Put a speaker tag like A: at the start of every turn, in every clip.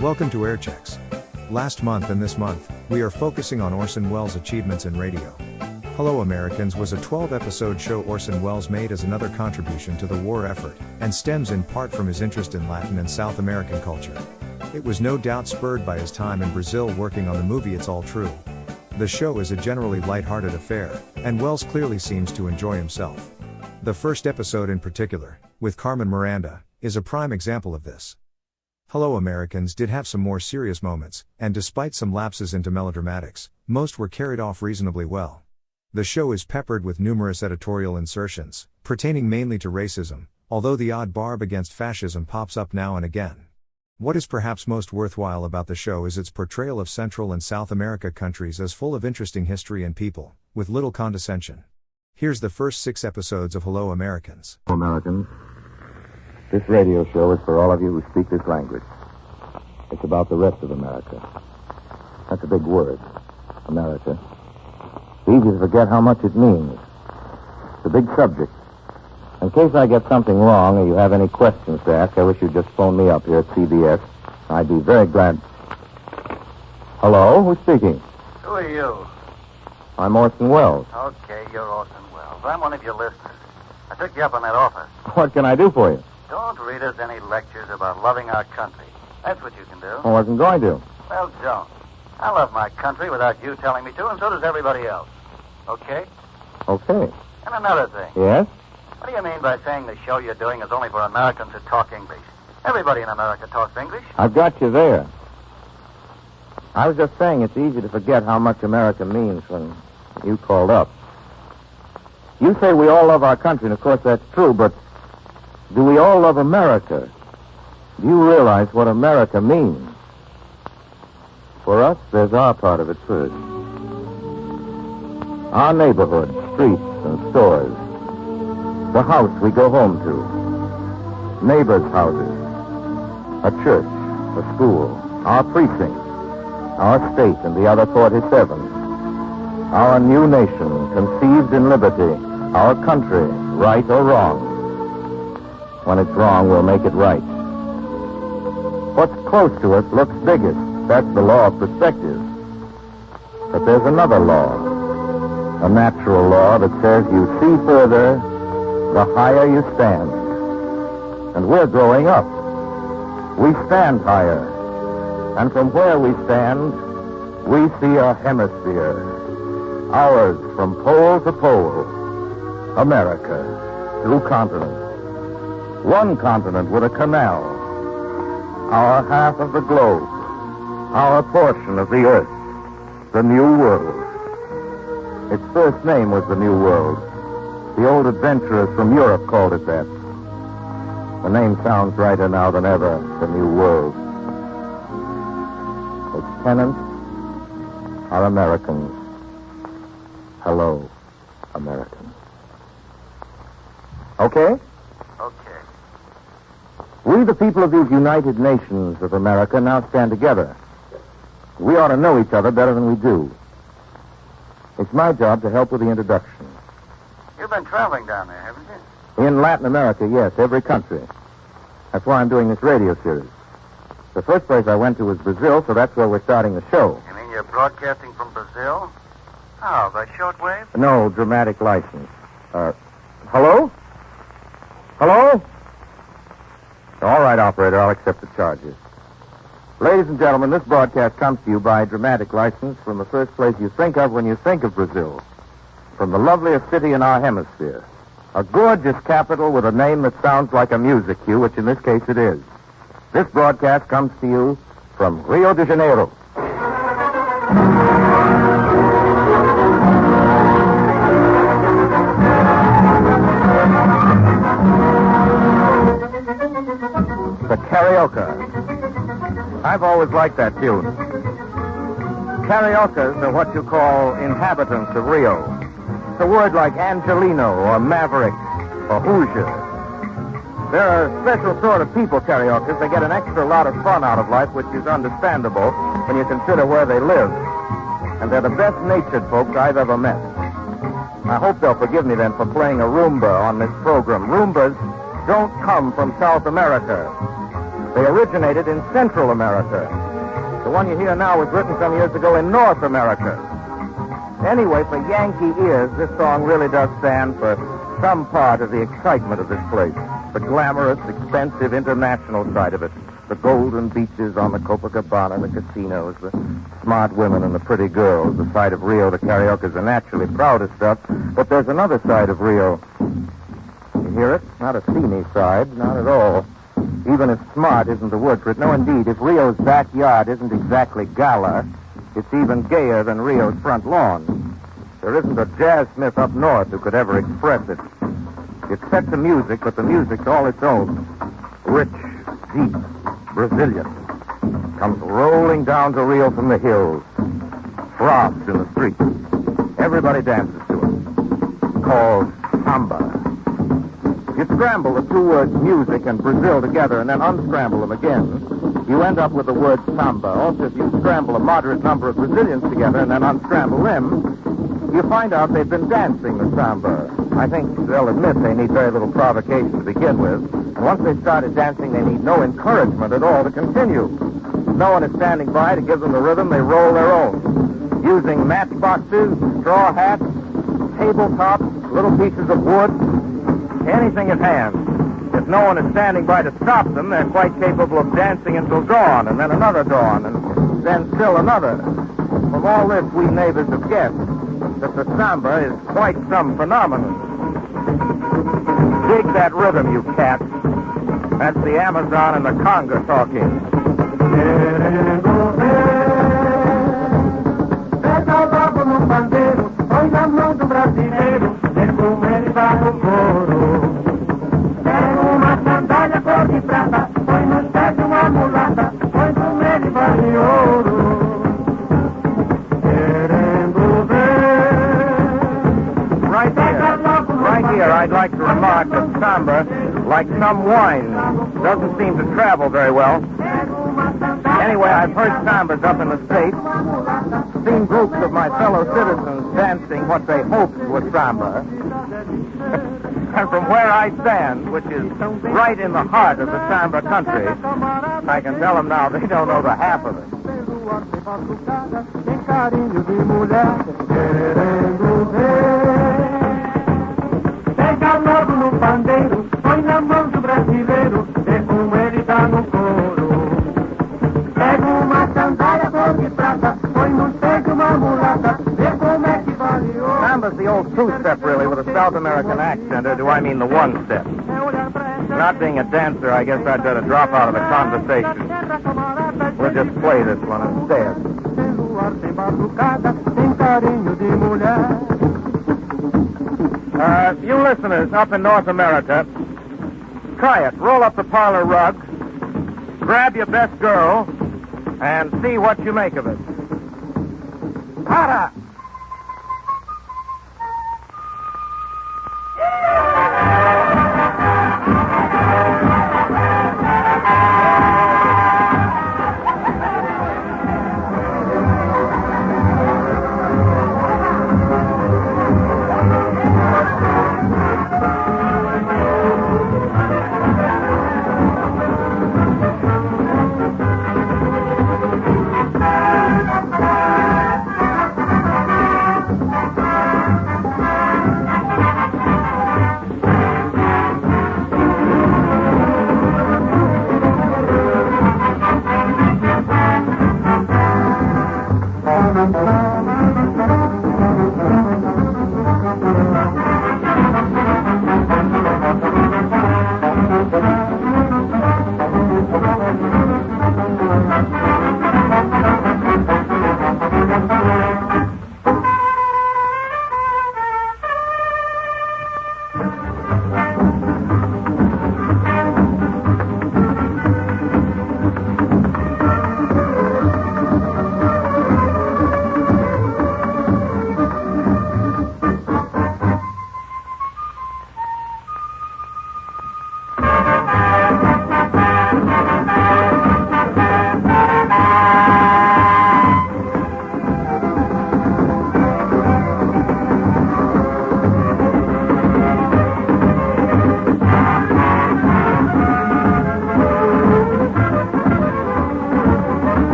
A: Welcome to Air Checks. Last month and this month, we are focusing on Orson Welles' achievements in radio. Hello Americans was a 12-episode show Orson Welles made as another contribution to the war effort, and stems in part from his interest in Latin and South American culture. It was no doubt spurred by his time in Brazil working on the movie It's All True. The show is a generally light-hearted affair, and Welles clearly seems to enjoy himself. The first episode in particular, with Carmen Miranda, is a prime example of this. Hello Americans did have some more serious moments, and despite some lapses into melodramatics, most were carried off reasonably well. The show is peppered with numerous editorial insertions, pertaining mainly to racism, although the odd barb against fascism pops up now and again. What is perhaps most worthwhile about the show is its portrayal of Central and South America countries as full of interesting history and people, with little condescension. Here's the first 6 episodes of Hello Americans.
B: Hello Americans. This radio show is for all of you who speak this language. It's about the rest of America. That's a big word, America. It's easy to forget how much it means. It's a big subject. In case I get something wrong or you have any questions to ask, I wish you'd just phone me up here at CBS. I'd be very glad. Hello? Who's speaking?
C: Who are you?
B: I'm Orson Welles.
C: Okay, you're Orson Welles. I'm one of your listeners. I took you up on that offer.
B: What can I do for you?
C: Don't read us any lectures about loving our country. That's what you can do.
B: I wasn't going to.
C: Well, don't. I love my country without you telling me to, and so does everybody else. Okay?
B: Okay.
C: And another thing.
B: Yes?
C: What do you mean by saying the show you're doing is only for Americans who talk English? Everybody in America talks English.
B: I've got you there. I was just saying it's easy to forget how much America means when you called up. You say we all love our country, and of course that's true, but do we all love America? Do you realize what America means? For us, there's our part of it first. Our neighborhood, streets, and stores. The house we go home to. Neighbors' houses. A church, a school. Our precinct. Our state and the other 47. Our new nation, conceived in liberty. Our country, right or wrong. When it's wrong, we'll make it right. What's close to us looks biggest. That's the law of perspective. But there's another law. A natural law that says you see further the higher you stand. And we're growing up. We stand higher. And from where we stand, we see a hemisphere. Ours from pole to pole. America. 2 continents. 1 continent with a canal. Our half of the globe. Our portion of the earth. The New World. Its first name was the New World. The old adventurers from Europe called it that. The name sounds righter now than ever, the New World. Its tenants are Americans. Hello, Americans. Okay?
C: Okay.
B: We, the people of these United Nations of America, now stand together. We ought to know each other better than we do. It's my job to help with the introduction.
C: You've been traveling down there, haven't you?
B: In Latin America, yes, every country. That's why I'm doing this radio series. The first place I went to was Brazil, so that's where we're starting the show.
C: You mean you're broadcasting from Brazil? How, by shortwave?
B: No, dramatic license. Hello? Hello? All right, operator, I'll accept the charges. Ladies and gentlemen, this broadcast comes to you by dramatic license from the first place you think of when you think of Brazil. From the loveliest city in our hemisphere. A gorgeous capital with a name that sounds like a music cue, which in this case it is. This broadcast comes to you from Rio de Janeiro. The Carioca. I've always liked that tune. Cariocas are what you call inhabitants of Rio. It's a word like Angelino or Maverick or Hoosier. They're a special sort of people, Cariocas. They get an extra lot of fun out of life, which is understandable when you consider where they live. And they're the best-natured folks I've ever met. I hope they'll forgive me then for playing a rumba on this program. Rumbas don't come from South America. They originated in Central America. The one you hear now was written some years ago in North America. Anyway, for Yankee ears, this song really does stand for some part of the excitement of this place. The glamorous, expensive, international side of it. The golden beaches on the Copacabana, the casinos, the smart women and the pretty girls. The side of Rio the karaokes are naturally proudest of. But there's another side of Rio. You hear it? Not a steamy side, not at all. Even if smart isn't the word for it. No, indeed, if Rio's backyard isn't exactly gala, it's even gayer than Rio's front lawn. There isn't a jazzsmith up north who could ever express it. It's set to music, but the music's all its own. Rich, deep, Brazilian. Comes rolling down to Rio from the hills. Throbs in the streets. Everybody dances to it. Called samba. You scramble the two words music and Brazil together and then unscramble them again. You end up with the word samba. Also, if you scramble a moderate number of Brazilians together and then unscramble them, you find out they've been dancing the samba. I think they'll admit they need very little provocation to begin with. And once they've started dancing, they need no encouragement at all to continue. No one is standing by to give them the rhythm. They roll their own. Using matchboxes, straw hats, tabletops, little pieces of wood, anything at hand. If no one is standing by to stop them, they're quite capable of dancing until dawn, and then another dawn, and then still another. From all this, we neighbors have guessed that the samba is quite some phenomenon. Dig that rhythm, you cats. That's the Amazon and the conga talking. Right here, I'd like to remark that samba, like some wine, doesn't seem to travel very well. Anyway, I've heard sambas up in the States, seen groups of my fellow citizens dancing what they hoped was samba. And from where I stand, which is right in the heart of the samba country, I can tell them now they don't know the half of it. Samba's the old two-step, really, with a South American accent, or do I mean the one-step? Not being a dancer, I guess I'd better drop out of the conversation. We'll just play this one instead. You listeners up in North America, try it. Roll up the parlor rug, grab your best girl, and see what you make of it. Para!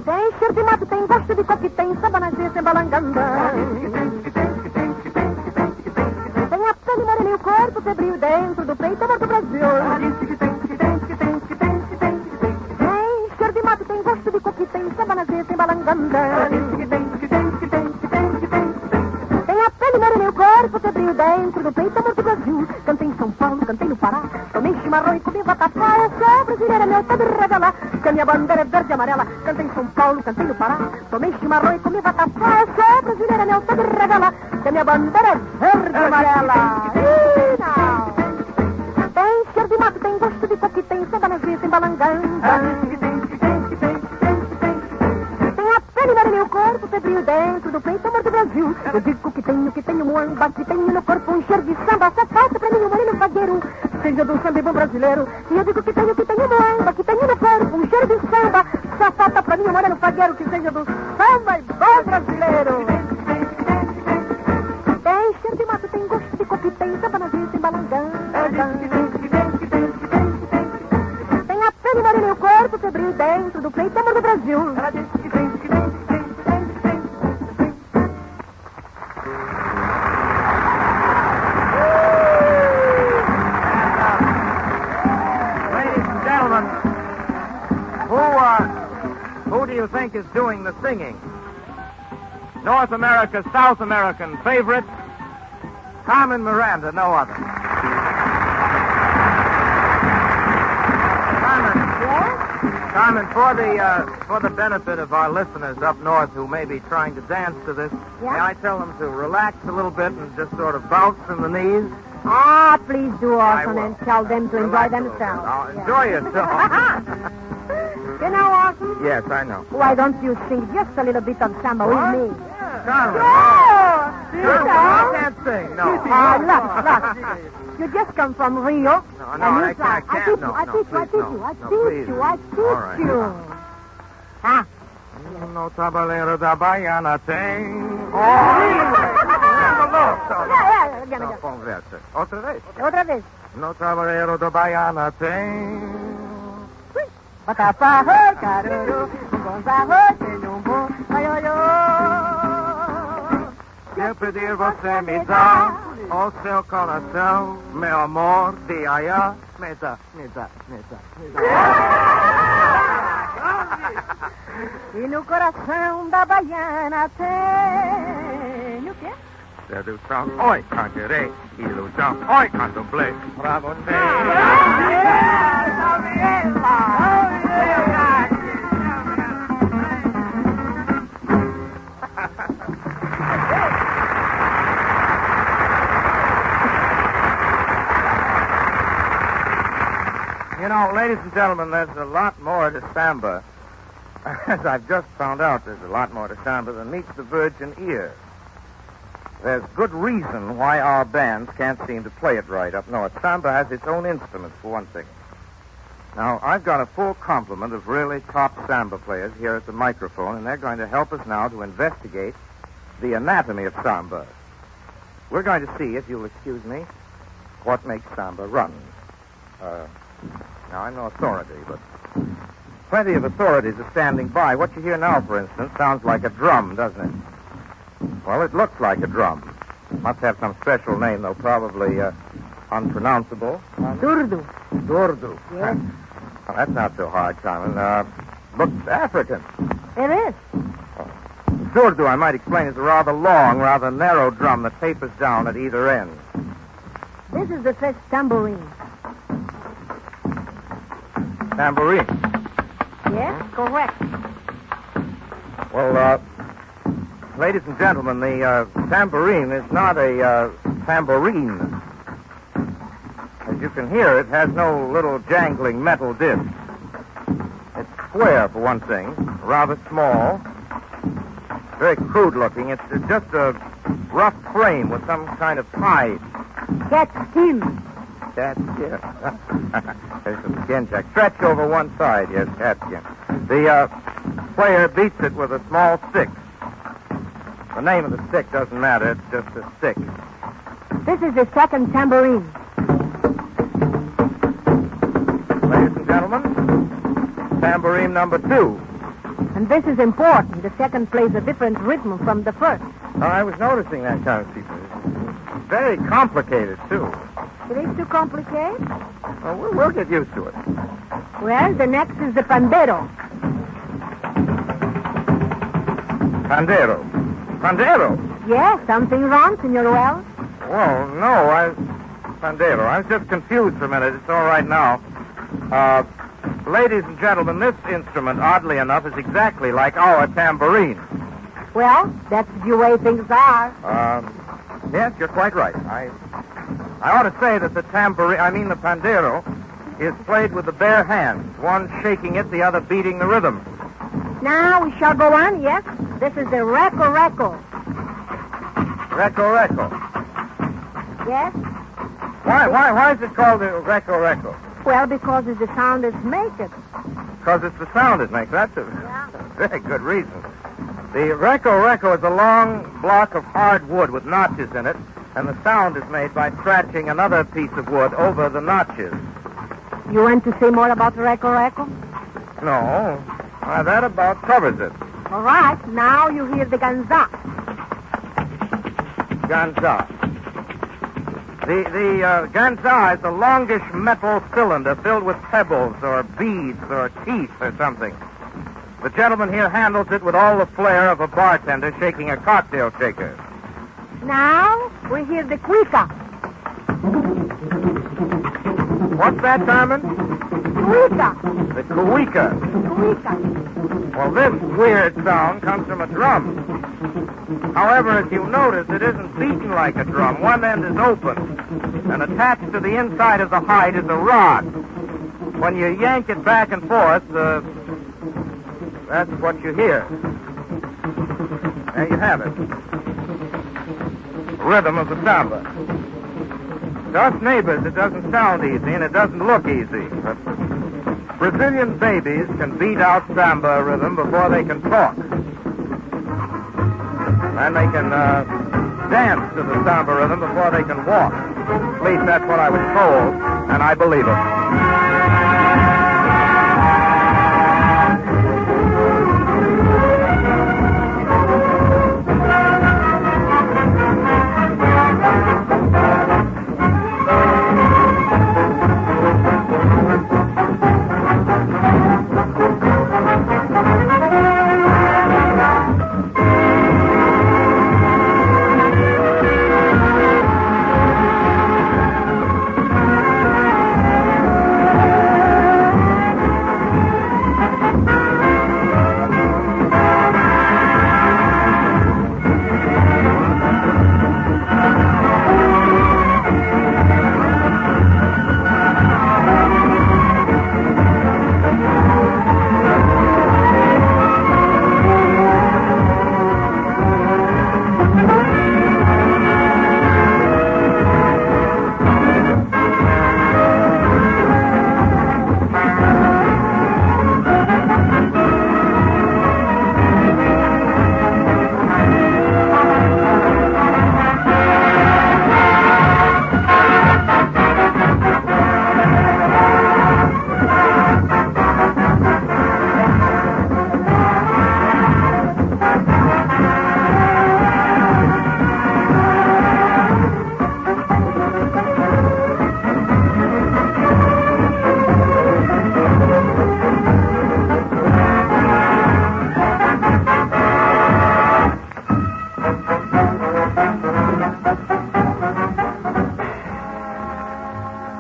D: Tem cheiro de mato, tem gosto de coque, tem samba na gente embalanganda. Tem a pele morena e o corpo febril dentro do peito amor do Brasil. Tem cheiro de mato, tem gosto de coque, tem samba na gente embalanganda. Tem a pele morena e o corpo febril dentro do peito amor do Brasil. Cantei em São Paulo, cantei no Pará, tomei chimarrão e comi vatapá. Eu sou brasileira, meu pode revelar que a minha bandeira é verde e amarela. Cantei em São Paulo, cantei no Pará, tomei chimarrão e comi vatapá. Eu sou brasileira, meu pode revelar que a minha bandeira é verde e amarela. Ih, não. Tem cheiro de mato, tem gosto de coque, tem samba nas vias embalanganda. Tem a pele morena e o corpo febril dentro do peito amor do Brasil. Eu digo que tenho muamba, que tenho no corpo um cheiro de samba. Só falta pra mim um moreno fagueiro, seja do samba e bom brasileiro. E eu digo que tenho muamba, que tenho no corpo um cheiro de samba. Só falta pra mim um moreno fagueiro, que seja do samba e bom brasileiro. Tem cheiro de mato, tem gosto de coque, tem samba na vista embalanganda. Tem a pele morena e o corpo febril dentro do peito amor do Brasil.
B: Who do you think is doing the singing? North America's South American favorite, Carmen Miranda, no other. Carmen.
D: Yes?
B: Carmen, for the benefit of our listeners up north who may be trying to dance to this,
D: Yeah?
B: may I tell them to relax a little bit and just sort of bounce in the knees?
D: Ah, please do,
B: I
D: Orson,
B: will.
D: and tell them to enjoy
B: Relax a little bit.
D: themselves.
B: Now,
D: Yeah.
B: enjoy yourself.
D: You know, Orson,
B: Yes, I know.
D: why don't you sing just a little bit of samba with me?
B: Carmen.
D: Oh,
B: Carmen, I can't sing, no.
D: Look. You just come from Rio.
B: No,
D: and
B: I
D: you
B: can't.
D: I teach you,
B: No,
D: I
B: no,
D: teach
B: please,
D: you,
B: no.
D: I
B: No,
D: teach
B: please.
D: you, I teach
B: All right.
D: you. Huh?
B: No tabalero da baiana tem.
D: Again.
B: No, conversa. Outra vez.
D: Outra vez.
B: No tabalero da baiana tem.
D: Batapá, oi, caruru, bom arroz, tem bom, ai, ai,
B: Se eu pedir, você me dá o seu coração, meu amor, de aiá. Me dá.
D: E no coração da baiana tem o quê?
B: Sedução, oi, cantarei. Ilusão, oi, contemplei. Pra você. You know, ladies and gentlemen, there's a lot more to samba. As I've just found out, there's a lot more to samba than meets the virgin ear. There's good reason why our bands can't seem to play it right up north. Samba has its own instruments, for one thing. Now, I've got a full complement of really top samba players here at the microphone, and they're going to help us now to investigate the anatomy of samba. We're going to see, if you'll excuse me, what makes samba run. Now, I'm no authority, but plenty of authorities are standing by. What you hear now, for instance, sounds like a drum, doesn't it? Well, it looks like a drum. Must have some special name, though, probably unpronounceable.
D: Durdu.
B: Durdu.
D: Yes.
B: Well, that's not so hard, Carmen. Looks African.
D: It is.
B: Durdu, I might explain, is a rather long, rather narrow drum that tapers down at either end.
D: This is the first tambourine.
B: Tambourine.
D: Yes, correct.
B: Well, ladies and gentlemen, the tambourine is not a tambourine. As you can hear, it has no little jangling metal disc. It's square, for one thing, rather small, very crude looking. It's just a rough frame with some kind of hide.
D: Cat skin.
B: Cat skin. There's some skin check. Stretch over one side, yes, cat skin. The player beats it with a small stick. The name of the stick doesn't matter. It's just a stick.
D: This is the second tambourine.
B: Ladies and gentlemen,
E: tambourine number 2.
D: And this is important. The second plays a different rhythm from the first.
E: Oh, I was noticing that, Constable. It's very complicated, too.
D: It is too complicated?
E: Well, we'll get used to it.
D: Well, the next is the pandero.
E: Pandero. Pandero?
D: Yes, something wrong, Senor Wells?
E: Well, no, Pandero. I was just confused for a minute. It's all right now. Ladies and gentlemen, this instrument, oddly enough, is exactly like our tambourine.
D: Well, that's the way things are.
E: Yes, you're quite right. I ought to say that the pandero, is played with the bare hands, one shaking it, the other beating the rhythm.
D: Now we shall go on, yes? This is the reco-reco.
E: Reco-reco.
D: Yes?
E: Why is it called the reco-reco?
D: Well, because the sound is make it.
E: Because it's the sound it makes. That's a very good reason. The reco-reco is a long block of hard wood with notches in it, and the sound is made by scratching another piece of wood over the notches.
D: You want to say more about the reco-reco?
E: No. That about covers it.
D: All right. Now you hear the ganza.
E: Ganza. The ganza is a longish metal cylinder filled with pebbles or beads or teeth or something. The gentleman here handles it with all the flair of a bartender shaking a cocktail shaker.
D: Now we hear the cuica.
E: What's that, Carmen?
D: Cuica.
E: The cuica.
D: Cuica.
E: Well, this weird sound comes from a drum. However, if you notice, it isn't beaten like a drum. One end is open, and attached to the inside of the hide is a rod. When you yank it back and forth, that's what you hear. There you have it. Rhythm of the samba. To us neighbors, it doesn't sound easy, and it doesn't look easy. But Brazilian babies can beat out samba rhythm before they can talk. And they can dance to the samba rhythm before they can walk. At least that's what I was told, and I believe it.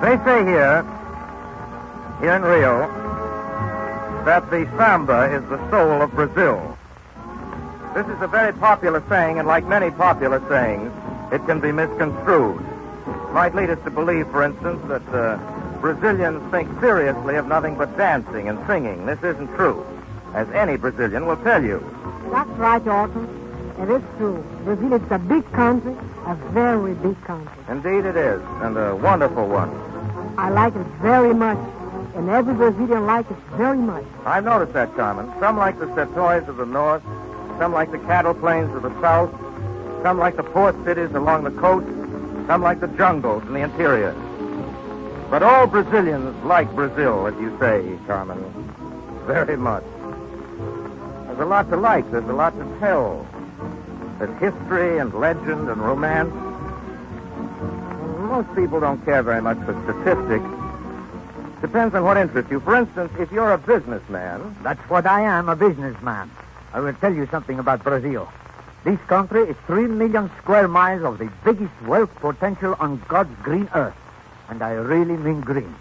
E: They say here in Rio, that the samba is the soul of Brazil. This is a very popular saying, and like many popular sayings, it can be misconstrued. It might lead us to believe, for instance, that Brazilians think seriously of nothing but dancing and singing. This isn't true, as any Brazilian will tell you.
D: That's right, Orson. It is true. Brazil is a big country, a very big country.
E: Indeed it is, and a wonderful one.
D: I like it very much, and every Brazilian likes it very much.
E: I've noticed that, Carmen. Some like the sertões of the north, some like the cattle plains of the south, some like the port cities along the coast, some like the jungles in the interior. But all Brazilians like Brazil, as you say, Carmen. very much. There's a lot to like. There's a lot to tell. There's history and legend and romance. Most people don't care very much for statistics. Depends on what interests you. For instance, if you're a businessman...
F: That's what I am, a businessman. I will tell you something about Brazil. This country is 3 million square miles of the biggest wealth potential on God's green earth. And I really mean green.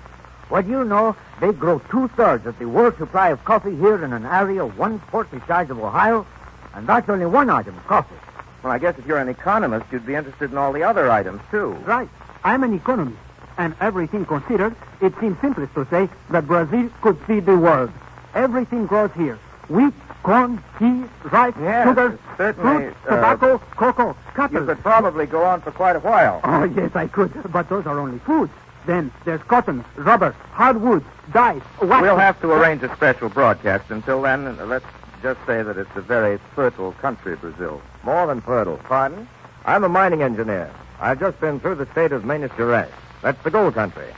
F: What you know, they grow 2/3 of the world supply of coffee here in an area 1/4 the size of Ohio, and that's only one item, coffee.
E: Well, I guess if you're an economist, you'd be interested in all the other items, too.
G: Right. I'm an economist. And everything considered, it seems simplest to say that Brazil could feed the world. Everything grows here. Wheat, corn, tea, rice,
E: Yes,
G: sugar,
E: certainly,
G: fruit, tobacco, cocoa, cattle.
E: You could probably go on for quite a while.
G: Oh, yes, I could. But those are only foods. Then there's cotton, rubber, hardwoods, dyes, wax.
E: We'll have to arrange a special broadcast. Until then, let's just say that it's a very fertile country, Brazil.
B: More than fertile.
E: Pardon?
B: I'm a mining engineer. I've just been through the state of Minas Gerais. That's the gold country.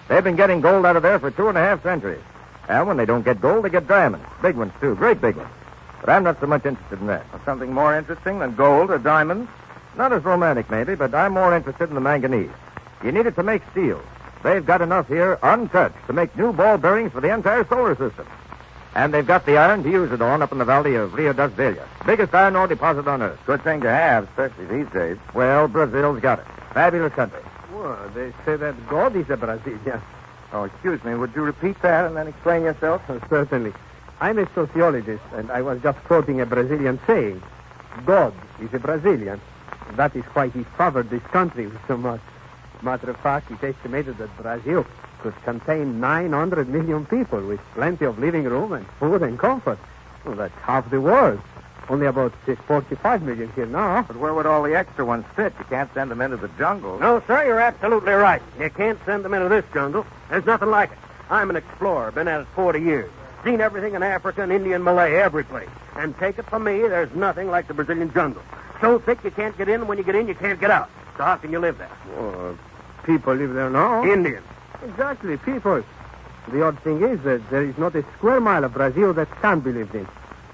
B: They've been getting gold out of there for 2.5 centuries. And when they don't get gold, they get diamonds. Big ones, too. Great big ones. But I'm not so much interested in that.
E: Something more interesting than gold or diamonds?
B: Not as romantic, maybe, but I'm more interested in the manganese. You need it to make steel. They've got enough here, untouched, to make new ball bearings for the entire solar system. And they've got the iron to use it on up in the valley of Rio das Velhas. Biggest iron ore deposit on Earth.
E: Good thing to have, especially these days.
B: Well, Brazil's got it. Fabulous country.
G: Well, they say that God is a Brazilian.
E: Oh, excuse me. Would you repeat that and then explain yourself?
G: Certainly. I'm a sociologist, and I was just quoting a Brazilian saying. God is a Brazilian. That is why he favored this country so much. Matter of fact, it's estimated that Brazil could contain 900 million people with plenty of living room and food and comfort. Well, that's half the world. Only about 45 million here now.
E: But where would all the extra ones fit? You can't send them into the jungle.
H: No, sir, you're absolutely right. You can't send them into this jungle. There's nothing like it. I'm an explorer, been at it 40 years. Seen everything in Africa and India and Malay, every place. And take it from me, there's nothing like the Brazilian jungle. So thick you can't get in, and when you get in, you can't get out. So how can you live there?
G: Well, people live there now.
H: Indians.
G: Exactly, people. The odd thing is that there is not a square mile of Brazil that can't be lived in.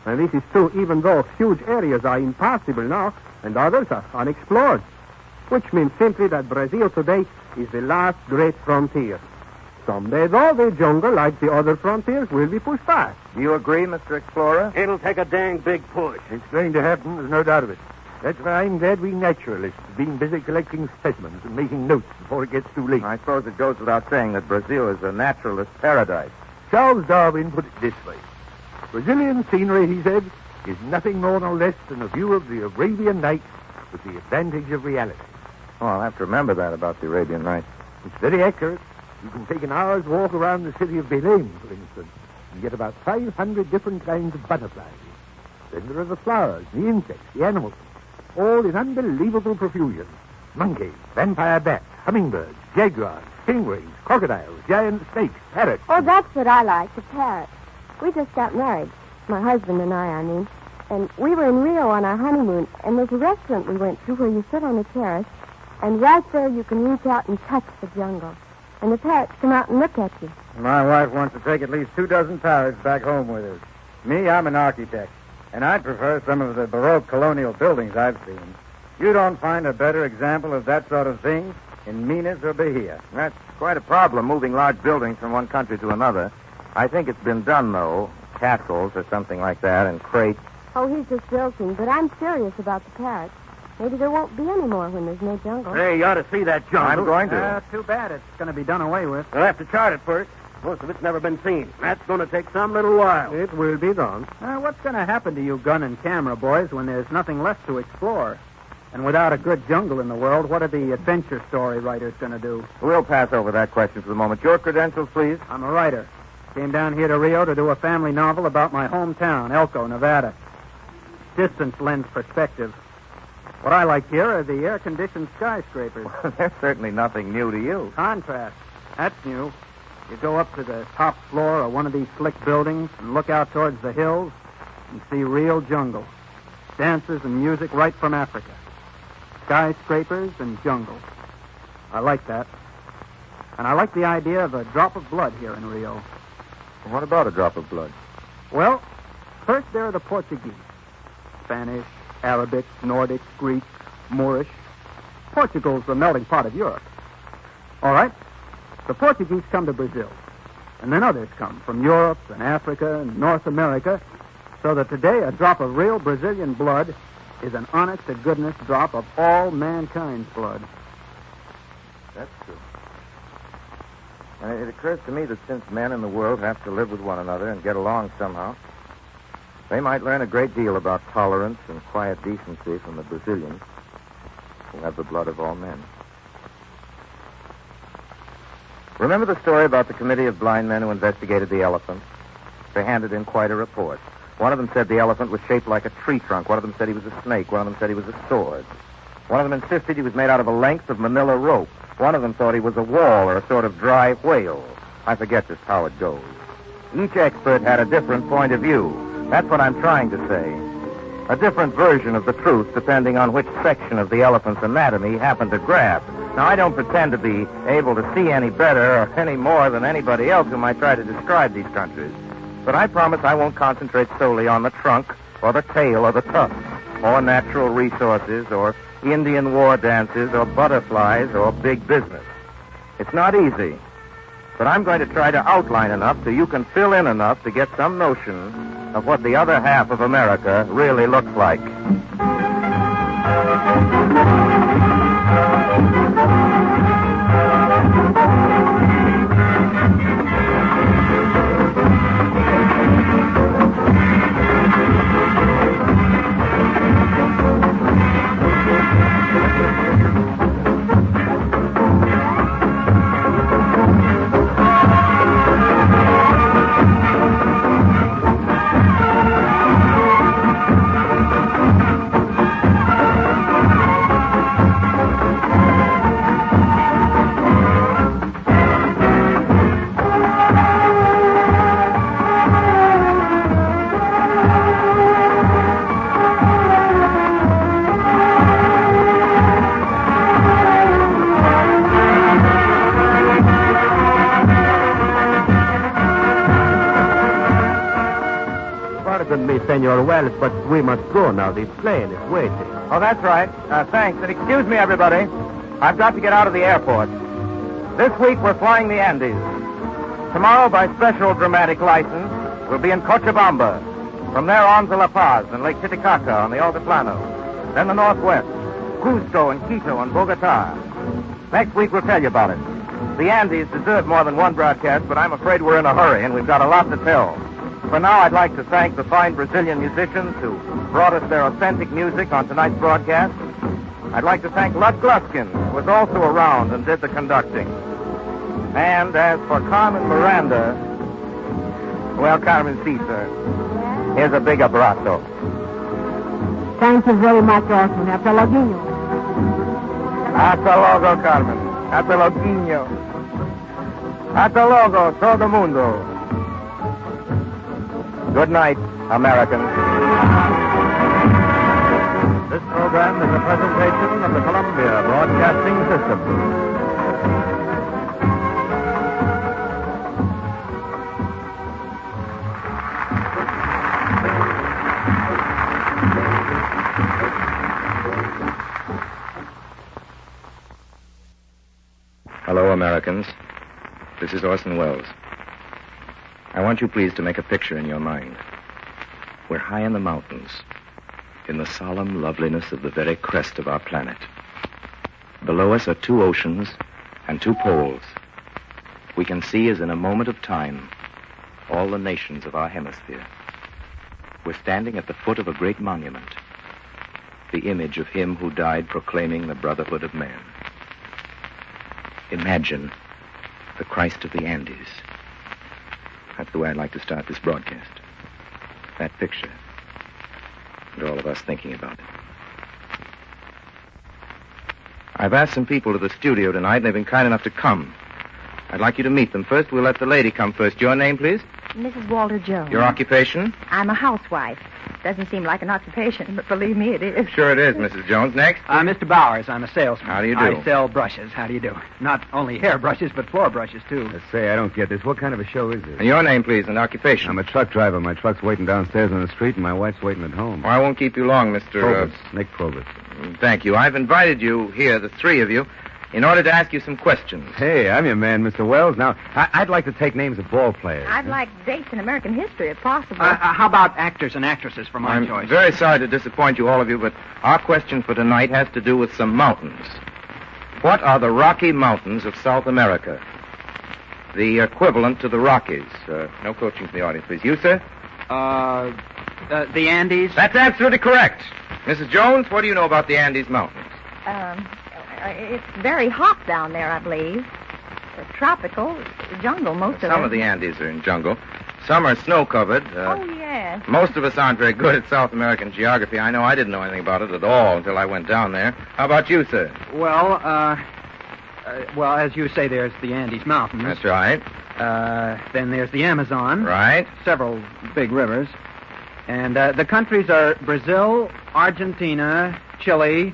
G: And this is true even though huge areas are impassable now and others are unexplored. Which means simply that Brazil today is the last great frontier. Someday, though, the jungle, like the other frontiers, will be pushed back.
E: Do you agree, Mr. Explorer?
H: It'll take a dang big push.
B: It's going to happen, there's no doubt of it. That's why I'm glad we naturalists have been busy collecting specimens and making notes before it gets too late.
E: I suppose it goes without saying that Brazil is a naturalist paradise.
B: Charles Darwin put it this way. Brazilian scenery, he said, is nothing more nor less than a view of the Arabian Nights with the advantage of reality.
E: Oh, I'll have to remember that about the Arabian Nights.
B: It's very accurate. You can take an hour's walk around the city of Belém, for instance, and get about 500 different kinds of butterflies. Then there are the flowers, the insects, the animals, all in unbelievable profusion. Monkeys, vampire bats, hummingbirds, jaguars, stingrays, crocodiles, giant snakes, parrots.
D: Oh, that's what I like, the parrot. We just got married. My husband and I mean. And we were in Rio on our honeymoon, and there's a restaurant we went to where you sit on a terrace, and right there you can reach out and touch the jungle. And the parrots come out and look at you.
F: My wife wants to take at least 2 dozen parrots back home with her. Me, I'm an architect, and I'd prefer some of the Baroque colonial buildings I've seen. You don't find a better example of that sort of thing in Minas or Bahia.
E: That's quite a problem, moving large buildings from one country to another. I think it's been done, though. Castles or something like that, and crates.
D: Oh, he's just joking, but I'm serious about the parrots. Maybe there won't be any more when there's no jungle.
H: Hey, you ought to see that jungle.
E: I'm going to.
G: Too bad it's going to be done away with.
H: We'll have to chart it first. Most of it's never been seen. That's going to take some little while.
G: It will be done. What's going to happen to you gun and camera boys when there's nothing left to explore? And without a good jungle in the world, what are the adventure story writers going to do?
E: We'll pass over that question for the moment. Your credentials, please.
G: I'm a writer. Came down here to Rio to do a family novel about my hometown, Elko, Nevada. Distance lends perspective. What I like here are the air-conditioned skyscrapers.
E: There's certainly nothing new to you.
G: Contrast. That's new. You go up to the top floor of one of these slick buildings and look out towards the hills and see real jungle. Dances and music right from Africa. Skyscrapers and jungle. I like that. And I like the idea of a drop of blood here in Rio.
E: What about a drop of blood?
G: Well, first there are the Portuguese. Spanish, Arabic, Nordic, Greek, Moorish. Portugal's the melting pot of Europe. All right. The Portuguese come to Brazil. And then others come from Europe and Africa and North America, so that today a drop of real Brazilian blood is an honest-to-goodness drop of all mankind's blood.
B: That's true. And it occurs to me that since men in the world have to live with one another and get along somehow, they might learn a great deal about tolerance and quiet decency from the Brazilians, who have the blood of all men. Remember the story about the committee of blind men who investigated the elephant? They handed in quite a report. One of them said the elephant was shaped like a tree trunk. One of them said he was a snake. One of them said he was a sword. One of them insisted he was made out of a length of manila rope. One of them thought he was a wall or a sort of dry whale. I forget just how it goes. Each expert had a different point of view. That's what I'm trying to say. A different version of the truth depending on which section of the elephant's anatomy happened to grasp. Now, I don't pretend to be able to see any better or any more than anybody else who might try to describe these countries. But I promise I won't concentrate solely on the trunk or the tail or the tusks or natural resources or Indian war dances or butterflies or big business. It's not easy, but I'm going to try to outline enough so you can fill in enough to get some notion of what the other half of America really looks like.
G: Pardon me, Senor Wells, but we must go now. The plane is waiting.
E: Oh, that's right. Thanks. And excuse me, everybody. I've got to get out of the airport. This week we're flying the Andes. Tomorrow, by special dramatic license, we'll be in Cochabamba. From there on to La Paz and Lake Titicaca on the Altiplano. Then the Northwest, Cusco and Quito and Bogota. Next week we'll tell you about it. The Andes deserve more than one broadcast, but I'm afraid we're in a hurry and we've got a lot to tell. For now, I'd like to thank the fine Brazilian musicians who brought us their authentic music on tonight's broadcast. I'd like to thank Lud Gluskin, who was also around and did the conducting. And as for Carmen Miranda, well, Carmen, see, sir. Here's a big abrazo.
D: Thank you very much, Orson. Hasta luego.
E: Hasta luego, Carmen. Hasta luego. Hasta luego, todo mundo. Good night, Americans.
I: This program is a presentation of the Columbia Broadcasting System.
B: Hello, Americans. This is Orson Welles. I want you, please, to make a picture in your mind. We're high in the mountains, in the solemn loveliness of the very crest of our planet. Below us are two oceans and two poles. We can see, as in a moment of time, all the nations of our hemisphere. We're standing at the foot of a great monument, the image of him who died proclaiming the brotherhood of man. Imagine the Christ of the Andes. That's the way I'd like to start this broadcast. That picture. And all of us thinking about it. I've asked some people to the studio tonight, and they've been kind enough to come. I'd like you to meet them. First, we'll let the lady come first. Your name, please?
J: Mrs. Walter Jones.
B: Your occupation?
J: I'm a housewife. Doesn't seem like an occupation, but believe me, it is.
E: Sure it is, Mrs. Jones. Next.
K: Mr. Bowers. I'm a salesman.
E: How do you do?
K: I sell brushes. How do you do? Not only hair brushes, but floor brushes, too.
L: Say, I don't get this. What kind of a show is this?
E: And your name, please, and occupation.
L: I'm a truck driver. My truck's waiting downstairs on the street, and my wife's waiting at home.
E: Well, I won't keep you long, Mr.
L: Probus. Nick Probus.
E: Thank you. I've invited you here, the three of you, in order to ask you some questions.
L: Hey, I'm your man, Mr. Wells. Now, I'd like to take names of ball players.
J: I'd like dates in American history, if possible.
K: How about actors and actresses for my choice?
E: I'm very sorry to disappoint you, all of you, but our question for tonight has to do with some mountains. What are the Rocky Mountains of South America? The equivalent to the Rockies. No coaching from the audience, please. You, sir?
K: The Andes?
E: That's absolutely correct. Mrs. Jones, what do you know about the Andes Mountains?
J: It's very hot down there, I believe. Tropical, jungle, most of them.
E: Some of the Andes are in jungle. Some are snow-covered.
J: Oh, yes.
E: Most of us aren't very good at South American geography. I know I didn't know anything about it at all until I went down there. How about you, sir?
K: Well, as you say, there's the Andes Mountains.
E: That's right.
K: Then there's the Amazon.
E: Right.
K: Several big rivers. And the countries are Brazil, Argentina, Chile,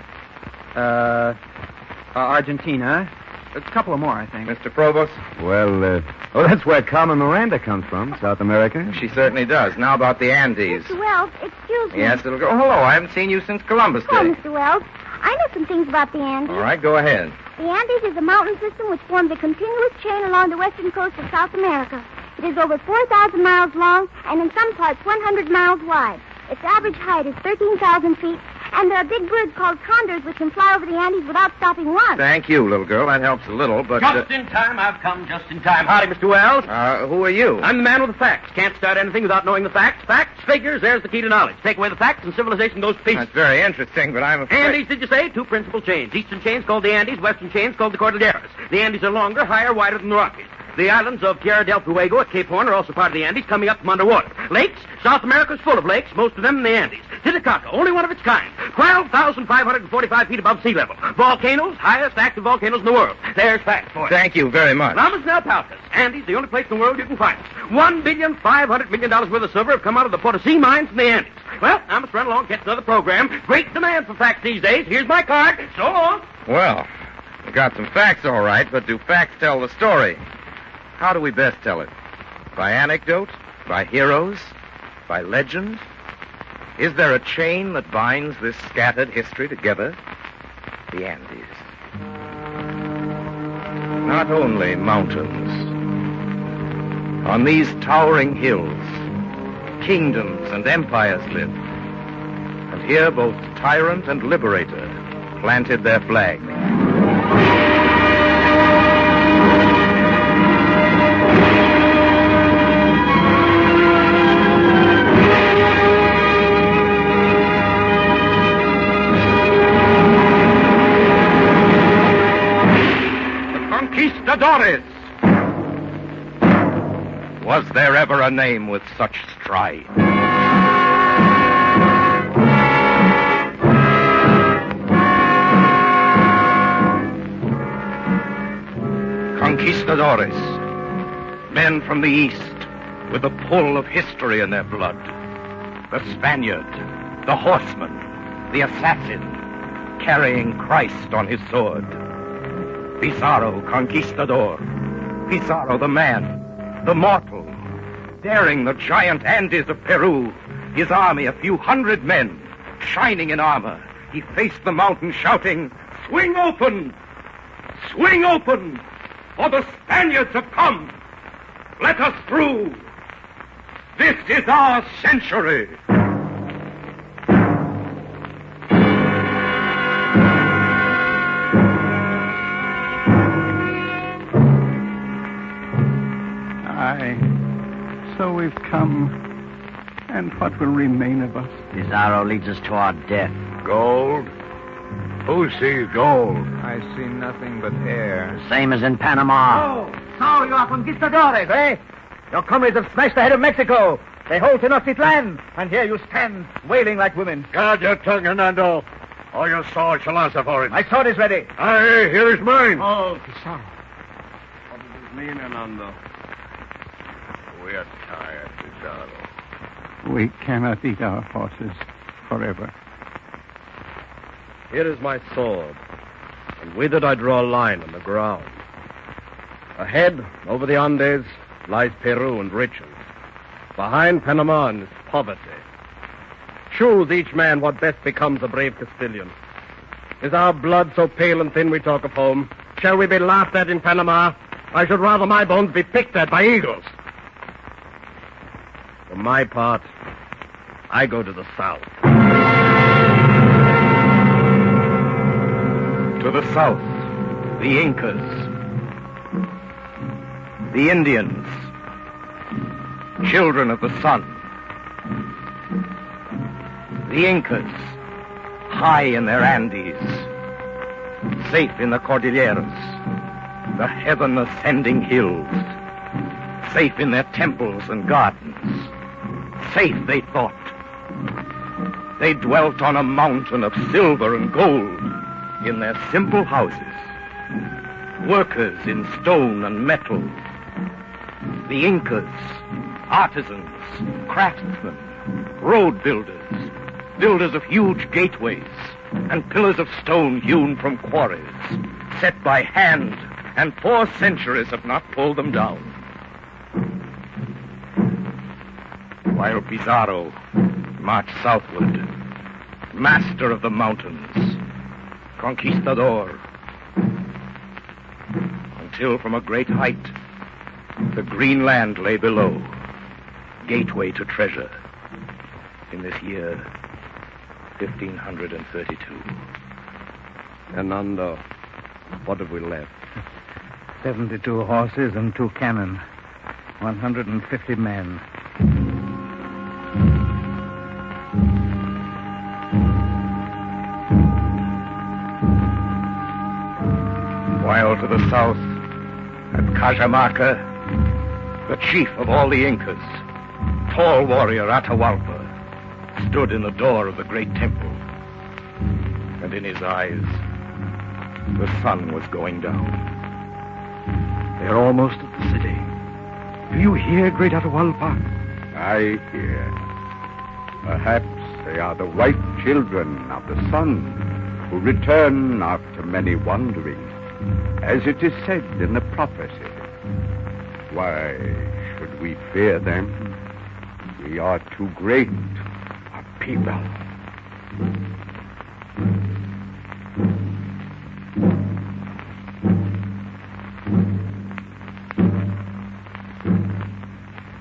K: Argentina. A couple of more, I think.
E: Mr. Provost?
L: Well, that's where Carmen Miranda comes from, South America.
E: She certainly does. Now about the Andes.
D: Mr. Wells, excuse me.
E: Yes, little girl. Oh, hello. I haven't seen you since Columbus Day.
D: Oh, Mr. Wells, I know some things about the Andes.
E: All right, go ahead.
D: The Andes is a mountain system which forms a continuous chain along the western coast of South America. It is over 4,000 miles long and in some parts 100 miles wide. Its average height is 13,000 feet, and there are big birds called condors which can fly over the Andes without stopping once.
E: Thank you, little girl. That helps a little, but...
H: Just in time. I've come just in time. Howdy, Mr. Wells.
E: Who are you?
H: I'm the man with the facts. Can't start anything without knowing the facts. Facts, figures, there's the key to knowledge. Take away the facts and civilization goes to pieces.
E: That's very interesting, but I'm afraid...
H: Andes, did you say? Two principal chains. Eastern chain's called the Andes, western chain's called the Cordilleras. The Andes are longer, higher, wider than the Rockies. The islands of Tierra del Fuego at Cape Horn are also part of the Andes, coming up from underwater. Lakes? South America's full of lakes, most of them in the Andes. Titicaca, only one of its kind. 12,545 feet above sea level. Volcanoes, highest active volcanoes in the world. There's facts for you.
E: Thank you very much.
H: Lamas and alpacas. Andes, the only place in the world you can find it. $1,500 million worth of silver have come out of the Potosi mines in the Andes. Well, I must run along and catch another program. Great demand for facts these days. Here's my card. So long.
E: Well, we got some facts, all right, but do facts tell the story? How do we best tell it? By anecdote? By heroes? By legend? Is there a chain that binds this scattered history together? The Andes. Not only mountains. On these towering hills, kingdoms and empires lived. And here both tyrant and liberator planted their flag. Conquistadores! Was there ever a name with such stride? Conquistadores, men from the East with the pull of history in their blood. The Spaniard, the horseman, the assassin, carrying Christ on his sword. Pizarro, conquistador. Pizarro, the man, the mortal, daring the giant Andes of Peru. His army, a few hundred men, shining in armor. He faced the mountain shouting, "Swing open! Swing open! For the Spaniards have come! Let us through! This is our century!"
M: So we've come, and what will remain of us?
F: Pizarro leads us to our death.
N: Gold? Who sees gold?
L: I see nothing but air.
F: Same as in Panama. Oh, so you are conquistadores, eh? Your comrades have smashed the head of Mexico. They hold Tenochtitlan, and here you stand, wailing like women.
N: Guard your tongue, Hernando, or your sword shall answer for it.
F: My sword is ready.
N: Aye, here is mine.
F: Oh, Pizarro.
N: What does this mean, Hernando? We are tired, Pizarro.
M: We cannot eat our horses forever.
N: Here is my sword, and with it I draw a line on the ground. Ahead, over the Andes, lies Peru and riches. Behind Panama is poverty. Choose each man what best becomes a brave Castilian. Is our blood so pale and thin we talk of home? Shall we be laughed at in Panama? I should rather my bones be picked at by eagles. For my part, I go to the south.
E: To the south, the Incas, the Indians, children of the sun. The Incas, high in their Andes, safe in the Cordilleras, the heaven-ascending hills, safe in their temples and gardens. Safe, they thought. They dwelt on a mountain of silver and gold in their simple houses, workers in stone and metal. The Incas, artisans, craftsmen, road builders, builders of huge gateways and pillars of stone hewn from quarries, set by hand, and 4 centuries have not pulled them down. While Pizarro marched southward, master of the mountains, conquistador, until from a great height the green land lay below, gateway to treasure, in this year 1532.
N: Hernando, what have we left?
F: 72 horses and 2 cannon. 150 men.
E: While to the south, at Cajamarca, the chief of all the Incas, tall warrior Atahualpa, stood in the door of the great temple. And in his eyes, the sun was going down. They're almost at the city. Do you hear, great Atahualpa?
O: I hear. Perhaps they are the white children of the sun who return after many wanderings, as it is said in the prophecy. Why should we fear them? We are too great a people.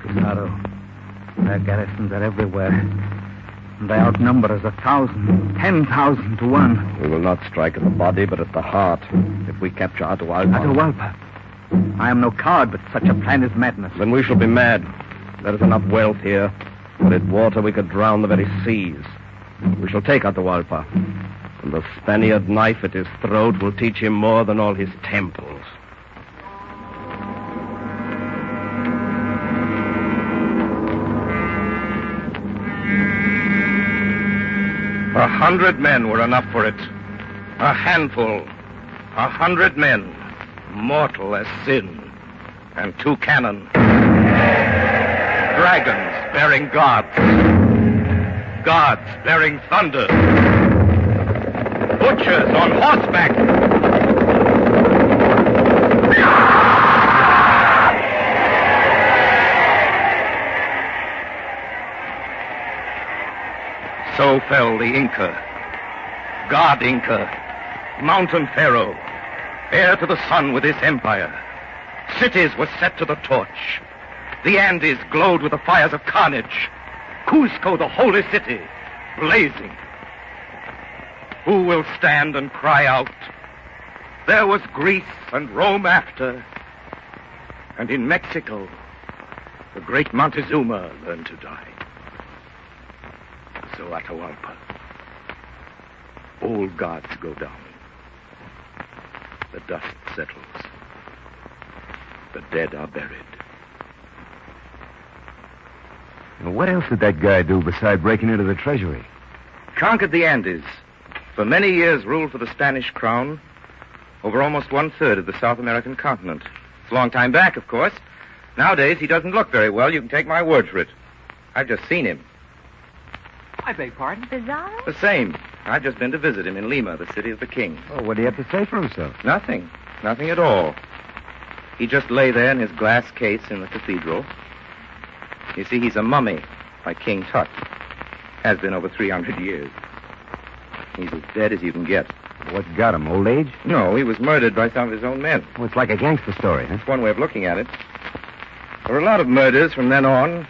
F: Pizarro, their garrisons are everywhere. And they outnumber us 1,000, 10,000 to 1.
N: We will not strike at the body, but at the heart, if we capture Atahualpa.
F: Atahualpa? I am no coward, but such a plan is madness.
N: Then we shall be mad. There is enough wealth here. Were it water, we could drown the very seas. We shall take Atahualpa. And the Spaniard knife at his throat will teach him more than all his temples.
E: A 100 men were enough for it. A handful. 100 men, mortal as sin. And 2 cannon. Dragons bearing gods. Gods bearing thunder. Butchers on horseback. So fell the Inca, God Inca, mountain pharaoh, heir to the sun with his empire. Cities were set to the torch. The Andes glowed with the fires of carnage. Cusco, the holy city, blazing. Who will stand and cry out? There was Greece and Rome after. And in Mexico, the great Montezuma learned to die. So Atahualpa, old gods go down. The dust settles. The dead are buried.
L: What else did that guy do besides breaking into the treasury?
E: Conquered the Andes. For many years ruled for the Spanish crown over almost 1/3 of the South American continent. It's a long time back, of course. Nowadays, he doesn't look very well. You can take my word for it. I've just seen him.
K: I beg pardon?
J: Pizarro?
P: The same. I've just been to visit him in Lima, the city of the king.
L: Oh, what do you have to say for himself?
P: Nothing. Nothing at all. He just lay there in his glass case in the cathedral. You see, he's a mummy, like King Tut. Has been over 300 years. He's as dead as you can get.
L: What's got him, old age?
P: No, he was murdered by some of his own men.
L: Well, it's like a gangster story, huh?
P: That's one way of looking at it. There were a lot of murders from then on.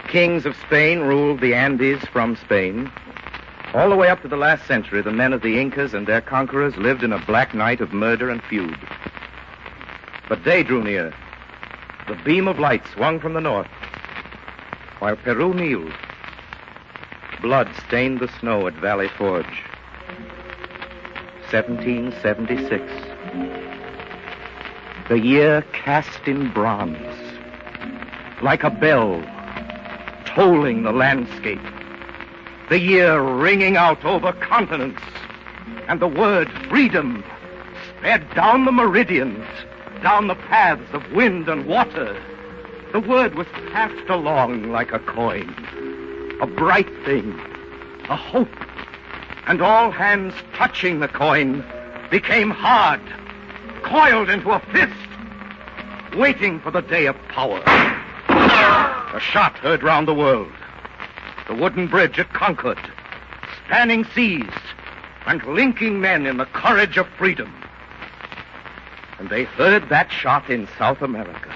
P: Kings of Spain ruled the Andes from Spain. All the way up to the last century, the men of the Incas and their conquerors lived in a black night of murder and feud. But day drew near. The beam of light swung from the north. While Peru kneeled, blood stained the snow at Valley Forge. 1776. The year cast in bronze, like a bell, tolling the landscape. The year ringing out over continents, and the word freedom sped down the meridians, down the paths of wind and water. The word was passed along like a coin, a bright thing, a hope, and all hands touching the coin became hard, coiled into a fist, waiting for the day of power. A shot heard round the world. The wooden bridge at Concord, spanning seas and linking men in the courage of freedom. And they heard that shot in South America.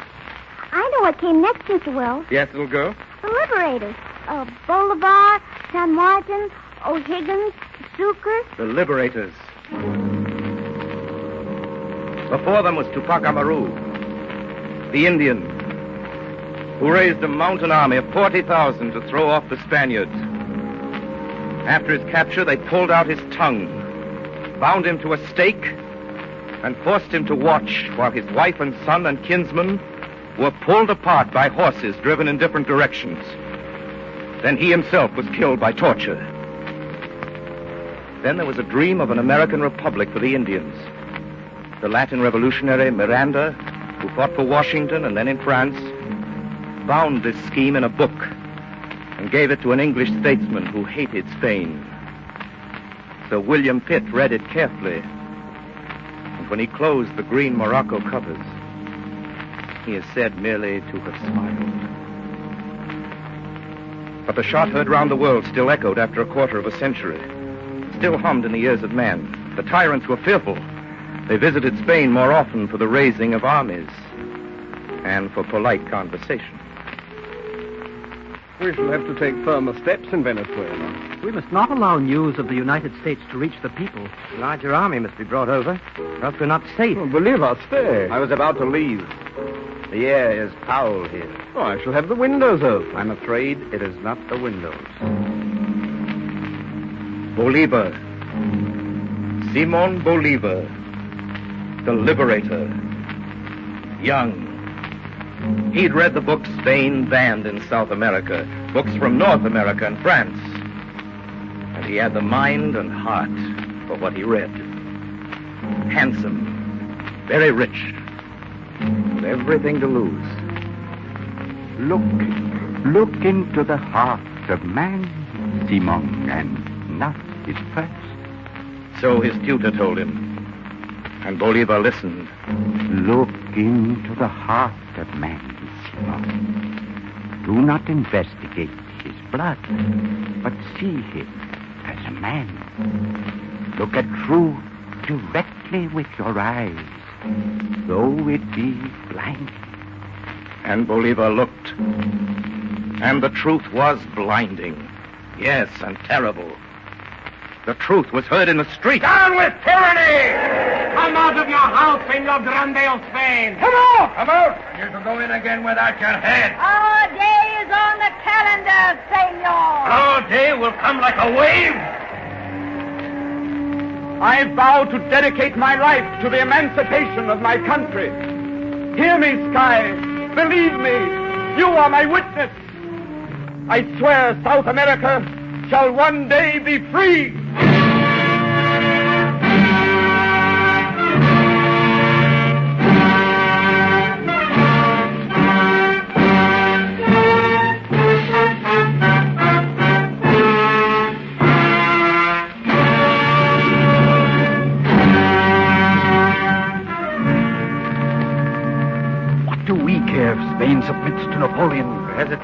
Q: I know what came next, Mr. Wells.
P: Yes, little girl?
Q: The Liberators. Bolivar, San Martin, O'Higgins, Sucre.
P: The Liberators. Before them was Tupac Amaru, the Indian, who raised a mountain army of 40,000 to throw off the Spaniards. After his capture, they pulled out his tongue, bound him to a stake, and forced him to watch while his wife and son and kinsmen were pulled apart by horses driven in different directions. Then he himself was killed by torture. Then there was a dream of an American republic for the Indians. The Latin revolutionary Miranda, who fought for Washington and then in France, bound this scheme in a book and gave it to an English statesman who hated Spain. Sir William Pitt read it carefully, and when he closed the green morocco covers, he is said merely to have smiled. But the shot heard round the world still echoed after a quarter of a century, still hummed in the ears of man. The tyrants were fearful. They visited Spain more often for the raising of armies and for polite conversation.
M: We shall have to take firmer steps in Venezuela.
K: We must not allow news of the United States to reach the people.
F: A larger army must be brought over, or else we're not safe.
M: Oh, believe us, stay.
L: I was about to leave. The air is foul here.
M: Oh, I shall have the windows open.
L: I'm afraid it is not the windows.
P: Bolivar. Simon Bolivar, the liberator. Young. He'd read the books Spain banned in South America, books from North America and France. And he had the mind and heart for what he read. Handsome, very rich, with everything to lose.
O: Look into the heart of man, Simon, and not his purse.
P: So his tutor told him, and Bolivar listened.
O: Look into the heart of man, Simon. Do not investigate his blood, but see him as a man. Look at truth directly with your eyes, though it be blind.
P: And Bolivar looked, and the truth was blinding. Yes, and terrible. The truth was heard in the street.
H: Down with tyranny! Come out of your house, Senor Grande of Spain!
P: Come out! Come out! You shall go in again without your head.
D: Our day is on the calendar, senor.
H: Our day will come like a wave.
E: I vow to dedicate my life to the emancipation of my country. Hear me, sky. Believe me. You are my witness. I swear South America shall one day be free.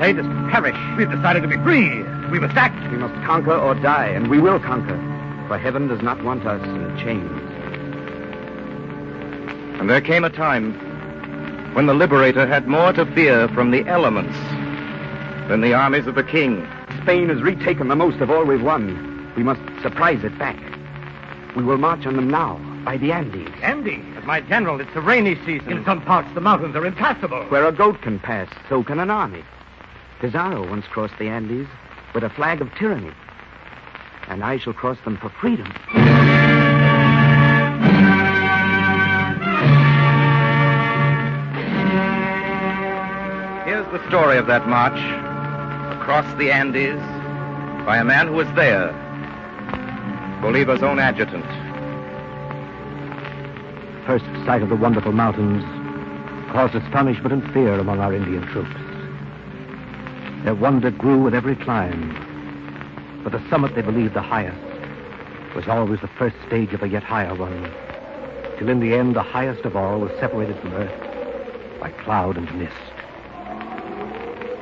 P: fate is to perish. We've decided to be free. We were sacked.
L: We must conquer or die, and we will conquer. For heaven does not want us in chains.
P: And there came a time when the liberator had more to fear from the elements than the armies of the king.
L: Spain has retaken the most of all we've won. We must surprise it back. We will march on them now, by the Andes.
P: Andes? But my general, it's the rainy season. In some parts, the mountains are impassable.
L: Where a goat can pass, so can an army. Pizarro once crossed the Andes with a flag of tyranny. And I shall cross them for freedom.
P: Here's the story of that march across the Andes by a man who was there, Bolivar's own adjutant.
R: First sight of the wonderful mountains caused astonishment and fear among our Indian troops. Their wonder grew with every climb, but the summit they believed the highest was always the first stage of a yet higher one, till in the end the highest of all was separated from earth by cloud and mist.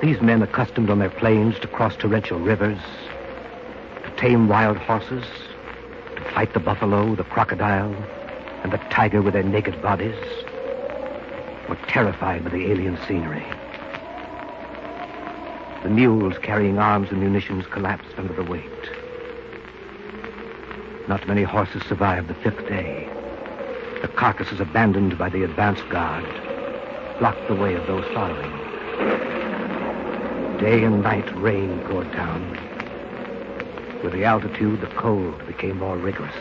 R: These men, accustomed on their plains to cross torrential rivers, to tame wild horses, to fight the buffalo, the crocodile, and the tiger with their naked bodies, were terrified by the alien scenery. The mules carrying arms and munitions collapsed under the weight. Not many horses survived the 5th day. The carcasses abandoned by the advance guard blocked the way of those following. Day and night rain poured down. With the altitude, the cold became more rigorous.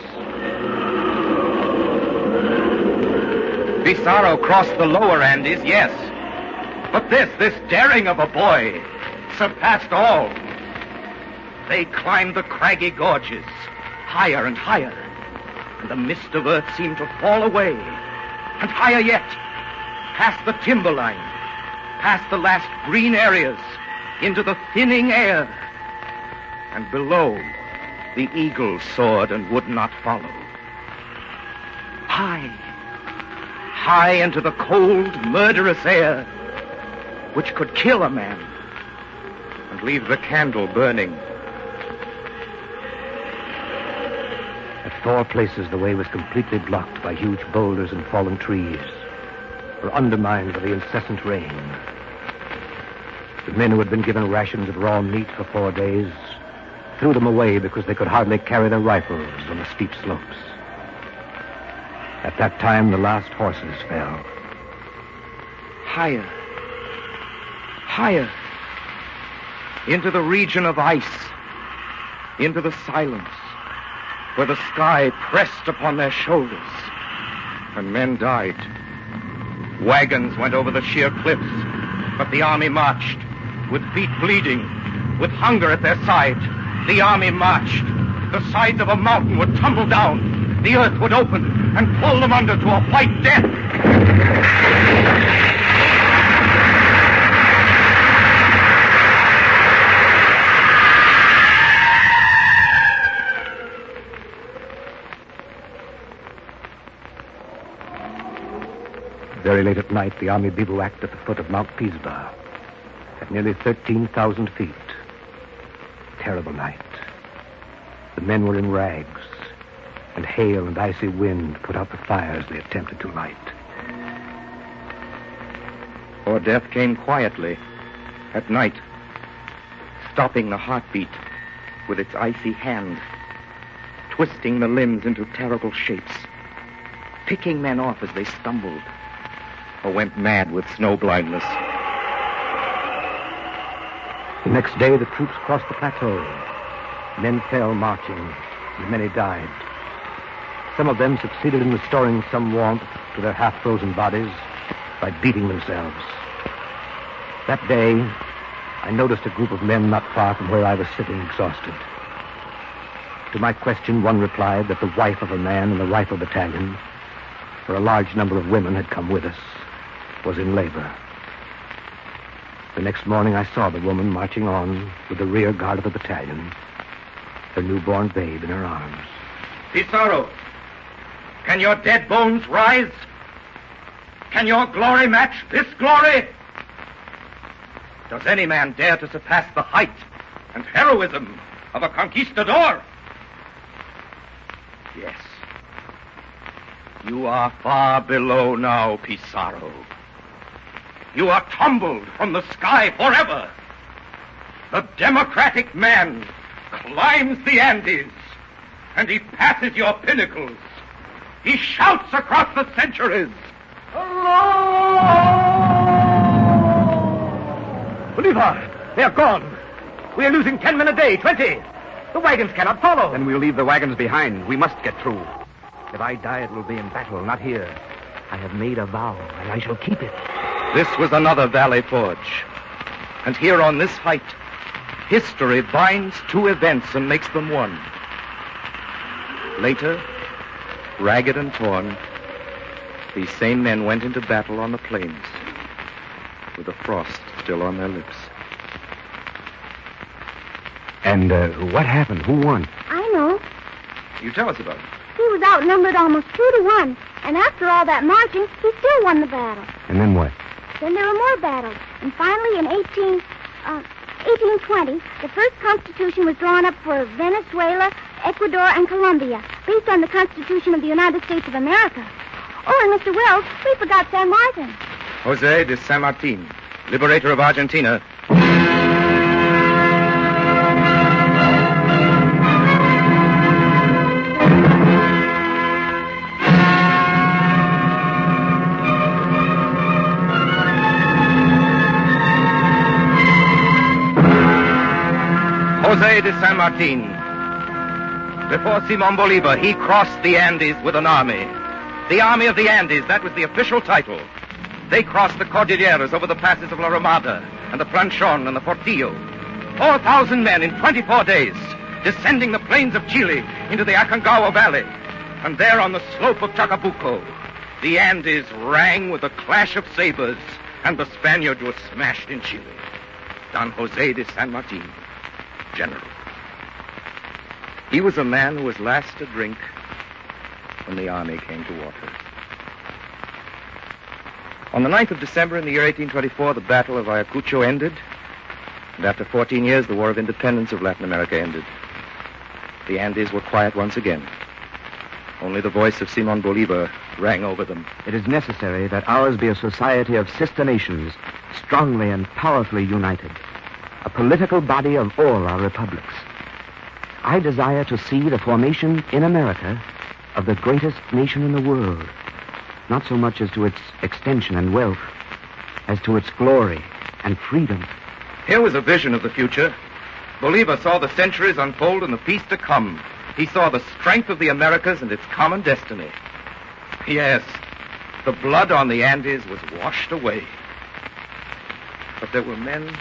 P: Pizarro crossed the lower Andes, yes. But this daring of a boy, surpassed all. They climbed the craggy gorges, higher and higher, and the mist of earth seemed to fall away. And higher yet, past the timberline, past the last green areas, into the thinning air. And below, the eagle soared and would not follow. High into the cold, murderous air, which could kill a man and leave the candle burning.
R: At 4 places, the way was completely blocked by huge boulders and fallen trees, or undermined by the incessant rain. The men who had been given rations of raw meat for 4 days threw them away because they could hardly carry their rifles on the steep slopes. At that time, the last horses fell.
P: Higher, into the region of ice, into the silence, where the sky pressed upon their shoulders, and men died. Wagons went over the sheer cliffs, but the army marched, with feet bleeding, with hunger at their side. The army marched. The sides of a mountain would tumble down. The earth would open and pull them under to a white death.
R: Very late at night, the army bivouacked at the foot of Mount Pisgah, at nearly 13,000 feet. Terrible night. The men were in rags, and hail and icy wind put out the fires they attempted to light.
P: Or death came quietly, at night, stopping the heartbeat with its icy hand, twisting the limbs into terrible shapes, picking men off as they stumbled, or went mad with snow blindness.
R: The next day, the troops crossed the plateau. Men fell marching, and many died. Some of them succeeded in restoring some warmth to their half-frozen bodies by beating themselves. That day, I noticed a group of men not far from where I was sitting, exhausted. To my question, one replied that the wife of a man in the rifle battalion, where a large number of women had come with us, was in labor. The next morning, I saw the woman marching on with the rear guard of the battalion, her newborn babe in her arms.
P: Pizarro, can your dead bones rise? Can your glory match this glory? Does any man dare to surpass the height and heroism of a conquistador? Yes. You are far below now, Pizarro. You are tumbled from the sky forever. The democratic man climbs the Andes, and he passes your pinnacles. He shouts across the centuries.
F: Bolivar, they are gone. We are losing 10 men a day, 20. The wagons cannot follow.
R: Then we'll leave the wagons behind. We must get through. If I die, it will be in battle, not here. I have made a vow, and I shall keep it.
P: This was another valley forge. And here on this height, history binds two events and makes them one. Later, ragged and torn, these same men went into battle on the plains, with the frost still on their lips.
R: And what happened? Who won?
Q: I know.
P: You tell us about it.
Q: He was outnumbered almost 2-1. And after all that marching, he still won the battle.
R: And then what?
Q: Then there were more battles. And finally, in 1820, the first constitution was drawn up for Venezuela, Ecuador, and Colombia, based on the Constitution of the United States of America. Oh, and Mr. Wells, we forgot San Martin.
P: Jose de San Martin, liberator of Argentina. Jose de San Martin. Before Simon Bolivar, he crossed the Andes with an army. The Army of the Andes, that was the official title. They crossed the Cordilleras over the passes of La Ramada and the Planchon and the Portillo. 4,000 men in 24 days, descending the plains of Chile into the Aconcagua Valley. And there on the slope of Chacabuco, the Andes rang with the clash of sabers, and the Spaniards were smashed in Chile. Don Jose de San Martin, general. He was a man who was last to drink when the army came to water. On the 9th of December in the year 1824, the Battle of Ayacucho ended, and after 14 years, the War of Independence of Latin America ended. The Andes were quiet once again. Only the voice of Simon Bolivar rang over them.
R: It is necessary that ours be a society of sister nations, strongly and powerfully united, a political body of all our republics. I desire to see the formation in America of the greatest nation in the world, not so much as to its extension and wealth, as to its glory and freedom.
P: Here was a vision of the future. Bolivar saw the centuries unfold and the peace to come. He saw the strength of the Americas and its common destiny. Yes, the blood on the Andes was washed away. But there were men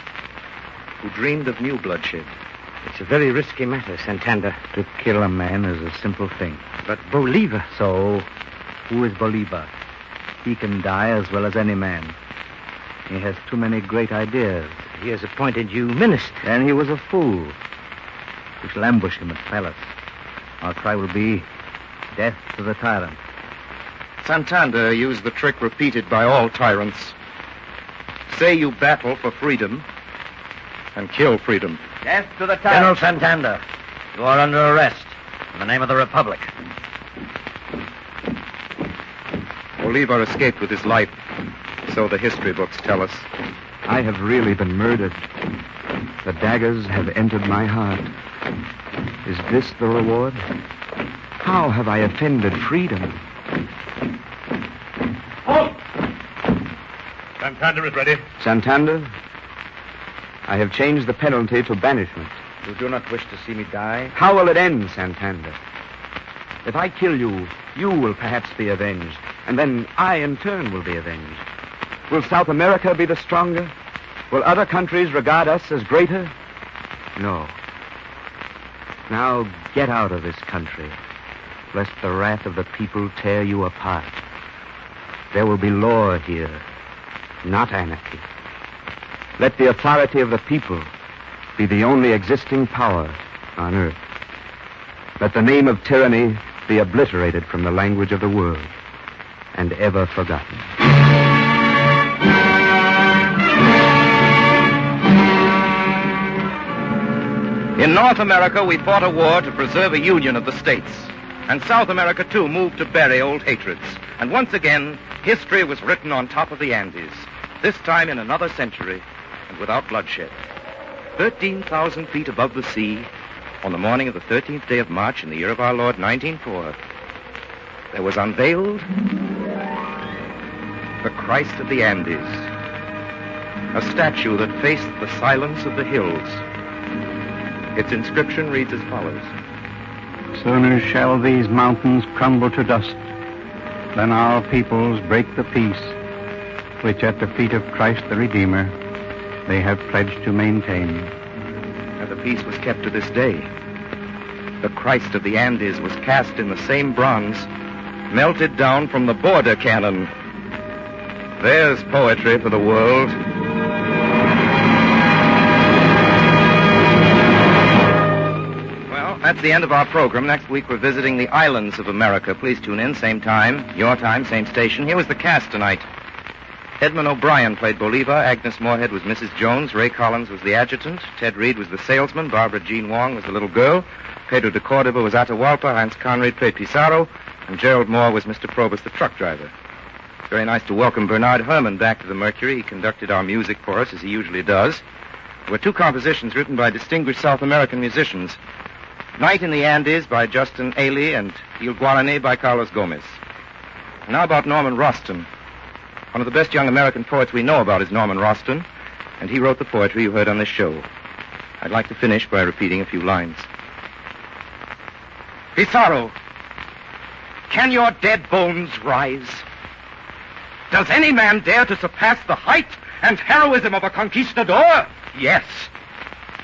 P: who dreamed of new bloodshed.
F: It's a very risky matter, Santander. To kill a man is a simple thing. But Bolivar...
K: So, who is Bolivar? He can die as well as any man. He has too many great ideas.
F: He has appointed you minister.
K: And he was a fool. We shall ambush him at Palace. Our cry will be, death to the tyrant.
P: Santander used the trick repeated by all tyrants. Say you battle for freedom, and kill freedom.
C: Death to the
F: General
C: tyrant.
F: Santander, you are under arrest in the name of the Republic.
P: Bolivar escaped with his life, so the history books tell us.
R: I have really been murdered. The daggers have entered my heart. Is this the reward? How have I offended freedom?
H: Halt! Santander is ready.
R: Santander, I have changed the penalty to banishment.
F: You do not wish to see me die?
R: How will it end, Santander? If I kill you, you will perhaps be avenged, and then I, in turn, will be avenged. Will South America be the stronger? Will other countries regard us as greater? No. Now get out of this country, lest the wrath of the people tear you apart. There will be law here, not anarchy. Let the authority of the people be the only existing power on earth. Let the name of tyranny be obliterated from the language of the world and ever forgotten.
P: In North America, we fought a war to preserve a union of the states. And South America, too, moved to bury old hatreds. And once again, history was written on top of the Andes, this time in another century and without bloodshed. 13,000 feet above the sea, on the morning of the 13th day of March in the year of our Lord, 1904, there was unveiled the Christ of the Andes, a statue that faced the silence of the hills. Its inscription reads as follows.
M: Sooner shall these mountains crumble to dust than our peoples break the peace which at the feet of Christ the Redeemer they have pledged to maintain.
P: And the peace was kept to this day. The Christ of the Andes was cast in the same bronze, melted down from the border cannon. There's poetry for the world. Well, that's the end of our program. Next week we're visiting the islands of America. Please tune in, same time, your time, same station. Here was the cast tonight. Edmund O'Brien played Bolivar. Agnes Moorehead was Mrs. Jones. Ray Collins was the adjutant. Ted Reed was the salesman. Barbara Jean Wong was the little girl. Pedro de Cordova was Atahualpa. Heinz Conried played Pizarro. And Gerald Moore was Mr. Probus, the truck driver. Very nice to welcome Bernard Herrmann back to the Mercury. He conducted our music for us, as he usually does. There were two compositions written by distinguished South American musicians. Night in the Andes by Justin Ailey and Il Guarani by Carlos Gomez. And now about Norman Roston. One of the best young American poets we know about is Norman Roston, and he wrote the poetry you heard on this show. I'd like to finish by repeating a few lines. Pizarro, can your dead bones rise? Does any man dare to surpass the height and heroism of a conquistador? Yes.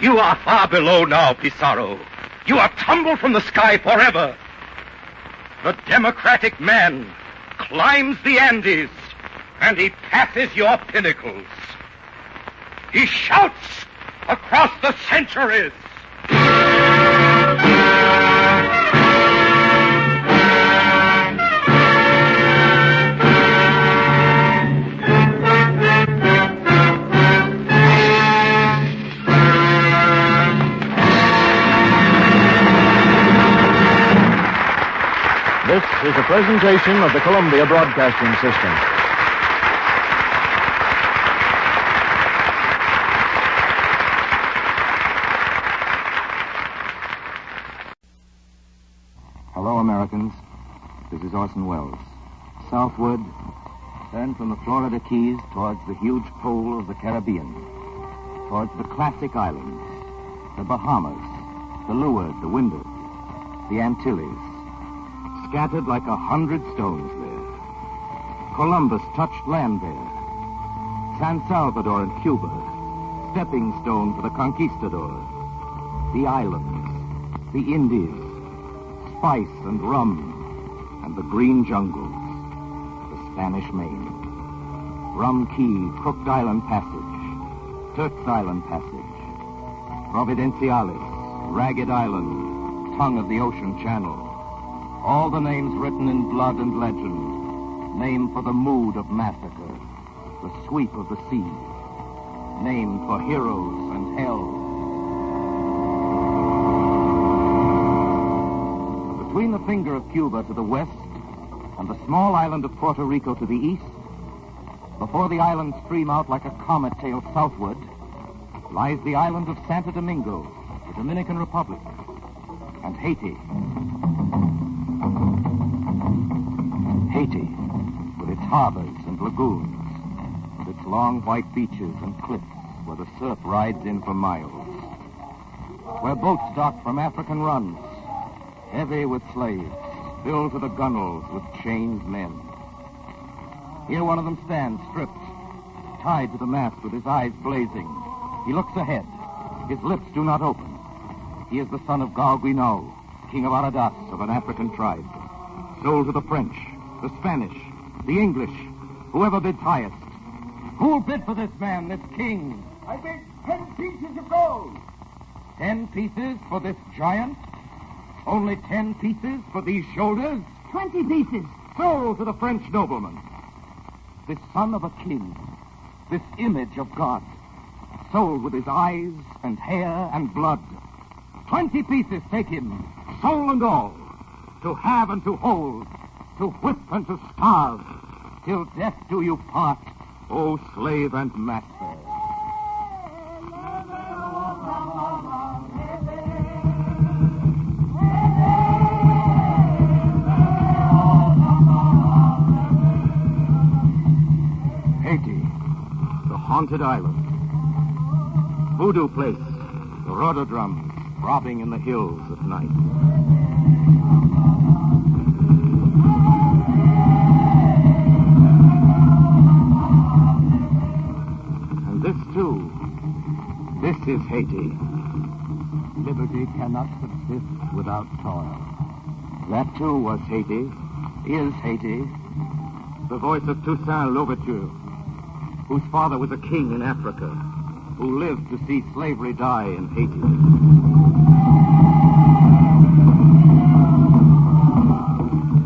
P: You are far below now, Pizarro. You are tumbled from the sky forever. The democratic man climbs the Andes, and he passes your pinnacles. He shouts across the centuries.
I: This is a presentation of the Columbia Broadcasting System.
B: Hello, Americans. This is Orson Welles. Southward, turn from the Florida Keys towards the huge pole of the Caribbean, towards the classic islands, the Bahamas, the Leeward, the Windward, the Antilles, scattered like 100 stones there. Columbus touched land there. San Salvador and Cuba, stepping stone for the conquistador. The islands, the Indies, spice and rum, and the green jungles, the Spanish Main. Rum Key, Crooked Island Passage, Turks Island Passage, Providenciales, Ragged Island, tongue of the ocean channel. All the names written in blood and legend, named for the mood of massacre, the sweep of the sea, named for heroes and hell. Between the finger of Cuba to the west and the small island of Puerto Rico to the east, before the islands stream out like a comet tail southward, lies the island of Santo Domingo, the Dominican Republic, and Haiti. Haiti, with its harbors and lagoons, and its long white beaches and cliffs where the surf rides in for miles. Where boats dock from African runs, heavy with slaves, filled to the gunwales with chained men. Here one of them stands, stripped, tied to the mast with his eyes blazing. He looks ahead. His lips do not open. He is the son of Galguinao, king of Aradas, of an African tribe. Sold to the French, the Spanish, the English, whoever bids highest. Who'll bid for this man, this king?
S: I bid 10 pieces of gold.
B: 10 pieces for this giant? Only 10 pieces for these shoulders?
S: 20 pieces.
B: Sold to the French nobleman. This son of a king, this image of God, sold with his eyes and hair and blood, 20 pieces take him, soul and all. To have and to hold, to whip and to starve, till death do you part, O slave and master. Haiti, the haunted island. Voodoo place, the rhododrums throbbing in the hills at night. And this, too, this is Haiti. Liberty cannot subsist without toil. That, too, was Haiti, is Haiti. The voice of Toussaint Louverture, whose father was a king in Africa, who lived to see slavery die in Haiti.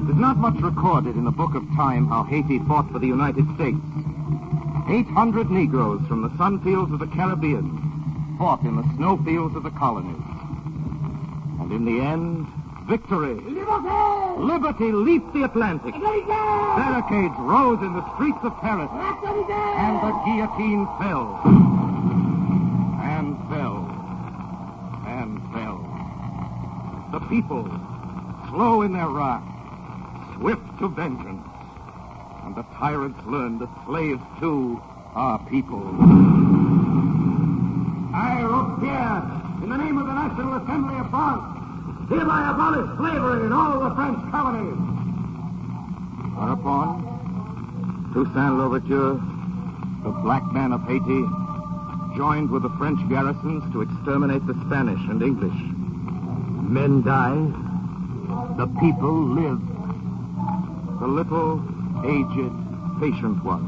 B: There's not much recorded in the book of time how Haiti fought for the United States. 800 Negroes from the sunfields of the Caribbean fought in the snowfields of the colonies. And in the end, victory. Liberty leaped the Atlantic. Barricades rose in the streets of Paris. And the guillotine fell. And fell. And fell. The people, slow in their wrath, swift to vengeance. And the tyrants learned that slaves, too, are people. I, Robespierre, in the name of the National Assembly of France, hereby abolish slavery in all the French colonies. Whereupon, Toussaint Louverture, the black man of Haiti, joined with the French garrisons to exterminate the Spanish and English. Men died, the people lived. The little, aged, patient one,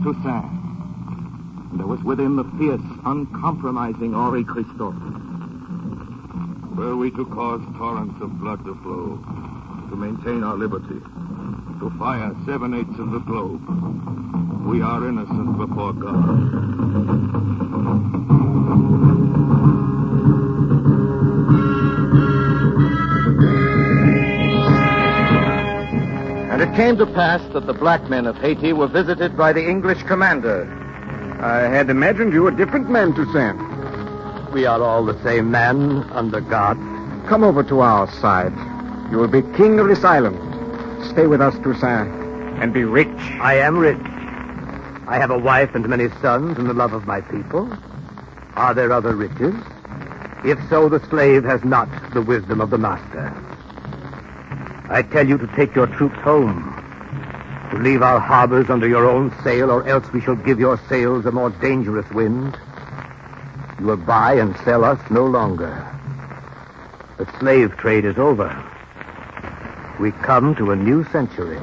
B: Toussaint. And there was with him the fierce, uncompromising Henri Christophe. Were we to cause torrents of blood to flow, to maintain our liberty, to fire 7/8 of the globe, we are innocent before God. And it came to pass that the black men of Haiti were visited by the English commander.
T: I had imagined you a different man, Toussaint.
R: We are all the same man under God.
T: Come over to our side. You will be king of this island. Stay with us, Toussaint, and be rich.
R: I am rich. I have a wife and many sons and the love of my people. Are there other riches? If so, the slave has not the wisdom of the master. I tell you to take your troops home, to leave our harbors under your own sail, or else we shall give your sails a more dangerous wind. You will buy and sell us no longer. The slave trade is over. We come to a new century.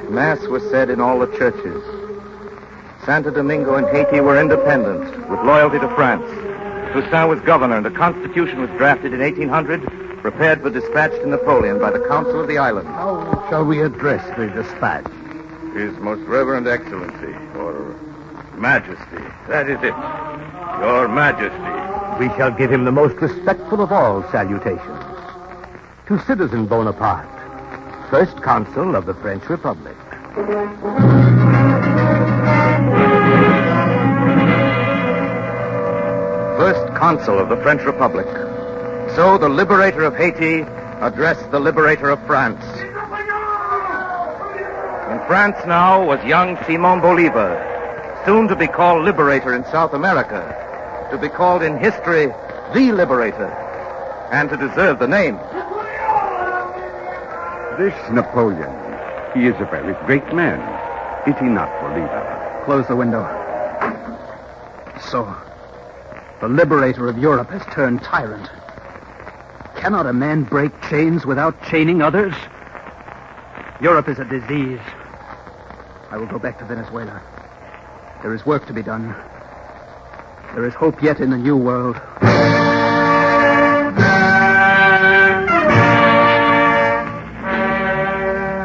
B: Mass was said in all the churches. Santo Domingo and Haiti were independent, with loyalty to France. Toussaint was governor, and a constitution was drafted in 1800, prepared for dispatch to Napoleon by the Council of the Island.
R: How shall we address the dispatch?
N: His Most Reverend Excellency, or Majesty. That is it. Your Majesty.
R: We shall give him the most respectful of all salutations. To Citizen Bonaparte, First Consul of the French Republic.
B: First Consul of the French Republic. So the liberator of Haiti addressed the liberator of France. In France now was young Simon Bolivar, soon to be called liberator in South America, to be called in history the liberator, and to deserve the name.
O: This Napoleon, he is a very great man. Is he not, Bolivar?
G: Close the window. So, the liberator of Europe has turned tyrant. Cannot a man break chains without chaining others? Europe is a disease. I will go back to Venezuela. There is work to be done. There is hope yet in the new world.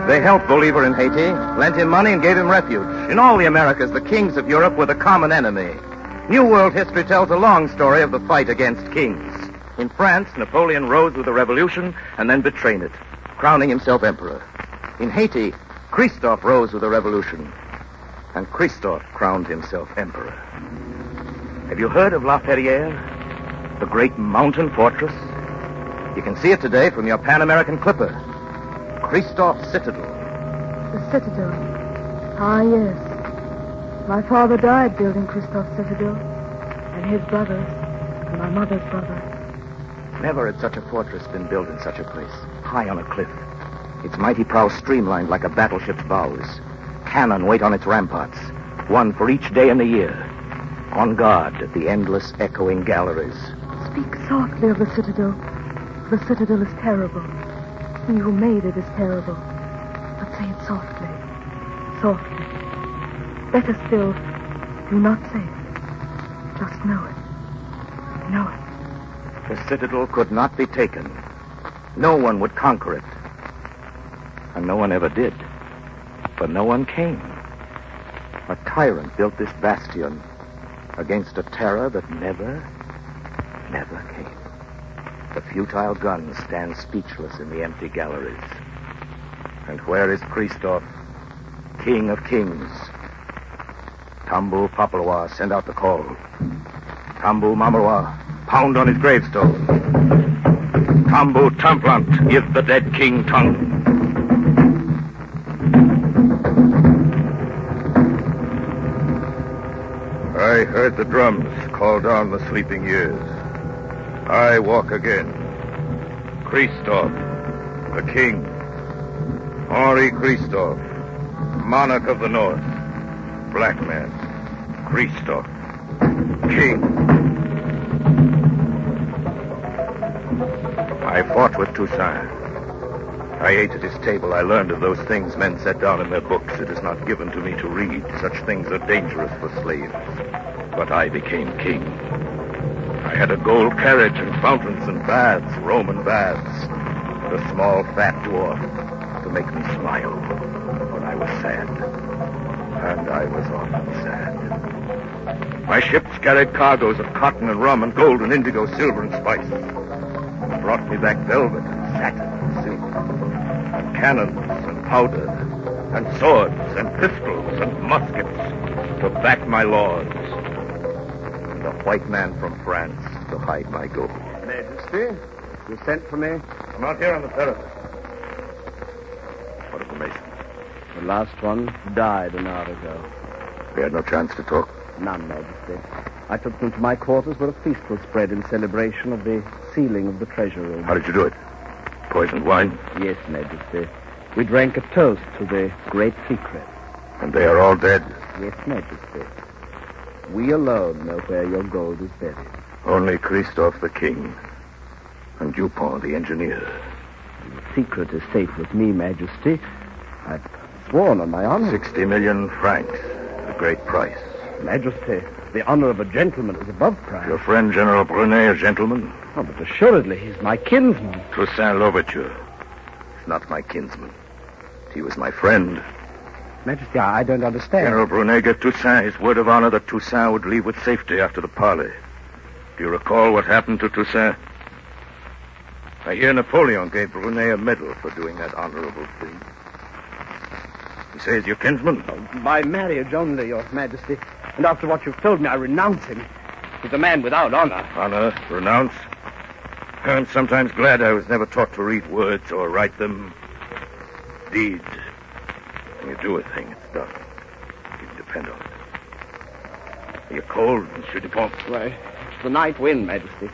B: They helped Bolivar in Haiti, lent him money, and gave him refuge. In all the Americas, the kings of Europe were the common enemy.
L: New World history tells a long story of the fight against kings. In France, Napoleon rose with the revolution and then betrayed it, crowning himself emperor. In Haiti, Christophe rose with the revolution, and Christophe crowned himself emperor. Have you heard of La Ferrière, the great mountain fortress? You can see it today from your Pan American clipper. Christophe Citadel.
U: The Citadel. Ah, yes. My father died building Christophe Citadel, and his brothers, and my mother's brother.
L: Never had such a fortress been built in such a place, high on a cliff. Its mighty prow streamlined like a battleship's bows. Cannon wait on its ramparts, one for each day in the year. On guard at the endless echoing galleries.
U: Speak softly of the Citadel. The Citadel is terrible. He who made it is terrible. But say it softly. Softly. Better still, do not say it. Just know it. Know it.
L: The Citadel could not be taken. No one would conquer it. And no one ever did. But no one came. A tyrant built this bastion against a terror that never came. The futile guns stand speechless in the empty galleries. And where is Christophe, King of Kings? Tambu Papawa, send out the call. Tambu Mamawa, pound on his gravestone. Tambu Tamplant, give the dead king tongue.
O: I heard the drums call down the sleeping years. I walk again. Christophe, the king. Henri Christophe, monarch of the North. Black man. Christophe, king. I fought with Toussaint. I ate at his table. I learned of those things men set down in their books. It is not given to me to read. Such things are dangerous for slaves. But I became king. I had a gold carriage and fountains and baths, Roman baths. The small fat dwarf to make me smile when I was sad. And I was often sad. My ships carried cargoes of cotton and rum and gold and indigo, silver and spice. It brought me back velvet and satin and silk. And cannons and powder and swords and pistols and muskets to back my lords. And a white man from France to hide my gold.
H: Majesty, you sent for me?
O: I'm out here on the terrace. What of the Mason?
H: The last one died an hour ago.
O: We had no chance to talk.
H: None, Majesty. I took them to my quarters where a feast was spread in celebration of the sealing of the treasure room.
O: How did you do it? Poisoned wine?
H: Yes, Majesty. We drank a toast to the great secret.
O: And they are all dead?
H: Yes, Majesty. We alone know where your gold is buried.
O: Only Christophe the king and Dupont the engineer.
H: The secret is safe with me, Majesty. I've sworn on my honor.
O: 60 million francs, a great price.
H: Majesty, the honor of a gentleman is above price.
O: Your friend General Brunet a gentleman?
H: Oh, but assuredly he's my kinsman.
O: Toussaint Louverture. He's not my kinsman. He was my friend.
H: Majesty, I don't understand.
O: General Brunet gave Toussaint his word of honor that Toussaint would leave with safety after the parley. Do you recall what happened to Toussaint? I hear Napoleon gave Brunet a medal for doing that honorable thing. He says your kinsman?
H: Oh, by marriage only, Your Majesty. And after what you've told me, I renounce him. He's a man without honor.
O: Honor? Renounce? I'm sometimes glad I was never taught to read words or write them. Deeds. When you do a thing, it's done. You can depend on it. Are you cold, Monsieur Dupont?
H: Why, it's the night wind, Majesty.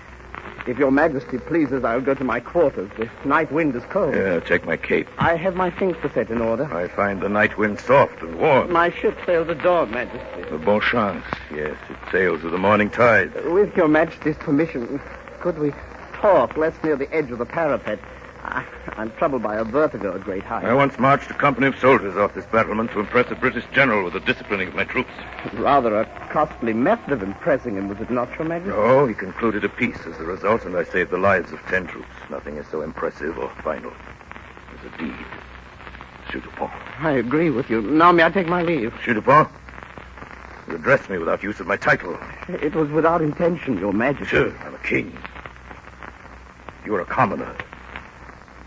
H: If Your Majesty pleases, I'll go to my quarters. The night wind is cold.
O: Yeah, take my cape.
H: I have my things to set in order.
O: I find the night wind soft and warm.
H: My ship sails at dawn, Majesty.
O: The bon chance. Yes, it sails with the morning tide.
H: With Your Majesty's permission, could we talk less near the edge of the parapet? I'm troubled by a vertigo at great height.
O: I once marched a company of soldiers off this battlement to impress a British general with the disciplining of my troops.
H: Rather a costly method of impressing him, was it not, Your Majesty?
O: No, he concluded a peace as the result, and I saved the lives of 10 troops. Nothing is so impressive or final as a deed. Monsieur Dupont.
H: I agree with you. Now may I take my leave?
O: Monsieur Dupont,
L: You addressed me without use of my title.
A: It was without intention, Your Majesty.
L: Sir, I'm a king. You're a commoner.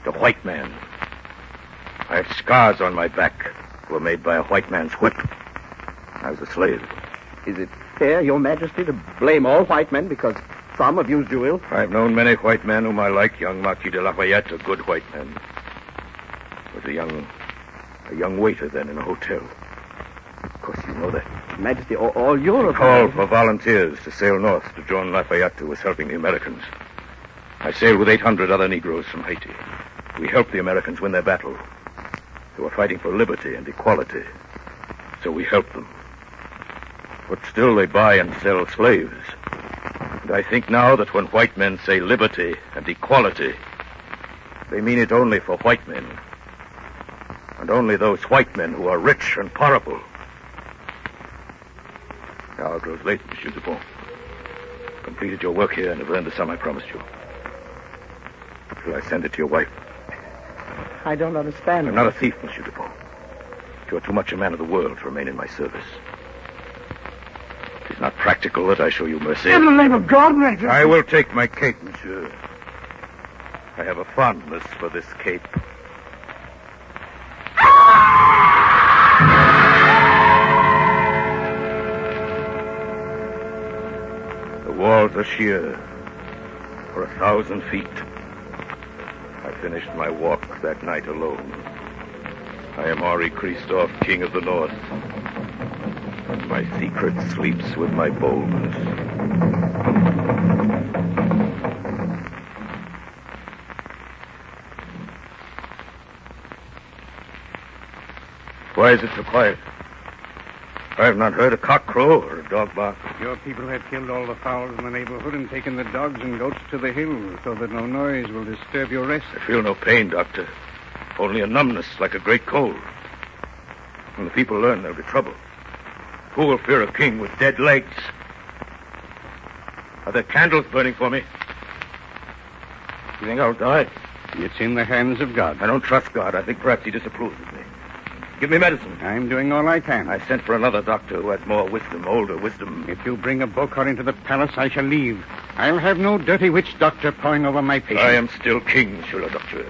L: A white man. I have scars on my back that were made by a white man's whip. I was a slave.
A: Is it fair, Your Majesty, to blame all white men because some have used you ill?
L: I've known many white men whom I like. Young Marquis de Lafayette, a good white man. Was a young waiter then in a hotel. Of course, you know that.
A: Majesty, all Europe...
L: Called for volunteers to sail north to join Lafayette, who was helping the Americans. I sailed with 800 other Negroes from Haiti. We helped the Americans win their battle. They were fighting for liberty and equality. So we helped them. But still they buy and sell slaves. And I think now that when white men say liberty and equality, they mean it only for white men. And only those white men who are rich and powerful. The hour grows late, Monsieur Dupont. Completed your work here and have earned the sum I promised you. Shall I send it to your wife?
A: I don't understand.
L: I'm not a thief, Monsieur Dupont. You are too much a man of the world to remain in my service. It is not practical that I show you mercy.
S: In the name of God, Majesty.
L: I will take my cape, Monsieur. I have a fondness for this cape. The walls are sheer for 1,000 feet. I finished my walk that night alone. I am Henri Christophe, King of the North. And my secret sleeps with my bones. Why is it so quiet? I have not heard a cock crow or a dog bark.
M: Your people have killed all the fowls in the neighborhood and taken the dogs and goats to the hills so that no noise will disturb your rest.
L: I feel no pain, Doctor. Only a numbness like a great cold. When the people learn, there'll be trouble. Who will fear a king with dead legs? Are there candles burning for me? You think I'll die?
M: It's in the hands of God.
L: I don't trust God. I think perhaps he disapproves of me. Give me medicine.
M: I'm doing all I can.
L: I sent for another doctor who has more wisdom, older wisdom.
M: If you bring a Bokor into the palace, I shall leave. I'll have no dirty witch doctor pawing over my patients.
L: I am still king, Monsieur le Docteur.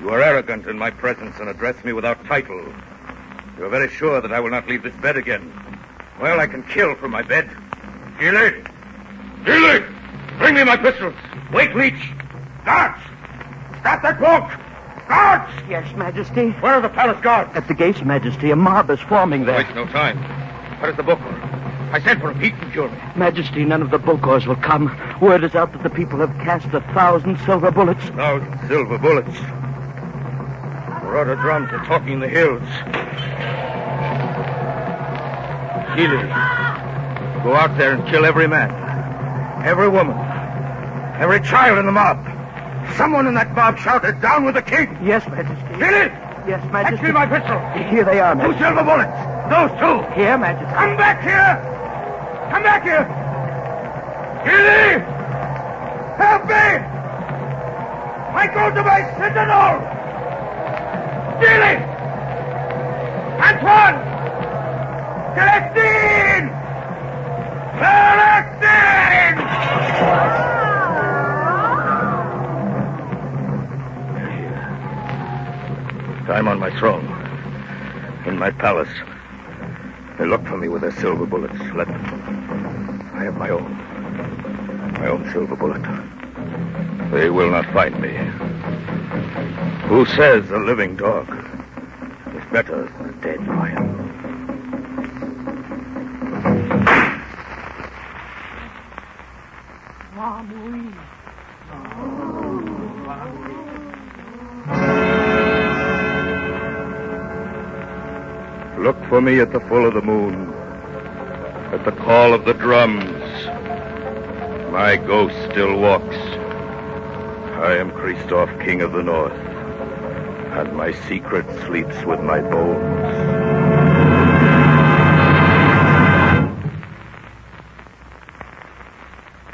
L: You are arrogant in my presence and address me without title. You are very sure that I will not leave this bed again. Well, I can kill from my bed. Gilly! Gilly! Bring me my pistols. Wait, Leech. Guards! Stop that walk! Guards!
A: Yes, Majesty.
L: Where are the palace guards?
A: At the gates, Majesty. A mob is forming there.
L: Waste no time. What is the Bokor? I sent for him. He can cure me.
A: Majesty, none of the Bokors will come. Word is out that the people have cast 1,000 silver bullets.
L: 1,000 silver bullets. Rudder drums are talking in the hills. Gilly, go out there and kill every man, every woman, every child in the mob. Someone in that mob shouted, "Down with the king!"
A: Yes, Majesty.
L: Gilly!
A: Yes, Majesty.
L: Fetch me my pistol.
A: Here they are,
L: 2
A: Majesty.
L: silver bullets. Those 2.
A: Here, Majesty.
L: Come back here! Come back here! Gilly! Help me! I go to my citadel! Gilly! Antoine! Celestine! Celestine! I'm on my throne, in my palace. They look for me with their silver bullets. Let them. I have my own silver bullet. They will not find me. Who says a living dog is better than a dead lion? Look for me at the full of the moon, at the call of the drums. My ghost still walks. I am Christophe, King of the North, and my secret sleeps with my bones.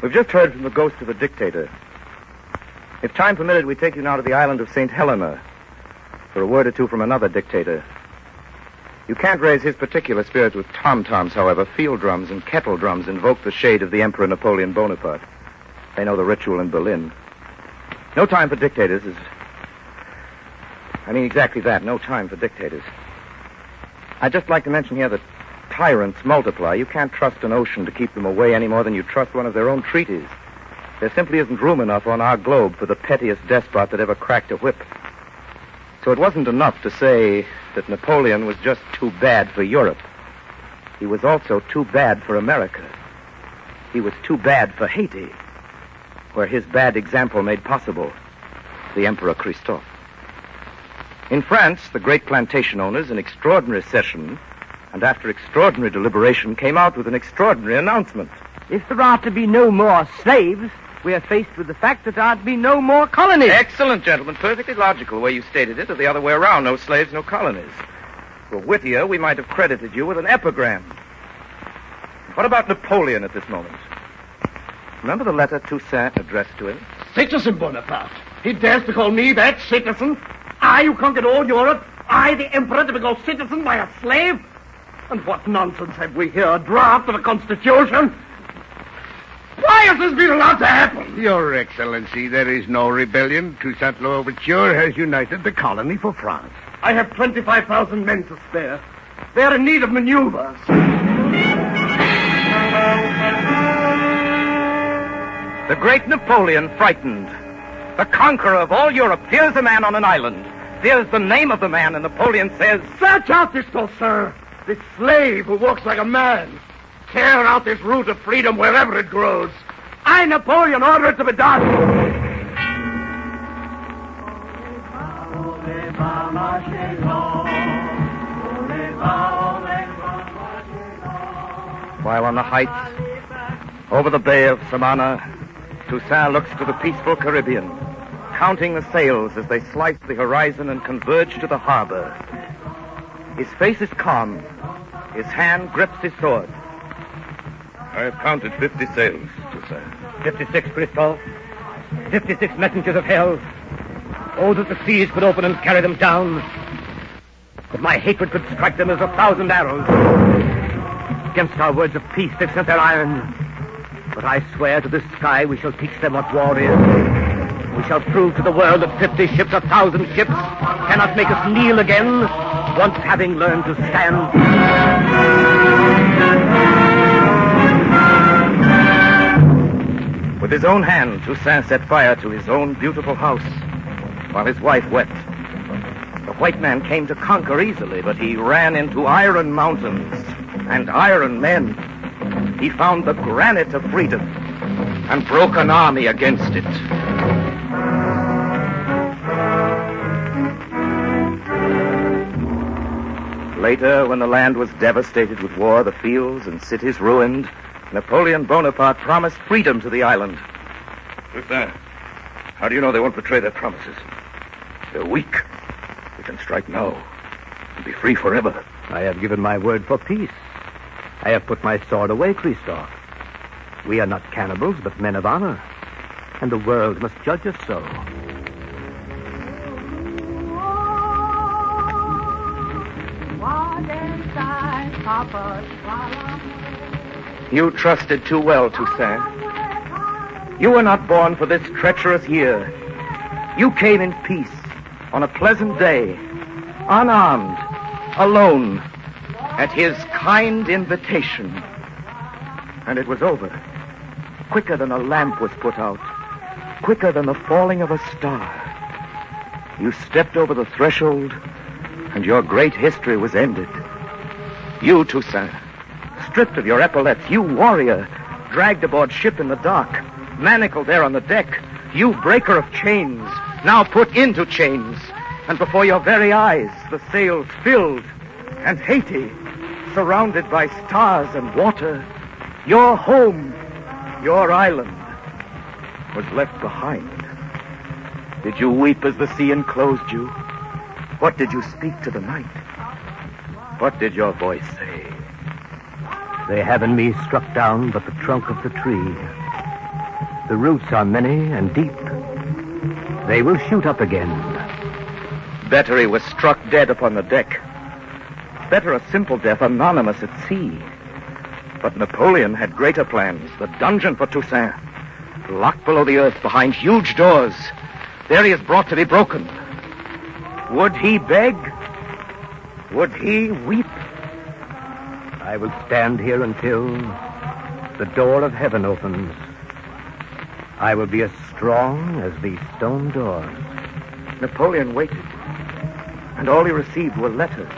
B: We've just heard from the ghost of the dictator. If time permitted, we'd take you now to the island of St. Helena for a word or two from another dictator.
L: You can't raise his particular spirits with tom-toms, however. Field drums and kettle drums invoke the shade of the Emperor Napoleon Bonaparte. They know the ritual in Berlin. No time for dictators is... I mean exactly that, no time for dictators. I'd just like to mention here that tyrants multiply. You can't trust an ocean to keep them away any more than you trust one of their own treaties. There simply isn't room enough on our globe for the pettiest despot that ever cracked a whip. So it wasn't enough to say that Napoleon was just too bad for Europe. He was also too bad for America. He was too bad for Haiti, where his bad example made possible the Emperor Christophe. In France, the great plantation owners, in extraordinary session, and after extraordinary deliberation, came out with an extraordinary announcement.
J: If there are to be no more slaves, we are faced with the fact that there are to be no more colonies.
L: Excellent, gentlemen. Perfectly logical the way you stated it, or the other way around. No slaves, no colonies. For wittier, we might have credited you with an epigram. What about Napoleon at this moment? Remember the letter Toussaint addressed to him?
H: Citizen Bonaparte. He dares to call me that, citizen? I, who conquered all Europe? I, the emperor, to be called citizen by a slave? And what nonsense have we here? A draft of a constitution? Why has this been allowed to happen?
O: Your Excellency, there is no rebellion. Toussaint Louverture has united the colony for France.
H: I have 25,000 men to spare. They are in need of maneuvers.
L: The great Napoleon frightened. The conqueror of all Europe fears a man on an island. Fears the name of the man, and Napoleon says,
H: "Search out this fellow, sir. This slave who walks like a man. Tear out this root of freedom wherever it grows. I, Napoleon, order it to be done." While on the heights, over the Bay of Samana, Toussaint looks to the peaceful Caribbean, counting the sails as they slice the horizon and converge to the harbor. His face is calm. His hand grips his sword.
N: I have counted 50 sails, Toussaint.
R: 56, Christophe. 56 messengers of hell. Oh, that the seas could open and carry them down. That my hatred could strike them as 1,000 arrows. Against our words of peace, they've sent their iron. But I swear to this sky we shall teach them what war is. We shall prove to the world that 50 ships, 1,000 ships, cannot make us kneel again, once having learned to stand.
L: With his own hand, Toussaint set fire to his own beautiful house, while his wife wept. The white man came to conquer easily, but he ran into iron mountains and iron men. He found the granite of freedom and broke an army against it. Later, when the land was devastated with war, the fields and cities ruined, Napoleon Bonaparte promised freedom to the island.
N: Toussaint, how do you know they won't betray their promises? They're weak. We can strike now and be free forever.
R: I have given my word for peace. I have put my sword away, Christophe. We are not cannibals, but men of honor. And the world must judge us so.
L: You trusted too well, Toussaint. You were not born for this treacherous year. You came in peace, on a pleasant day, unarmed, alone, at his kind invitation. And it was over. Quicker than a lamp was put out. Quicker than the falling of a star. You stepped over the threshold, and your great history was ended. You, Toussaint, stripped of your epaulets, you warrior, dragged aboard ship in the dark, manacled there on the deck, you breaker of chains, now put into chains, and before your very eyes the sails filled, and Haiti, surrounded by stars and water, your home, your island, was left behind. Did you weep as the sea enclosed you? What did you speak to the night? What did your voice say?
R: They have in me struck down but the trunk of the tree. The roots are many and deep. They will shoot up again.
L: Better he was struck dead upon the deck. better a simple death, anonymous at sea. But Napoleon had greater plans. The dungeon for Toussaint, locked below the earth behind huge doors. There he is brought to be broken. Would he beg? Would he weep?
R: I will stand here until the door of heaven opens. I will be as strong as these stone doors.
L: Napoleon waited, and all he received were letters,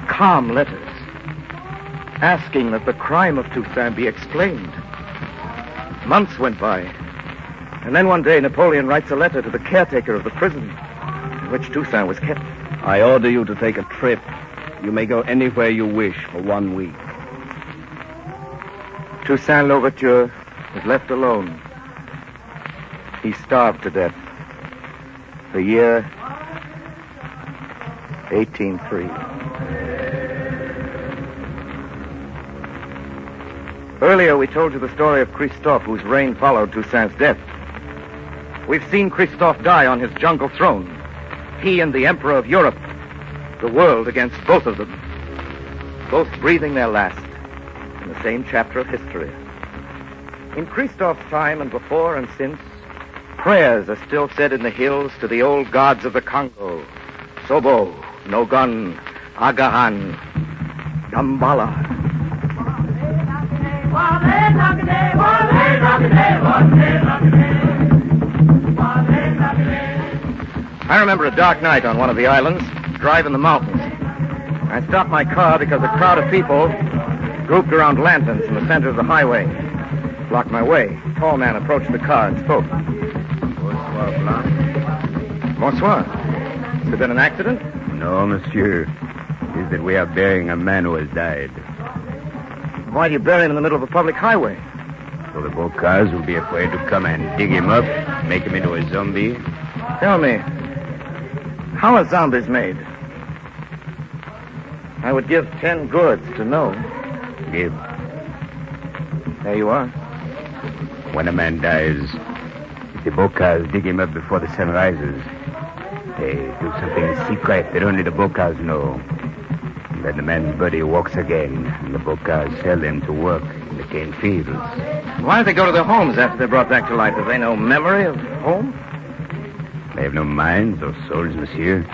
L: calm letters, asking that the crime of Toussaint be explained. Months went by, and then one day Napoleon writes a letter to the caretaker of the prison in which Toussaint was kept.
N: I order you to take a trip. You may go anywhere you wish for 1 week.
L: Toussaint Louverture was left alone. He starved to death. The year 1803. Earlier, we told you the story of Christophe, whose reign followed Toussaint's death. We've seen Christophe die on his jungle throne. He and the Emperor of Europe. The world against both of them. Both breathing their last in the same chapter of history. In Christophe's time and before and since, prayers are still said in the hills to the old gods of the Congo. Sobo, Nogon, Agahan, Dambala. I remember a dark night on one of the islands, driving the mountains. I stopped my car because a crowd of people grouped around lanterns in the center of the highway blocked my way. A tall man approached the car and spoke.
O: Bonsoir, Blanc.
L: Bonsoir. Has there been an accident?
O: No, monsieur. It's that we are burying a man who has died.
L: Why do you bury him in the middle of a public highway?
O: So the Bocas will be afraid to come and dig him up, make him into a zombie.
L: Tell me, how are zombies made? I would give 10 goods to know.
O: Give.
L: There you are.
O: When a man dies, if the Bocas dig him up before the sun rises, they do something secret that only the Bocas know. Then the man's body walks again, and the Bocas sell them to work in the cane fields.
L: Why do they go to their homes after they're brought back to life? Have they no memory of home?
O: They have no minds or souls, monsieur.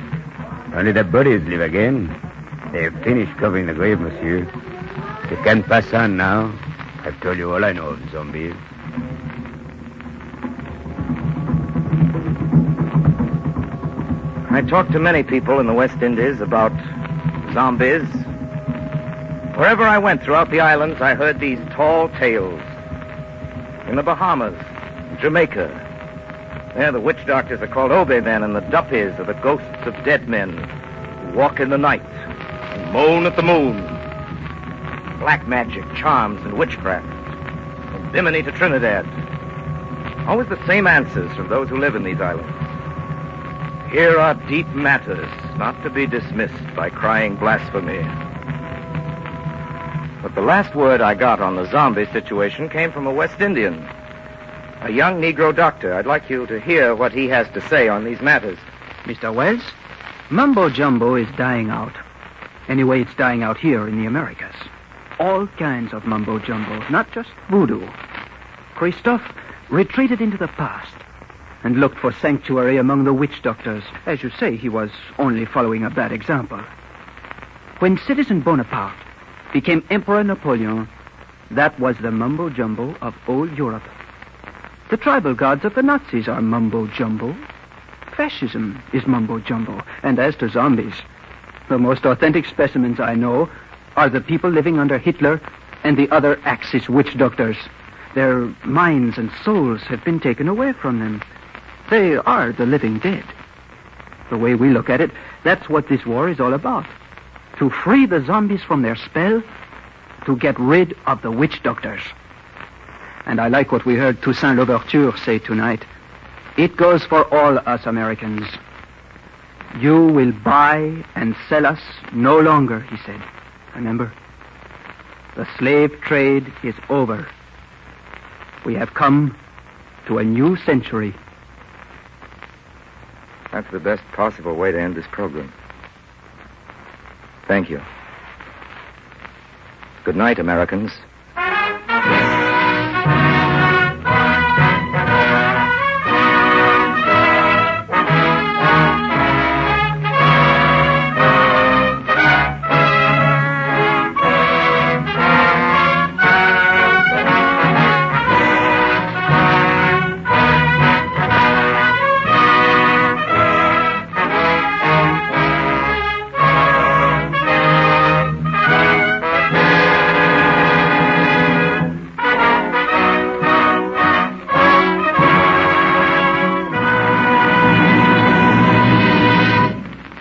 O: Only their bodies live again. They have finished covering the grave, monsieur. You can pass on now. I've told you all I know of zombies.
L: I talked to many people in the West Indies about zombies. Wherever I went throughout the islands, I heard these tall tales. In the Bahamas, Jamaica, there the witch doctors are called Obe men, and the Duppies are the ghosts of dead men who walk in the night and moan at the moon. Black magic, charms, and witchcraft. From Bimini to Trinidad. Always the same answers from those who live in these islands. Here are deep matters, not to be dismissed by crying blasphemy. But the last word I got on the zombie situation came from a West Indian, a young Negro doctor. I'd like you to hear what he has to say on these matters.
J: Mr. Wells, mumbo-jumbo is dying out. Anyway, it's dying out here in the Americas. All kinds of mumbo-jumbo, not just voodoo. Christophe retreated into the past and looked for sanctuary among the witch doctors. As you say, he was only following a bad example. When Citizen Bonaparte became Emperor Napoleon, that was the mumbo-jumbo of old Europe. The tribal gods of the Nazis are mumbo-jumbo. Fascism is mumbo-jumbo. And as to zombies, the most authentic specimens I know are the people living under Hitler and the other Axis witch doctors. Their minds and souls have been taken away from them. They are the living dead. The way we look at it, that's what this war is all about. To free the zombies from their spell, to get rid of the witch doctors. And I like what we heard Toussaint Louverture say tonight. It goes for all us Americans. You will buy and sell us no longer, he said. Remember, the slave trade is over. We have come to a new century.
L: That's the best possible way to end this program. Thank you. Good night, Americans.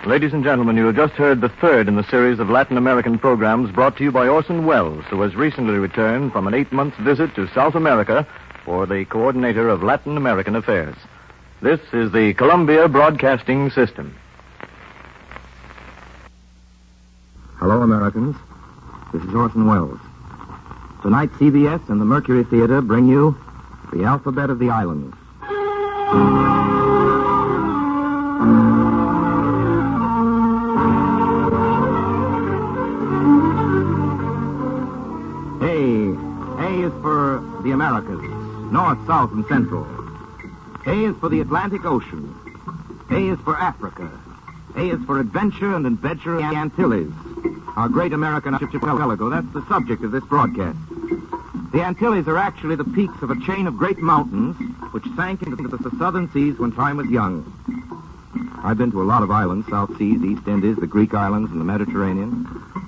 D: Ladies and gentlemen, you have just heard the third in the series of Latin American programs brought to you by Orson Welles, who has recently returned from an 8-month visit to South America for the coordinator of Latin American affairs. This is the Columbia Broadcasting System.
B: Hello, Americans. This is Orson Welles. Tonight, CBS and the Mercury Theater bring you The Alphabet of the Islands. A is for the Americas, North, South, and Central. A is for the Atlantic Ocean. A is for Africa. A is for adventure and adventure in the Antilles, our great American archipelago. That's the subject of this broadcast. The Antilles are actually the peaks of a chain of great mountains which sank into the southern seas when time was young. I've been to a lot of islands, South Seas, East Indies, the Greek islands, and the Mediterranean.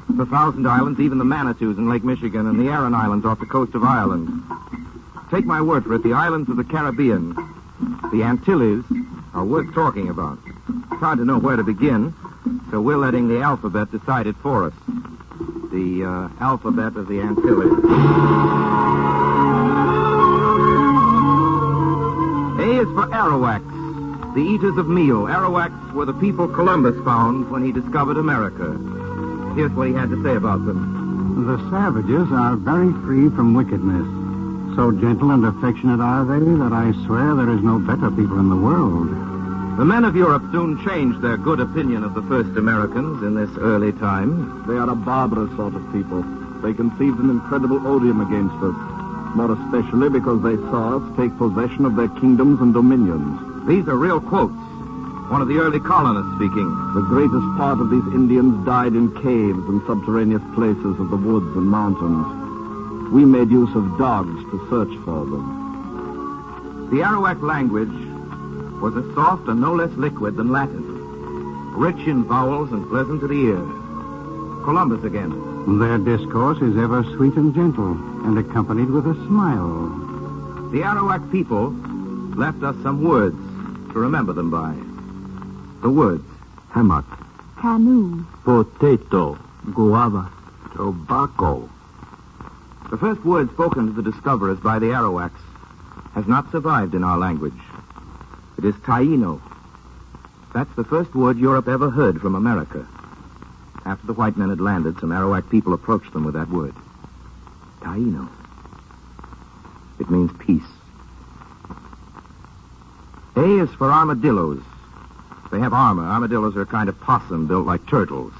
B: The Thousand Islands, even the Manitous in Lake Michigan, and the Aran Islands off the coast of Ireland. Take my word for it, the islands of the Caribbean, the Antilles, are worth talking about. It's hard to know where to begin, so we're letting the alphabet decide it for us. The alphabet of the Antilles. A is for Arawaks, the eaters of meal. Arawaks were the people Columbus found when he discovered America. Here's what he had to say about them.
M: The savages are very free from wickedness. So gentle and affectionate are they that I swear there is no better people in the world.
B: The men of Europe soon changed their good opinion of the first Americans in this early time.
V: They are a barbarous sort of people. They conceived an incredible odium against us, more especially because they saw us take possession of their kingdoms and dominions.
B: These are real quotes. One of the early colonists speaking.
V: The greatest part of these Indians died in caves and subterraneous places of the woods and mountains. We made use of dogs to search for them.
B: The Arawak language was as soft and no less liquid than Latin, rich in vowels and pleasant to the ear. Columbus again.
M: Their discourse is ever sweet and gentle, and accompanied with a smile.
B: The Arawak people left us some words to remember them by. The words: hammock,
U: Canoe,
B: potato, guava, tobacco. The first word spoken to the discoverers by the Arawaks has not survived in our language. It is Taino. That's the first word Europe ever heard from America. After the white men had landed, some Arawak people approached them with that word. Taino. It means peace. A is for armadillos. They have armor. Armadillos are a kind of possum built like turtles.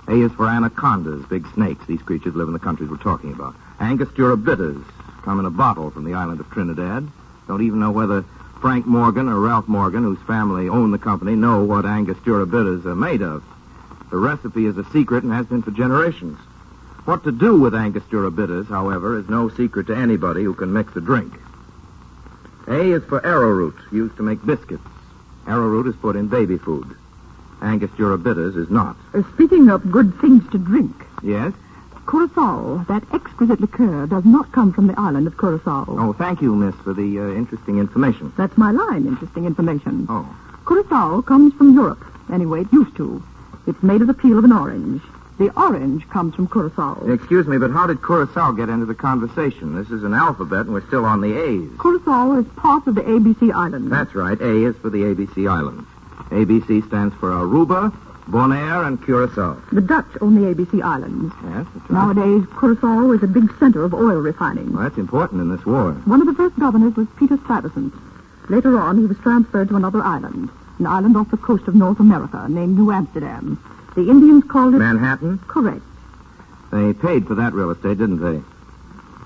B: A is for anacondas, big snakes. These creatures live in the countries we're talking about. Angostura bitters come in a bottle from the island of Trinidad. Don't even know whether Frank Morgan or Ralph Morgan, whose family owned the company, know what Angostura bitters are made of. The recipe is a secret and has been for generations. What to do with Angostura bitters, however, is no secret to anybody who can mix a drink. A is for arrowroot, used to make biscuits. Arrowroot is put in baby food. Angostura bitters is not.
U: Speaking of good things to drink.
B: Yes?
U: Curacao, that exquisite liqueur, does not come from the island of Curacao.
B: Oh, thank you, miss, for the interesting information.
U: That's my line, interesting information.
B: Oh.
U: Curacao comes from Europe. Anyway, it used to. It's made of the peel of an orange. The orange comes from Curacao.
B: Excuse me, but how did Curacao get into the conversation? This is an alphabet, and we're still on the A's.
U: Curacao is part of the ABC Islands.
B: That's right. A is for the ABC Islands. ABC stands for Aruba, Bonaire, and Curacao.
U: The Dutch own the ABC Islands.
B: Yes, that's right.
U: Nowadays, Curacao is a big center of oil refining.
B: Well, that's important in this war.
U: One of the first governors was Peter Stuyvesant. Later on, he was transferred to another island, an island off the coast of North America named New Amsterdam. The Indians called it...
B: Manhattan?
U: Correct.
L: They paid for that real estate, didn't they?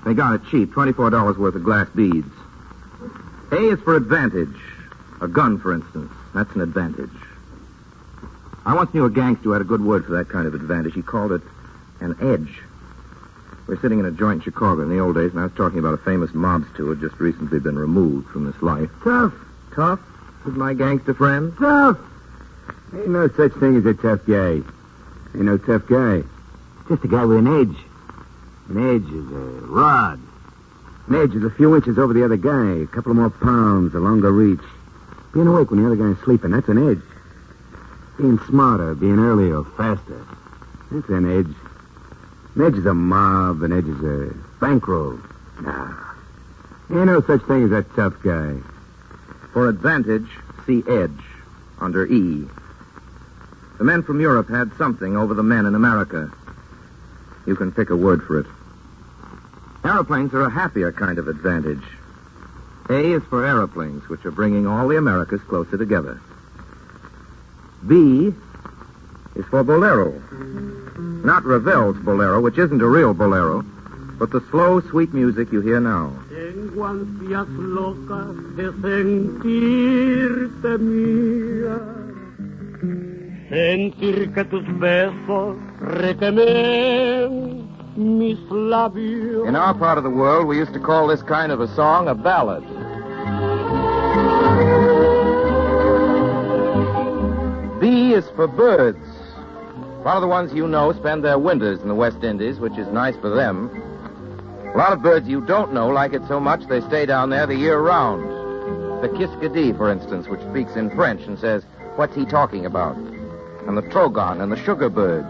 L: They got it cheap, $24 worth of glass beads. A is for advantage. A gun, for instance. That's an advantage. I once knew a gangster who had a good word for that kind of advantage. He called it an edge. We're sitting in a joint in Chicago in the old days, and I was talking about a famous mobster who had just recently been removed from this life.
V: Tough.
L: Tough? Is my gangster friend?
V: Tough. Ain't no such thing as a tough guy. Ain't no tough guy. Just a guy with an edge. An edge is a rod. An edge is a few inches over the other guy, a couple of more pounds, a longer reach. Being awake when the other guy's sleeping, that's an edge. Being smarter, being earlier or faster, that's an edge. An edge is a mob, an edge is a bankroll. Nah. Ain't no such thing as a tough guy.
L: For advantage, see edge, under E. The men from Europe had something over the men in America. You can pick a word for it. Aeroplanes are a happier kind of advantage. A is for aeroplanes, which are bringing all the Americas closer together. B is for bolero. Not Ravel's bolero, which isn't a real bolero, but the slow, sweet music you hear now.
E: Tengo ansias locas de sentirte mía, sentir que tus besos retemen mis labios.
L: In our part of the world, we used to call this kind of a song a ballad. B is for birds. A lot of the ones you know spend their winters in the West Indies, which is nice for them. A lot of birds you don't know like it so much they stay down there the year round. The kiskadee, for instance, which speaks in French and says, "What's he talking about?" And the trogon and the sugar bird.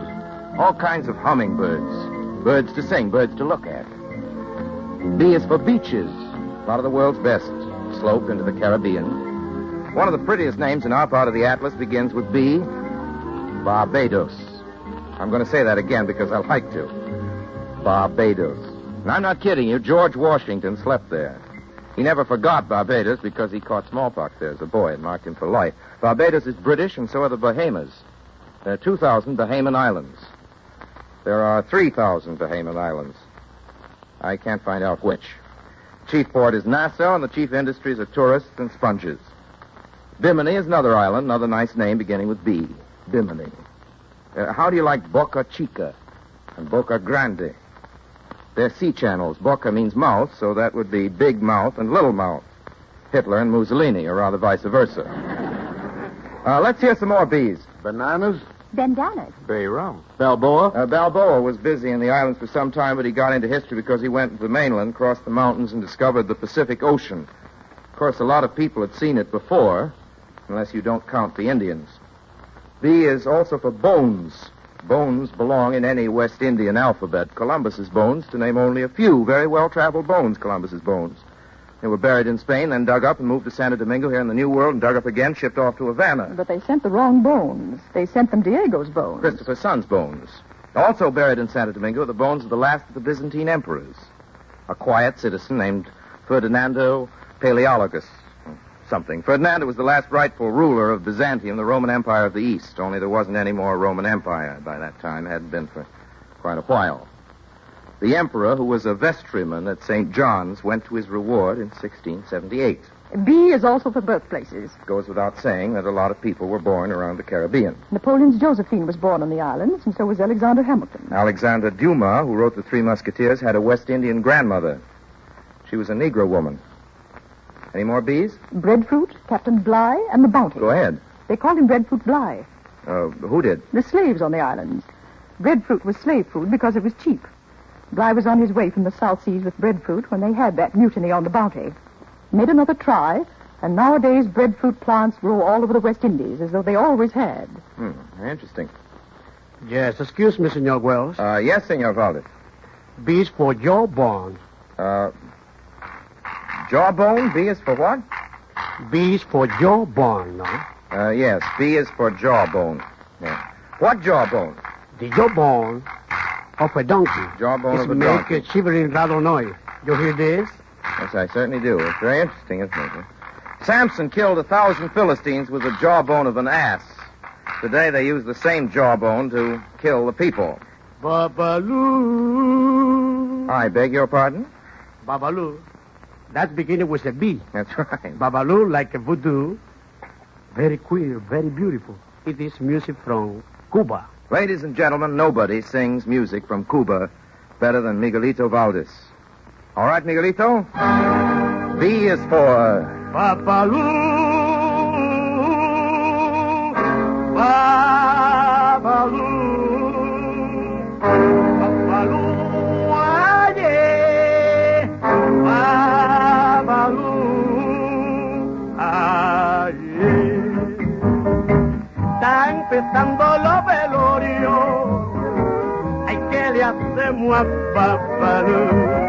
L: All kinds of hummingbirds. Birds to sing, birds to look at. B is for beaches. A lot of the world's best slope into the Caribbean. One of the prettiest names in our part of the Atlas begins with B, Barbados. I'm going to say that again because I like to. Barbados. And I'm not kidding you. George Washington slept there. He never forgot Barbados because he caught smallpox there as a boy and marked him for life. Barbados is British, and so are the Bahamas. There are 2,000 Bahamian islands. There are 3,000 Bahamian islands. I can't find out which. Chief port is Nassau, and the chief industries are tourists and sponges. Bimini is another island, another nice name beginning with B. Bimini. How do you like Boca Chica and Boca Grande? They're sea channels. Boca means mouth, so that would be big mouth and little mouth. Hitler and Mussolini, or rather vice versa. Let's hear some more B's.
O: Bananas?
Q: Bandanas.
O: Bay rum. Balboa?
L: Balboa was busy in the islands for some time, but he got into history because he went to the mainland, crossed the mountains, and discovered the Pacific Ocean. Of course, a lot of people had seen it before, unless you don't count the Indians. B is also for bones. Bones belong in any West Indian alphabet. Columbus's bones, to name only a few very well-traveled bones, Columbus's bones. They were buried in Spain, then dug up and moved to Santo Domingo here in the New World, and dug up again, shipped off to Havana.
Q: But they sent the wrong bones. They sent them Diego's bones.
L: Christopher's son's bones. Also buried in Santo Domingo are the bones of the last of the Byzantine emperors. A quiet citizen named Ferdinando Paleologus. Something. Ferdinando was the last rightful ruler of Byzantium, the Roman Empire of the East. Only there wasn't any more Roman Empire by that time. Hadn't been for quite a while. The emperor, who was a vestryman at St. John's, went to his reward in 1678.
Q: B is also for birthplaces.
L: It goes without saying that a lot of people were born around the Caribbean.
Q: Napoleon's Josephine was born on the islands, and so was Alexander Hamilton.
L: Alexander Dumas, who wrote The Three Musketeers, had a West Indian grandmother. She was a Negro woman. Any more B's?
Q: Breadfruit, Captain Bligh, and the Bounty.
L: Go ahead.
Q: They called him Breadfruit Bligh.
L: Who did?
Q: The slaves on the islands. Breadfruit was slave food because it was cheap. Bligh was on his way from the South Seas with breadfruit when they had that mutiny on the Bounty. Made another try, and nowadays breadfruit plants grow all over the West Indies, as though they always had.
L: Interesting.
H: Yes, excuse me, Senor Wells.
L: Yes, Senor Valdez.
H: B is for jawbone.
L: Jawbone? B is for what?
H: B is for jawbone, no?
L: Yes, B is for jawbone. Yeah. What jawbone?
H: The jawbone of a donkey.
L: Jawbone of a donkey.
H: It's shivering rather noise. You hear this?
L: Yes, I certainly do. It's very interesting, isn't it? Samson killed 1,000 Philistines with the jawbone of an ass. Today they use the same jawbone to kill the people.
T: Babaloo.
L: I beg your pardon?
T: Babaloo. That's beginning with a B.
L: That's right.
T: Babaloo, like a voodoo. Very queer, very beautiful. It is music from Cuba.
L: Ladies and gentlemen, nobody sings music from Cuba better than Miguelito Valdez. All right, Miguelito? B is for...
E: Babaloo. Babaloo. Babaloo. Aye. Babaloo. Aye. Está empezando los velorios. Ay, ¿qué le hacemos a Babaloo?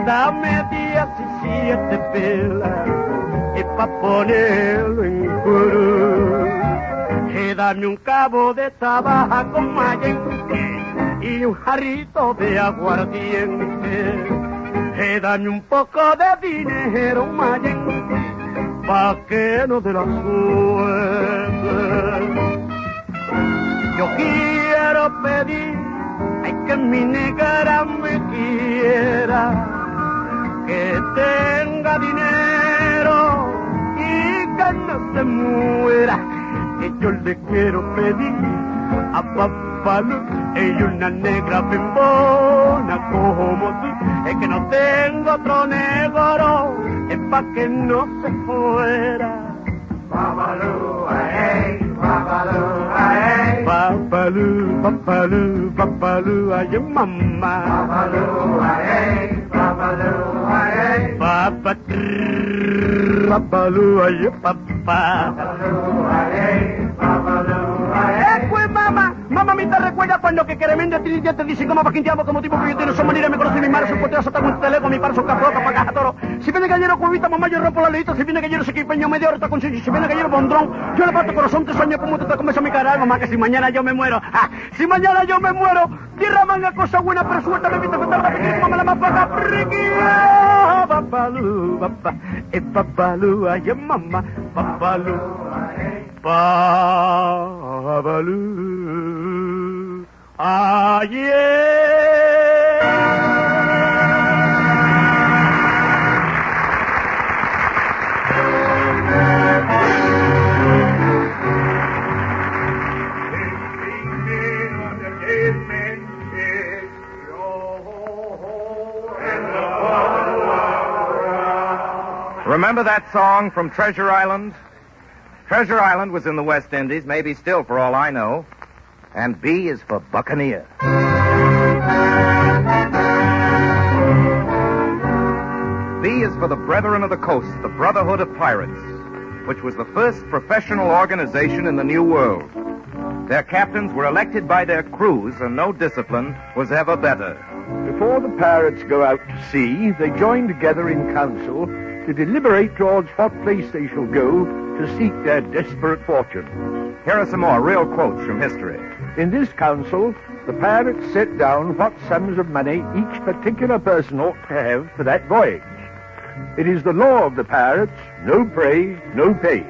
E: Dame 17 pelas pa' ponerlo en curú. Dame un cabo de tabaco con mayente y un jarrito de aguardiente. Dame un poco de dinero, mayente, pa' que no de la suerte. Yo quiero pedir que mi negra me quiera, que tenga dinero y que no se muera. Que yo le quiero pedir a Babaloo, ella una negra bembona como tú. Es que no tengo otro negro, es pa' que no se fuera. Babaloo, ay, Babaloo, ay. Babaloo, Babaloo, Babaloo, ay, mamá. Babaloo, ay, Babaloo, ay. Babaloo, ay, papá. Babaloo, ay, Babaloo, ay. Pues mamá, mamita, recuerda cuando que queremos ti ya te dicen como pa' quinteamos como tipo que yo tengo su manera, me conoce mi madre, su poteo, su taco, un telego, mi par, su capoca, pa' caja toro. Si viene gallero, cubita, mamá, yo rompo la leíta, si viene gallero, se quipeño media hora, con si viene gallero, bondrón, yo le parto corazón, te sueño como tú te comes a mi cara, mamá, que si mañana yo me muero, si mañana yo me muero, tierra manga, cosa buena, pero suéltame, viste, que tarda, que como me la más paga, priquilla, Babaloo, papá, Babaloo, ay, mamá, Babaloo, Babaloo, ay,
L: Remember that song from Treasure Island? Treasure Island was in the West Indies, maybe still for all I know. And B is for Buccaneer. B is for the Brethren of the Coast, the Brotherhood of Pirates, which was the first professional organization in the New World. Their captains were elected by their crews, and no discipline was ever better.
C: Before the pirates go out to sea, they join together in council to deliberate towards what place they shall go to seek their desperate fortune.
L: Here are some more real quotes from history.
C: In this council, the pirates set down what sums of money each particular person ought to have for that voyage. It is the law of the pirates, no prey, no pay.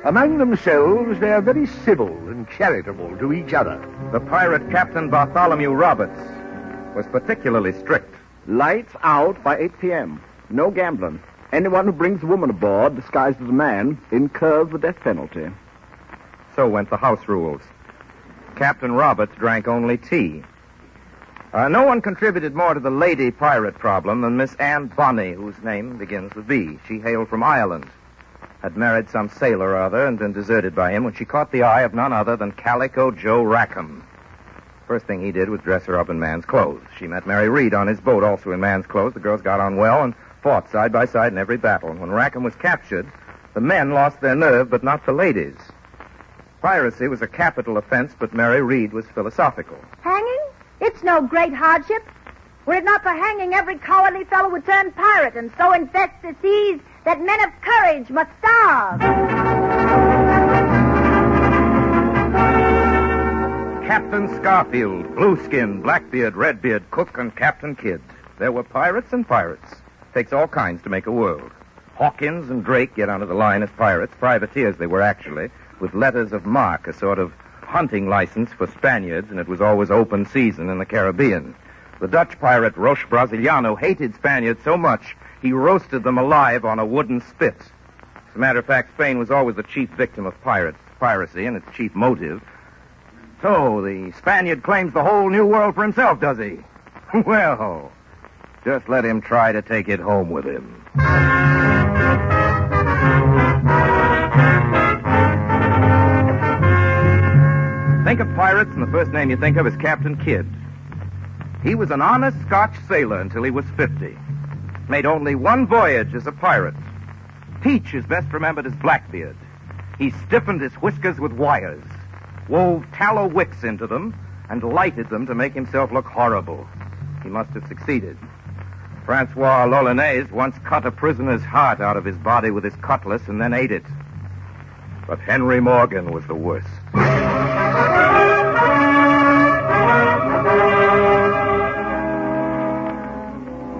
C: Among themselves, they are very civil and charitable to each other.
L: The pirate Captain Bartholomew Roberts was particularly strict.
K: Lights out by 8 p.m. No gambling. Anyone who brings a woman aboard disguised as a man incurs the death penalty.
L: So went the house rules. Captain Roberts drank only tea. No one contributed more to the lady pirate problem than Miss Anne Bonny, whose name begins with B. She hailed from Ireland, had married some sailor or other, and been deserted by him when she caught the eye of none other than Calico Joe Rackham. First thing he did was dress her up in man's clothes. She met Mary Read on his boat, also in man's clothes. The girls got on well and fought side by side in every battle. And when Rackham was captured, the men lost their nerve, but not the ladies. Piracy was a capital offense, but Mary Read was philosophical.
W: Hanging? It's no great hardship. Were it not for hanging, every cowardly fellow would turn pirate and so infest the seas that men of courage must starve.
L: Captain Scarfield, Blueskin, Blackbeard, Redbeard, Cook, and Captain Kidd. There were pirates and pirates. Takes all kinds to make a world. Hawkins and Drake get onto the line as pirates, privateers they were actually, with letters of marque, a sort of hunting license for Spaniards, and it was always open season in the Caribbean. The Dutch pirate Roche Brasiliano hated Spaniards so much he roasted them alive on a wooden spit. As a matter of fact, Spain was always the chief victim of piracy and its chief motive. So, the Spaniard claims the whole New World for himself, does he? Well, just let him try to take it home with him. Think of pirates, and the first name you think of is Captain Kidd. He was an honest Scotch sailor until he was 50. Made only one voyage as a pirate. Teach is best remembered as Blackbeard. He stiffened his whiskers with wires, wove tallow wicks into them, and lighted them to make himself look horrible. He must have succeeded. Francois L'Olonais once cut a prisoner's heart out of his body with his cutlass and then ate it. But Henry Morgan was the worst.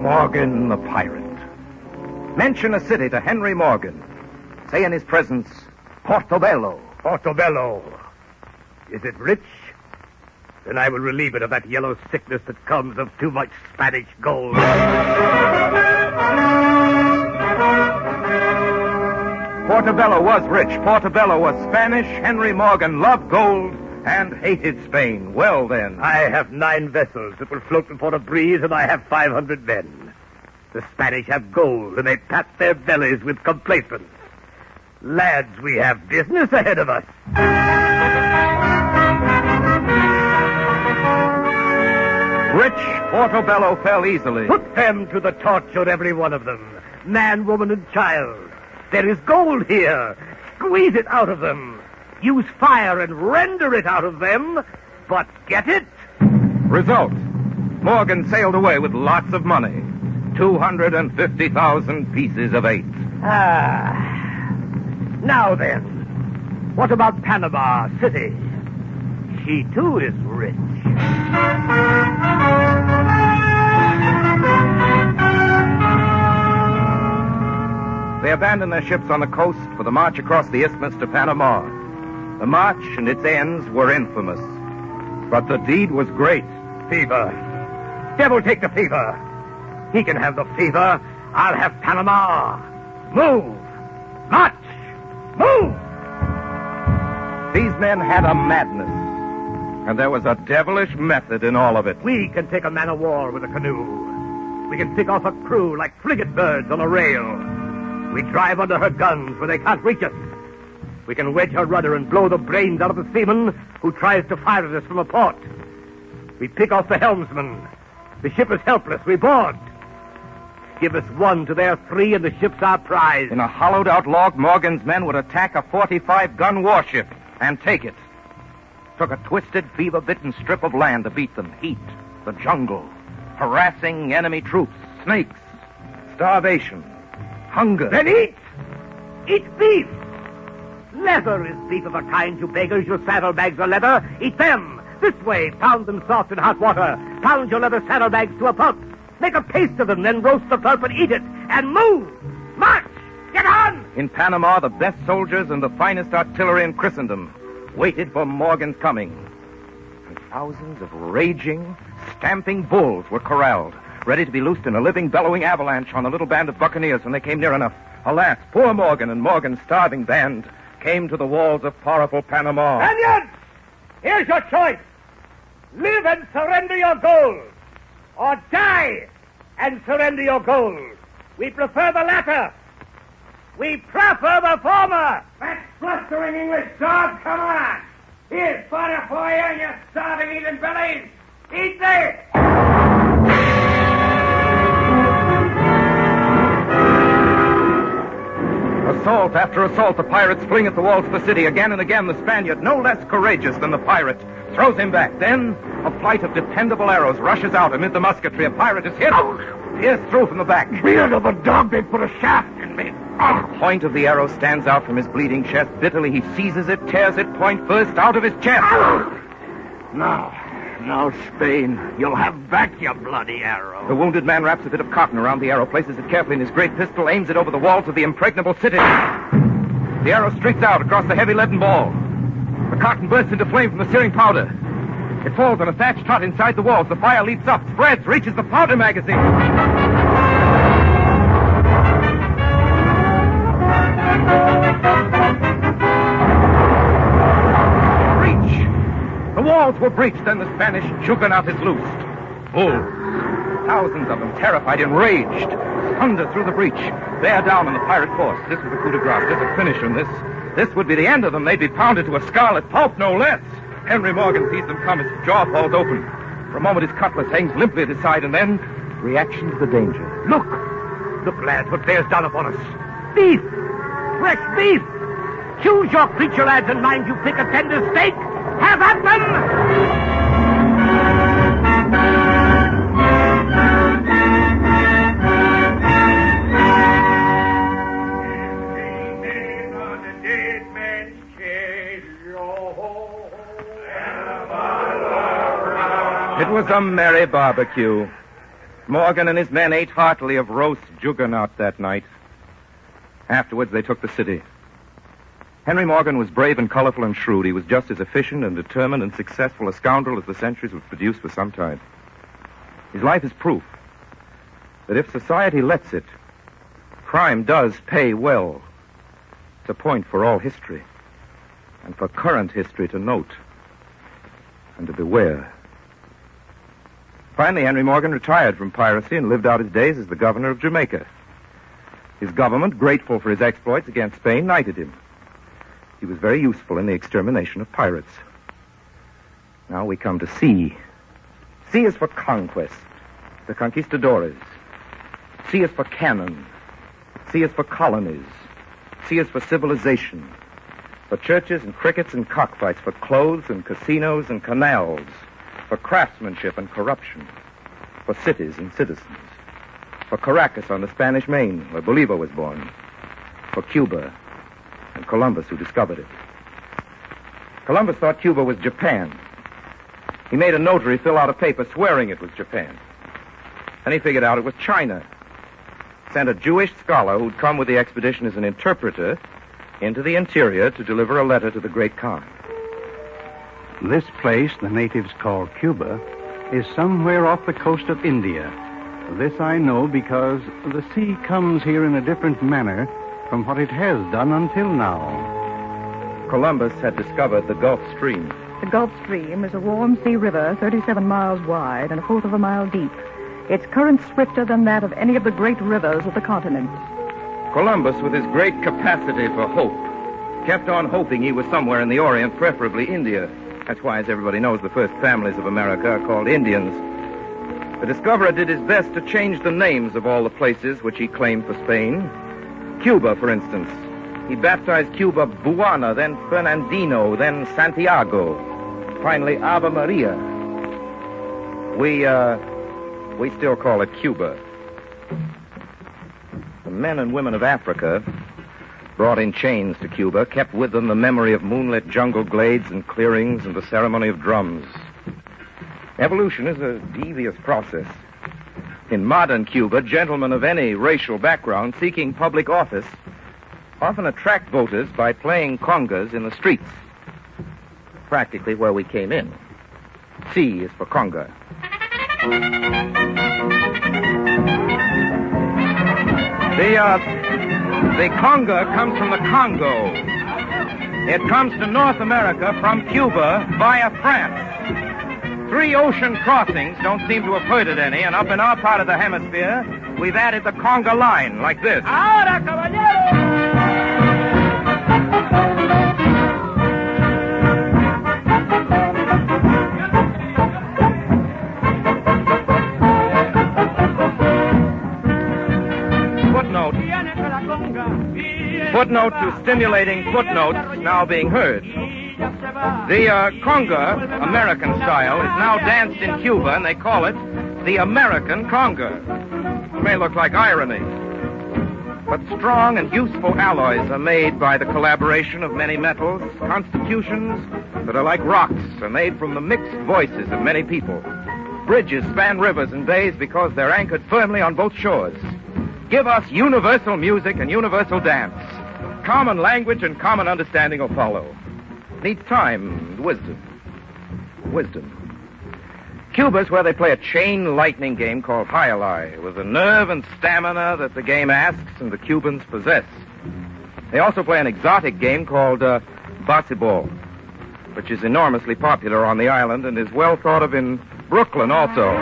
L: Morgan the pirate. Mention a city to Henry Morgan. Say in his presence, Portobello.
H: Portobello. Is it rich? Then I will relieve it of that yellow sickness that comes of too much Spanish gold.
L: Portobello was rich. Portobello was Spanish. Henry Morgan loved gold and hated Spain. Well, then.
H: I have 9 vessels that will float before a breeze, and I have 500 men. The Spanish have gold, and they pat their bellies with complacence. Lads, we have business ahead of us.
L: Rich Portobello fell easily.
H: Put them to the torture, every one of them. Man, woman, and child. There is gold here. Squeeze it out of them. Use fire and render it out of them. But get it?
L: Result. Morgan sailed away with lots of money. 250,000 pieces of 8.
H: Now then, what about Panama City? She too is rich.
L: They abandoned their ships on the coast for the march across the isthmus to Panama. The march and its ends were infamous. But the deed was great.
H: Fever. Devil take the fever. He can have the fever. I'll have Panama. Move. March. Move.
L: These men had a madness. And there was a devilish method in all of it.
H: We can take a man of war with a canoe. We can pick off a crew like frigate birds on a rail. We drive under her guns where they can't reach us. We can wedge her rudder and blow the brains out of the seaman who tries to fire at us from a port. We pick off the helmsman. The ship is helpless. We board. Give us 1 to their 3 and the ship's our prize.
L: In a hollowed-out log, Morgan's men would attack a 45-gun warship and take it. Took a twisted, fever-bitten strip of land to beat them. Heat, the jungle, harassing enemy troops, snakes, starvation, hunger.
H: Then eat! Eat beef! Leather is beef of a kind, you beggars. Your saddlebags are leather. Eat them! This way, pound them soft in hot water. Pound your leather saddlebags to a pulp. Make a paste of them, then roast the pulp and eat it. And move! March! Get on!
L: In Panama, the best soldiers and the finest artillery in Christendom waited for Morgan's coming. And thousands of raging, stamping bulls were corralled, ready to be loosed in a living, bellowing avalanche on the little band of buccaneers when they came near enough. Alas, poor Morgan and Morgan's starving band came to the walls of powerful Panama.
H: Spaniards! Here's your choice. Live and surrender your gold. Or die and surrender your gold. We prefer the latter. We prefer the former.
S: That blustering English dog, come on. Here's butter for you and your starving eating bellies. Eat this.
L: Assault after assault, the pirates fling at the walls of the city. Again and again, the Spaniard, no less courageous than the pirate, throws him back. Then, a flight of dependable arrows rushes out amid the musketry. A pirate is hit, pierced through from the back.
S: Beard of a dog, they put a shaft in me.
L: The point of the arrow stands out from his bleeding chest. Bitterly, he seizes it, tears it point first out of his chest.
S: Now, Spain, you'll have back your bloody arrow.
L: The wounded man wraps a bit of cotton around the arrow, places it carefully in his great pistol, aims it over the walls of the impregnable city. The arrow streaks out across the heavy leaden ball. But carton bursts into flame from the searing powder. It falls on a thatched hut inside the walls. The fire leaps up, spreads, reaches the powder magazine. Breach! The walls were breached, and the Spanish juggernaut is loosed. Bulls, thousands of them, terrified, enraged, thunder through the breach. Bear down on the pirate force. This was the coup de grace. There's a finish on this. This would be the end of them. They'd be pounded to a scarlet pulp, no less. Henry Morgan sees them come. His jaw falls open. For a moment, his cutlass hangs limply at his side, and then reaction to the danger.
E: Look! Look, lads, what bears down upon us. Beef! Fresh beef! Choose your creature, lads, and mind you pick a tender steak. Have at them!
L: It was a merry barbecue. Morgan and his men ate heartily of roast juggernaut that night. Afterwards, they took the city. Henry Morgan was brave and colorful and shrewd. He was just as efficient and determined and successful a scoundrel as the centuries would produce for some time. His life is proof that if society lets it, crime does pay well. It's a point for all history, and for current history to note and to beware. Finally, Henry Morgan retired from piracy and lived out his days as the governor of Jamaica. His government, grateful for his exploits against Spain, knighted him. He was very useful in the extermination of pirates. Now we come to sea. Sea is for conquest, the conquistadores. Sea is for cannon. Sea is for colonies. Sea is for civilization. For churches and crickets and cockfights. For clothes and casinos and canals. For craftsmanship and corruption. For cities and citizens. For Caracas on the Spanish Main, where Bolivar was born. For Cuba and Columbus, who discovered it. Columbus thought Cuba was Japan. He made a notary fill out a paper swearing it was Japan. Then he figured out it was China. Sent a Jewish scholar who'd come with the expedition as an interpreter into the interior to deliver a letter to the Great Khan.
M: This place, the natives call Cuba, is somewhere off the coast of India. This I know because the sea comes here in a different manner from what it has done until now.
L: Columbus had discovered the Gulf Stream.
Q: The Gulf Stream is a warm sea river 37 miles wide and a quarter of a mile deep. Its current swifter than that of any of the great rivers of the continent.
L: Columbus, with his great capacity for hope, kept on hoping he was somewhere in the Orient, preferably India. That's why, as everybody knows, the first families of America are called Indians. The discoverer did his best to change the names of all the places which he claimed for Spain. Cuba, for instance. He baptized Cuba Buana, then Fernandino, then Santiago. Finally, Ave Maria. We still call it Cuba. The men and women of Africa, brought in chains to Cuba, kept with them the memory of moonlit jungle glades and clearings and the ceremony of drums. Evolution is a devious process. In modern Cuba, gentlemen of any racial background seeking public office often attract voters by playing congas in the streets. Practically where we came in. C is for conga. The conga comes from the Congo. It comes to North America from Cuba via France. 3 ocean crossings don't seem to have hurted any, and up in our part of the hemisphere, we've added the conga line, like this.
E: Ahora, caballero!
L: Footnote to stimulating footnotes now being heard. The conga, American style, is now danced in Cuba, and they call it the American conga. It may look like irony, but strong and useful alloys are made by the collaboration of many metals. Constitutions that are like rocks are made from the mixed voices of many people. Bridges span rivers and bays because they're anchored firmly on both shores. Give us universal music and universal dance. Common language and common understanding will follow. Needs time, wisdom. Wisdom. Cuba's where they play a chain lightning game called Highlight, with the nerve and stamina that the game asks and the Cubans possess. They also play an exotic game called baseball, which is enormously popular on the island and is well thought of in Brooklyn also.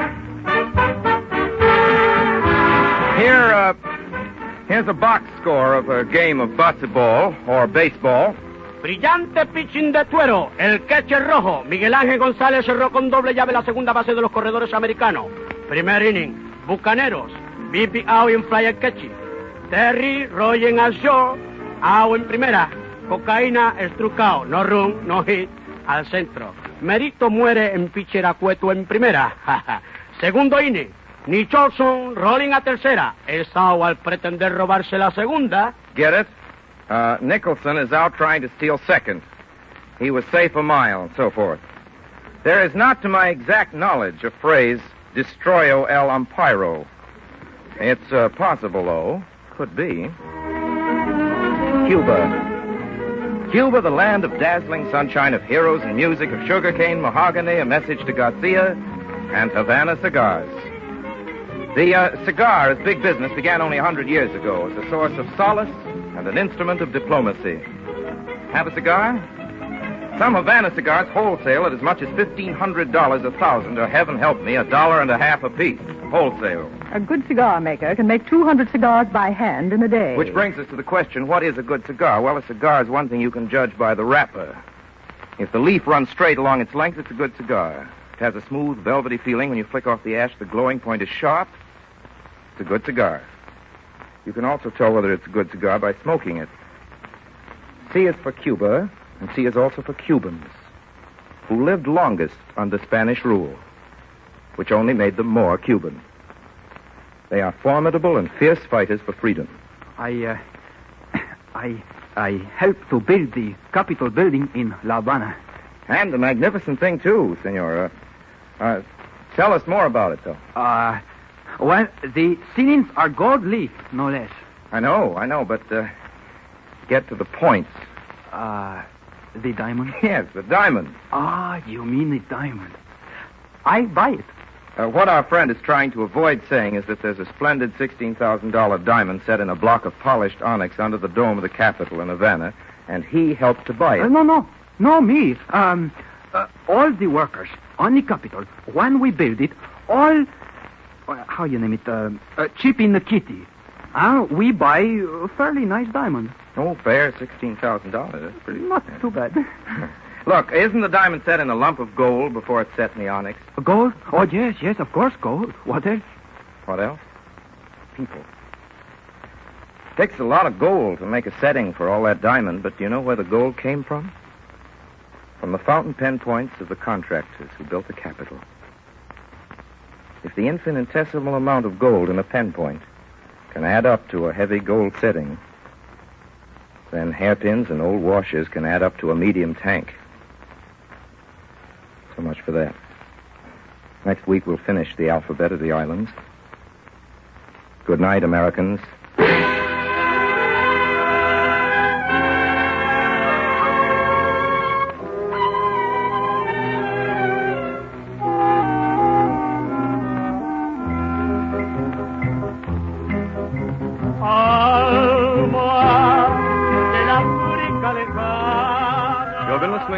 L: Here's a box score of a game of baseball or baseball.
E: Brillante pitching de Tuero, el catcher rojo. Miguel Ángel González cerró con doble llave la segunda base de los corredores americanos. Primer inning, Bucaneros, BP out en flyer catching. Terry, Royen al short, out en primera. Cocaína, struck out, no run, no hit, al centro. Merito muere en pitcher acueto en primera. Segundo inning, Nicholson, rolling a tercera. Es out al pretender robarse la segunda.
L: Get it? Nicholson is out trying to steal second. He was safe a mile, and so forth. There is not, to my exact knowledge, a phrase, destroyo el umpiro. It's possible, though. Could be. Cuba. Cuba, the land of dazzling sunshine, of heroes and music, of sugarcane, mahogany, a message to Garcia, and Havana cigars. The cigar, as big business, began only 100 years ago as a source of solace and an instrument of diplomacy. Have a cigar? Some Havana cigars wholesale at as much as $1,500 a thousand, or heaven help me, $1.50 a piece. Wholesale.
Q: A good cigar maker can make 200 cigars by hand in a day.
L: Which brings us to the question, what is a good cigar? Well, a cigar is one thing you can judge by the wrapper. If the leaf runs straight along its length, it's a good cigar. It has a smooth, velvety feeling. When you flick off the ash, the glowing point is sharp. It's a good cigar. You can also tell whether it's a good cigar by smoking it. C is for Cuba, and C is also for Cubans, who lived longest under Spanish rule, which only made them more Cuban. They are formidable and fierce fighters for freedom.
J: I helped to build the Capitol building in La Habana.
L: And a magnificent thing, too, Senora. Tell us more about it, though.
J: Well, the ceilings are gold leaf, no less.
L: I know, but get to the points.
J: The diamond?
L: Yes, the diamond.
J: You mean the diamond. I buy it.
L: What our friend is trying to avoid saying is that there's a splendid $16,000 diamond set in a block of polished onyx under the dome of the Capitol in Havana, and he helped to buy it.
J: No, me. All the workers on the Capitol, when we build it, all... how you name it? Cheap in the kitty. We buy a fairly nice diamond.
L: Oh, fair, $16,000. That's pretty...
J: Not too bad.
L: Look, isn't the diamond set in a lump of gold before it's set in the onyx?
J: Gold? Oh, yes, of course, gold. What else?
L: What else? People. It takes a lot of gold to make a setting for all that diamond, but do you know where the gold came from? From the fountain pen points of the contractors who built the Capitol. If the infinitesimal amount of gold in a pen point can add up to a heavy gold setting, then hairpins and old washers can add up to a medium tank. So much for that. Next week we'll finish the alphabet of the islands. Good night, Americans.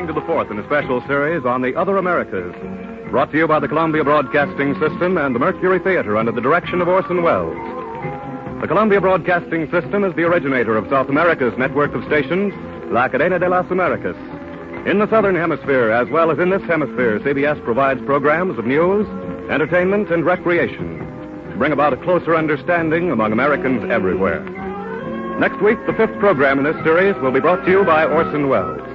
D: To the fourth in a special series on the Other Americas, brought to you by the Columbia Broadcasting System and the Mercury Theater under the direction of Orson Welles. The Columbia Broadcasting System is the originator of South America's network of stations, La Cadena de las Americas. In the Southern Hemisphere, as well as in this hemisphere, CBS provides programs of news, entertainment, and recreation to bring about a closer understanding among Americans everywhere. Next week, the fifth program in this series will be brought to you by Orson Welles.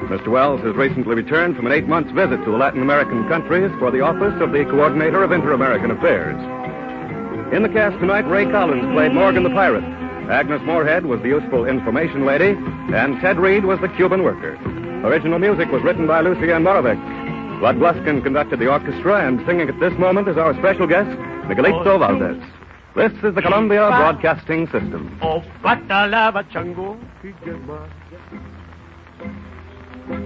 D: Mr. Welles has recently returned from an 8-month visit to the Latin American countries for the office of the Coordinator of Inter-American Affairs. In the cast tonight, Ray Collins played Morgan the Pirate. Agnes Moorehead was the useful information lady, and Ted Reed was the Cuban worker. Original music was written by Lucien Moravec. Bud Bluskin conducted the orchestra, and singing at this moment is our special guest, Miguelito Valdez. This is the Columbia Broadcasting System.
F: Tonight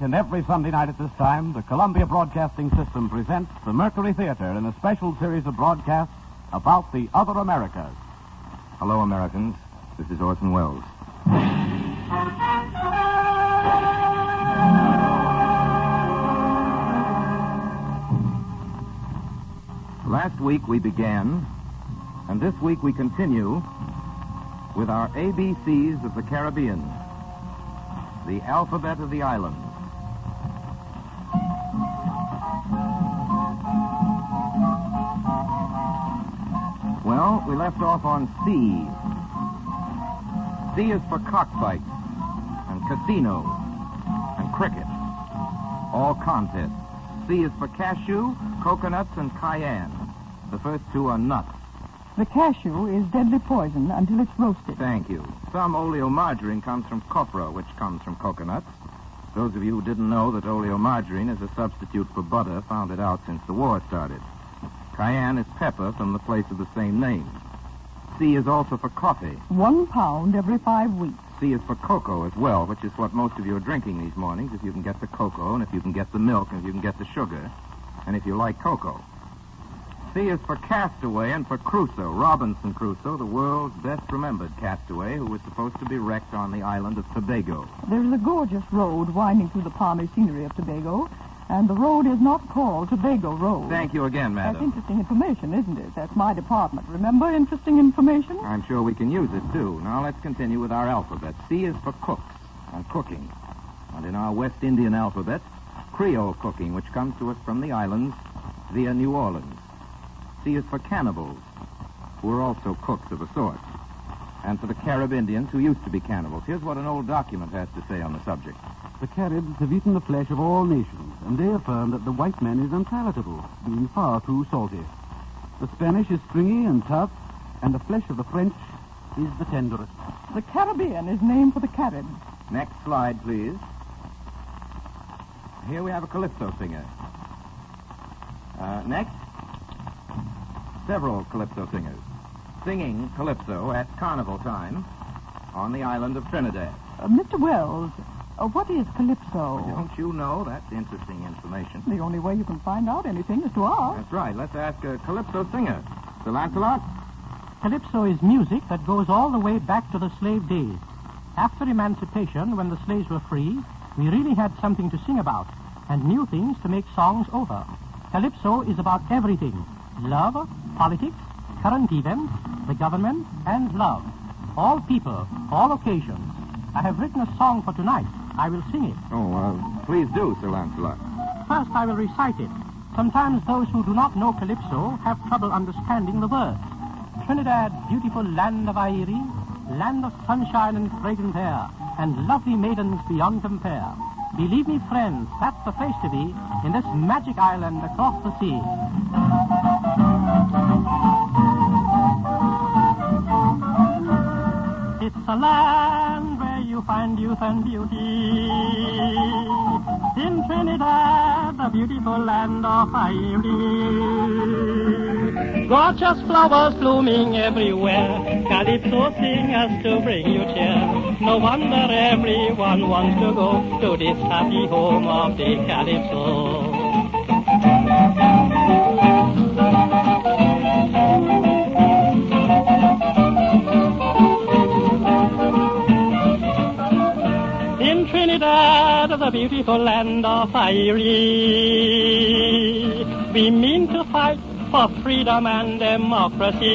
F: and every Sunday night at this time, the Columbia Broadcasting System presents the Mercury Theater in a special series of broadcasts about the other Americas.
B: Hello, Americans. This is Orson Welles. Last week we began, and this week we continue, with our ABCs of the Caribbean, the alphabet of the islands. Well, we left off on C. C is for cockfights and casinos and cricket, all contests. C is for cashew, coconuts, and cayenne. The first two are nuts.
Q: The cashew is deadly poison until it's roasted.
B: Thank you. Some oleomargarine comes from copra, which comes from coconuts. Those of you who didn't know that oleomargarine is a substitute for butter found it out since the war started. Cayenne is pepper from the place of the same name. C is also for coffee.
Q: 1 pound every 5 weeks.
B: C is for cocoa as well, which is what most of you are drinking these mornings, if you can get the cocoa, and if you can get the milk, and if you can get the sugar, and if you like cocoa. C is for castaway and for Crusoe, Robinson Crusoe, the world's best-remembered castaway who was supposed to be wrecked on the island of Tobago.
Q: There's a gorgeous road winding through the palmy scenery of Tobago, and the road is not called Tobago Road.
B: Thank you again, madam.
Q: That's interesting information, isn't it? That's my department. Remember interesting information?
B: I'm sure we can use it, too. Now, let's continue with our alphabet. C is for cooks and cooking. And in our West Indian alphabet, Creole cooking, which comes to us from the islands via New Orleans. C is for cannibals, who are also cooks of a sort. And for the Carib Indians, who used to be cannibals. Here's what an old document has to say on the subject.
F: The Caribs have eaten the flesh of all nations, and they affirm that the white man is unpalatable, being far too salty. The Spanish is stringy and tough, and the flesh of the French is the tenderest.
Q: The Caribbean is named for the Caribs.
B: Next slide, please. Here we have a calypso singer. Next, several calypso singers singing calypso at carnival time on the island of Trinidad.
Q: Mr. Wells, what is calypso?
B: Don't you know? That's interesting information.
Q: The only way you can find out anything is to ask.
B: That's right. Let's ask a calypso singer. Sir Lancelot?
I: Calypso is music that goes all the way back to the slave days. After emancipation, when the slaves were free, we really had something to sing about and new things to make songs over. Calypso is about everything: love, politics, current events, the government, and love. All people, all occasions. I have written a song for tonight. I will sing it.
B: Please do, Sir Lancelot.
I: First, I will recite it. Sometimes those who do not know Calypso have trouble understanding the words. Trinidad, beautiful land of Airi, land of sunshine and fragrant air, and lovely maidens beyond compare. Believe me, friends, that's the place to be in this magic island across the sea. It's a land where you find youth and beauty. In Trinidad, the beautiful land of Airi. Gorgeous flowers blooming everywhere. Calypso singers to bring you cheer. No wonder everyone wants to go to this happy home of the Calypso. In Trinidad, the beautiful land of Airi, we mean to fight for freedom and democracy.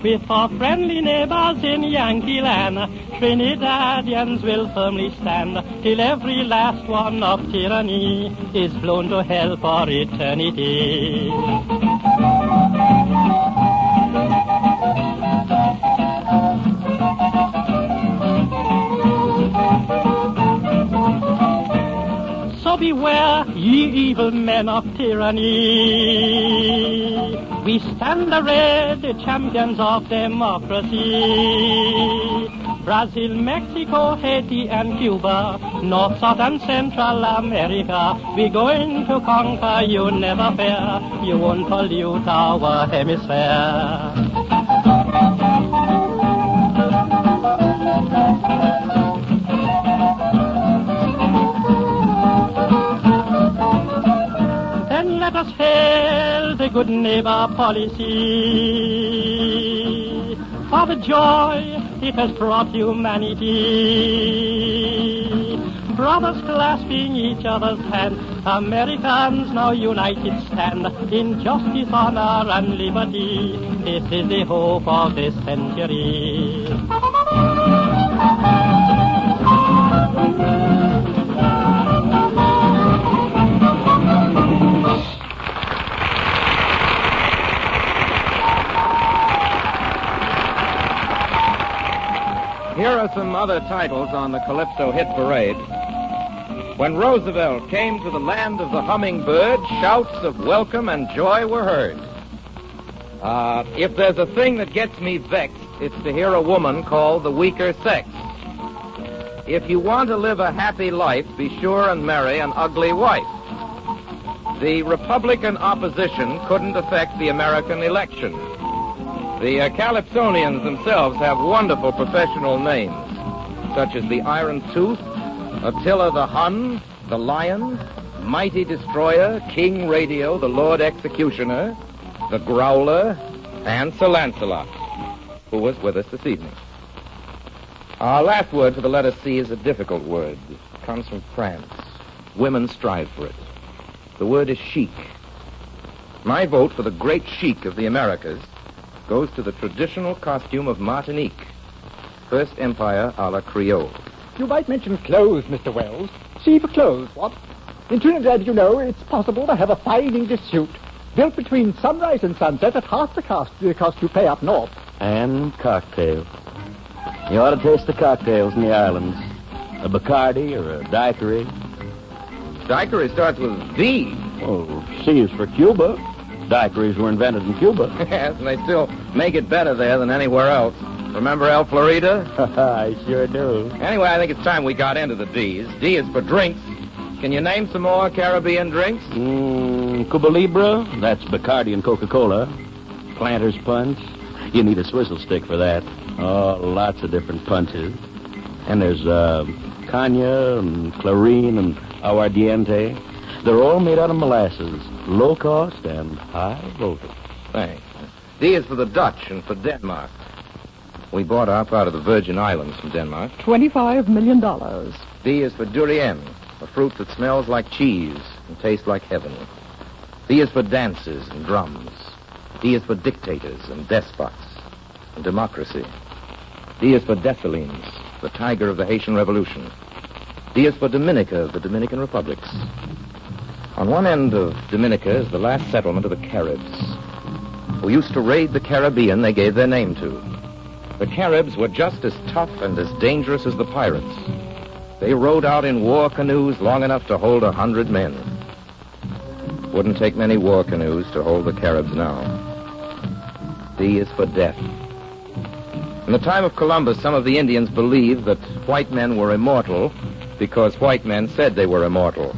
I: With our friendly neighbors in Yankee land, Trinidadians will firmly stand till every last one of tyranny is blown to hell for eternity. So beware, ye evil men of tyranny. We stand arrayed, the champions of democracy. Brazil, Mexico, Haiti, and Cuba, North, South, and Central America. We're going to conquer, you never fear. You won't pollute our hemisphere. Then let us hail the good neighbor policy, for the joy it has brought humanity. Brothers clasping each other's hand, Americans now united stand in justice, honor, and liberty. This is the hope of this century.
A: Here are some other titles on the Calypso hit parade. When Roosevelt came to the land of the hummingbird, shouts of welcome and joy were heard. If there's a thing that gets me vexed, it's to hear a woman called the weaker sex. If you want to live a happy life, be sure and marry an ugly wife. The Republican opposition couldn't affect the American election. The Calypsonians themselves have wonderful professional names, such as the Iron Tooth, Attila the Hun, the Lion, Mighty Destroyer, King Radio, the Lord Executioner, the Growler, and Sir Lancelot, who was with us this evening. Our last word for the letter C is a difficult word. It comes from France. Women strive for it. The word is chic. My vote for the great chic of the Americas goes to the traditional costume of Martinique. First Empire a la Creole.
G: You might mention clothes, Mr. Wells. See for clothes, what? In Trinidad, you know, it's possible to have a fine English suit built between sunrise and sunset at half the cost you pay up north.
P: And cocktails. You ought to taste the cocktails in the islands. A Bacardi or a daiquiri.
A: Daiquiri starts with D.
P: Oh, C is for Cuba. Daiquiris were invented in Cuba.
A: Yes, and they still make it better there than anywhere else. Remember El Florida?
P: I sure do.
A: Anyway, I think it's time we got into the D's. D is for drinks. Can you name some more Caribbean drinks?
P: Cuba Libre. That's Bacardi and Coca-Cola. Planter's Punch. You need a swizzle stick for that. Oh, lots of different punches. And there's Cagna and Clarine and Aguardiente. They're all made out of molasses, low cost and high voltage.
A: Thanks. D is for the Dutch and for Denmark. We bought up out of the Virgin Islands from Denmark.
Q: $25 million.
A: D is for durian, a fruit that smells like cheese and tastes like heaven. D is for dances and drums. D is for dictators and despots and democracy. D is for Dessalines, the tiger of the Haitian Revolution. D is for Dominica, the Dominican Republics. On one end of Dominica is the last settlement of the Caribs, who used to raid the Caribbean they gave their name to. The Caribs were just as tough and as dangerous as the pirates. They rowed out in war canoes long enough to hold 100 men. Wouldn't take many war canoes to hold the Caribs now. D is for death. In the time of Columbus, some of the Indians believed that white men were immortal because white men said they were immortal.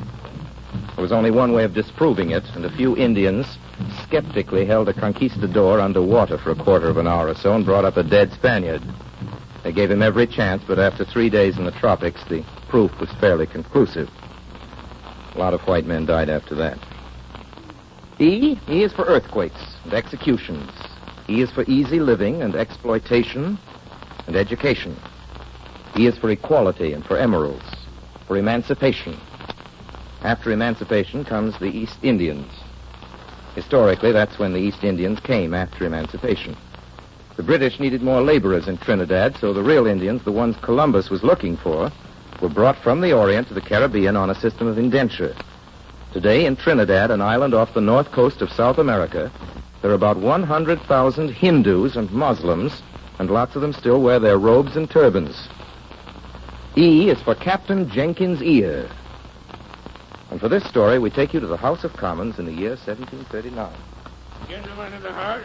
A: There was only one way of disproving it, and a few Indians skeptically held a conquistador under water for a quarter of an hour or so and brought up a dead Spaniard. They gave him every chance, but after 3 days in the tropics, the proof was fairly conclusive. A lot of white men died after that. E is for earthquakes and executions. E is for easy living and exploitation and education. E is for equality and for emeralds, for emancipation. After emancipation comes the East Indians. Historically, that's when the East Indians came after emancipation. The British needed more laborers in Trinidad, so the real Indians, the ones Columbus was looking for, were brought from the Orient to the Caribbean on a system of indenture. Today, in Trinidad, an island off the north coast of South America, there are about 100,000 Hindus and Muslims, and lots of them still wear their robes and turbans. E is for Captain Jenkins' ear. And for this story, we take you to the House of Commons in the year 1739.
S: Gentlemen of the House,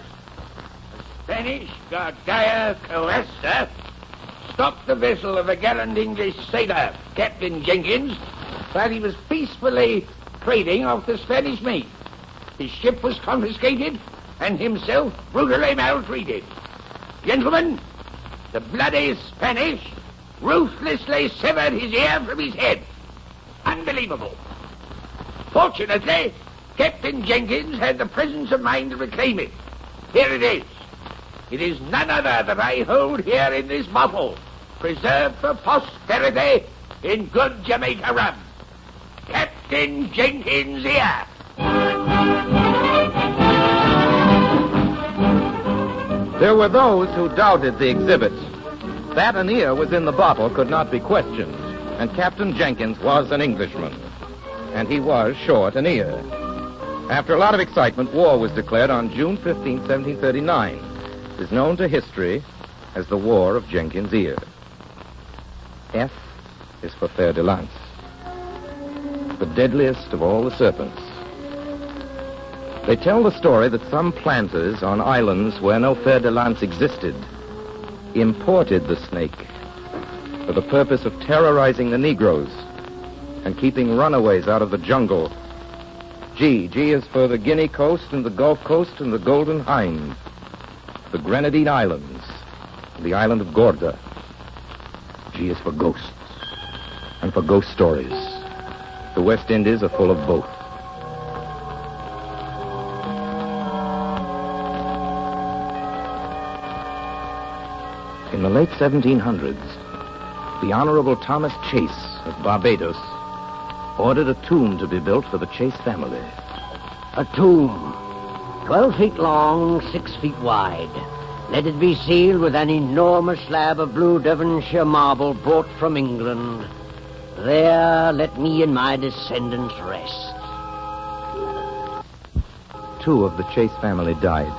S: Spanish Gardaya Coesta,
N: stopped the vessel of a gallant English sailor, Captain Jenkins, while he was peacefully trading off the Spanish main. His ship was confiscated and himself brutally maltreated. Gentlemen, the bloody Spanish ruthlessly severed his ear from his head. Unbelievable. Fortunately, Captain Jenkins had the presence of mind to reclaim it. Here it is. It is none other that I hold here in this bottle, preserved for posterity in good Jamaica rum. Captain Jenkins' ear.
A: There were those who doubted the exhibit. That an ear was in the bottle could not be questioned, and Captain Jenkins was an Englishman, and he was short an ear. After a lot of excitement, war was declared on June 15, 1739. It is known to history as the War of Jenkins' Ear. F is for fer de lance, the deadliest of all the serpents. They tell the story that some planters on islands where no fer de lance existed imported the snake for the purpose of terrorizing the Negroes and keeping runaways out of the jungle. G is for the Guinea Coast and the Gulf Coast and the Golden Hind, the Grenadine Islands, and the island of Gorda. G is for ghosts and for ghost stories. The West Indies are full of both. In the late 1700s, the Honorable Thomas Chase of Barbados ordered a tomb to be built for the Chase family.
R: A tomb, 12 feet long, 6 feet wide. Let it be sealed with an enormous slab of blue Devonshire marble brought from England. There let me and my descendants rest.
A: 2 of the Chase family died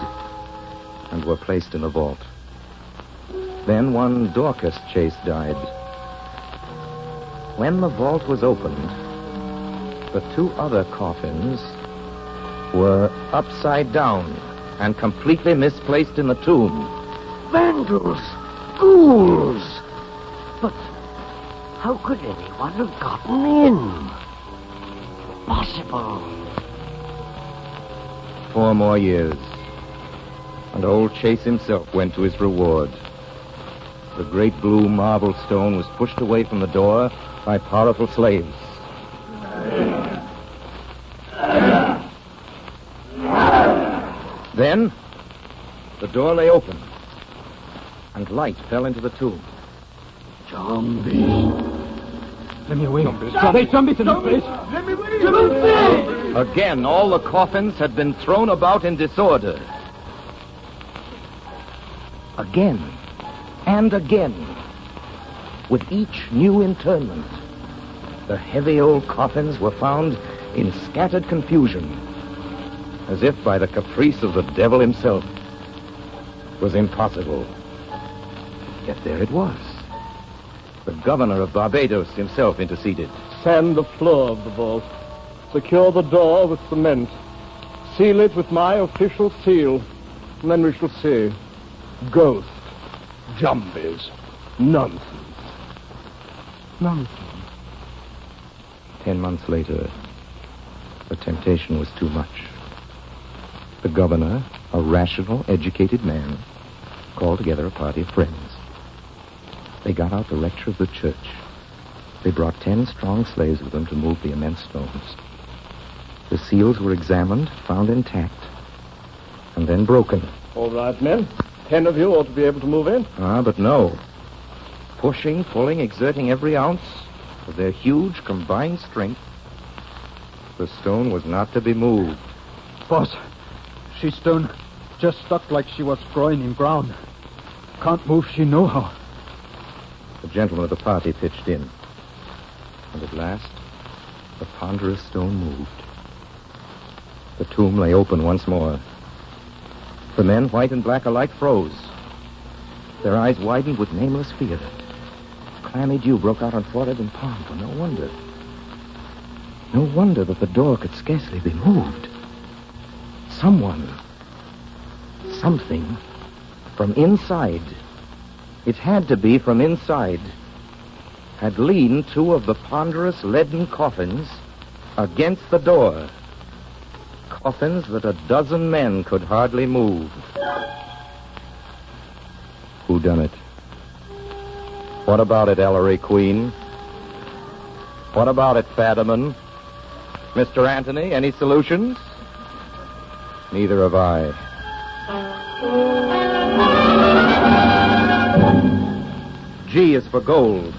A: and were placed in a vault. Then one Dorcas Chase died. When the vault was opened, the 2 other coffins were upside down and completely misplaced in the tomb.
R: Vandals! Ghouls! But how could anyone have gotten in? Possible.
A: 4 more years, and old Chase himself went to his reward. The great blue marble stone was pushed away from the door by powerful slaves. Then, the door lay open, and light fell into the tomb.
R: Zombies.
G: Let me away. Zombies in this place.
R: Let me away.
A: Again, all the coffins had been thrown about in disorder. Again, and again, with each new interment, the heavy old coffins were found in scattered confusion, as if by the caprice of the devil himself. It was impossible. Yet there it was. The governor of Barbados himself interceded.
U: Sand the floor of the vault. Secure the door with cement. Seal it with my official seal. And then we shall see. Ghosts. Zombies. Nonsense.
A: Nonsense. 10 months later, the temptation was too much. The governor, a rational, educated man, called together a party of friends. They got out the lecture of the church. They brought 10 strong slaves with them to move the immense stones. The seals were examined, found intact, and then broken.
U: All right, men. 10 of you ought to be able to move in.
A: But no. Pushing, pulling, exerting every ounce of their huge combined strength, the stone was not to be moved.
G: Boss, she stone just stuck like she was growing in ground. Can't move she no how.
A: The gentlemen of the party pitched in. And at last, the ponderous stone moved. The tomb lay open once more. The men, white and black alike, froze. Their eyes widened with nameless fear. Clammy dew broke out on forehead and palm, for no wonder. No wonder that the door could scarcely be moved. Someone, something, from inside, It had to be from inside. Had leaned two of the ponderous leaden coffins against the door. Coffins that a dozen men could hardly move. Who done it? What about it, Ellery Queen? What about it, Fadiman? Mr. Anthony, any solutions? Neither have I. G is for gold.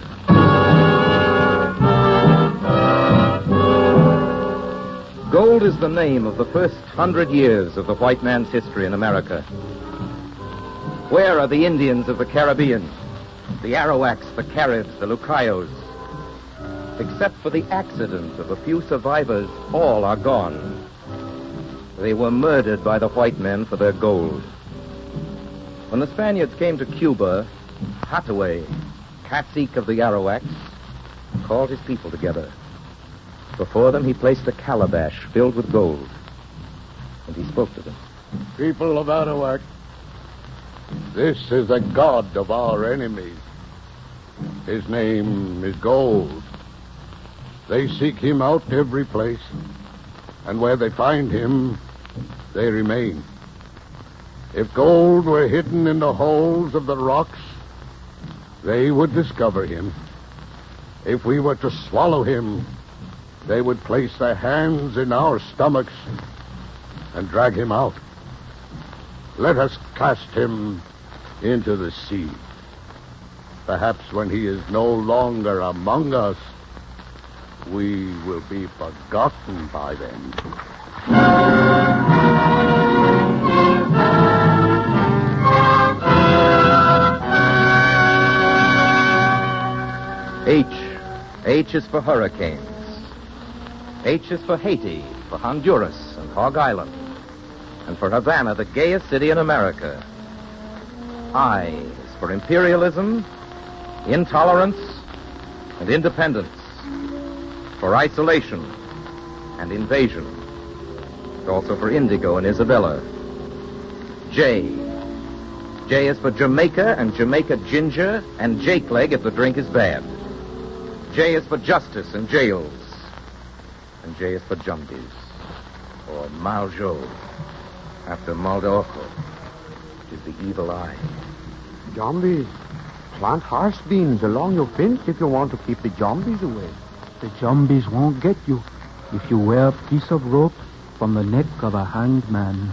A: Gold is the name of the first 100 years of the white man's history in America. Where are the Indians of the Caribbean? The Arawaks, the Caribs, the Lucayos? Except for the accident of a few survivors, all are gone. They were murdered by the white men for their gold. When the Spaniards came to Cuba, Hathaway, cacique of the Arawaks, called his people together. Before them, he placed a calabash filled with gold, and he spoke to them.
U: People of Arawak, this is the god of our enemies. His name is gold. They seek him out every place, and where they find him, they remain. If gold were hidden in the holes of the rocks, they would discover him. If we were to swallow him, they would place their hands in our stomachs and drag him out. Let us cast him into the sea. Perhaps when he is no longer among us, we will be forgotten by them. H is for hurricanes. H is for Haiti, for Honduras and Hog Island, and for Havana, the gayest city in America. I is for imperialism, intolerance, and independence, for isolation and invasion, and also for indigo and Isabella. J is for Jamaica and Jamaica ginger and Jake leg if the drink is bad. J is for justice and jails. And J is for Jumbies, or Maljo, after Maldorco, which is the evil eye.
O: Zombies. Plant horse beans along your fence if you want to keep the zombies away. The zombies won't get you if you wear a piece of rope from the neck of a hanged man.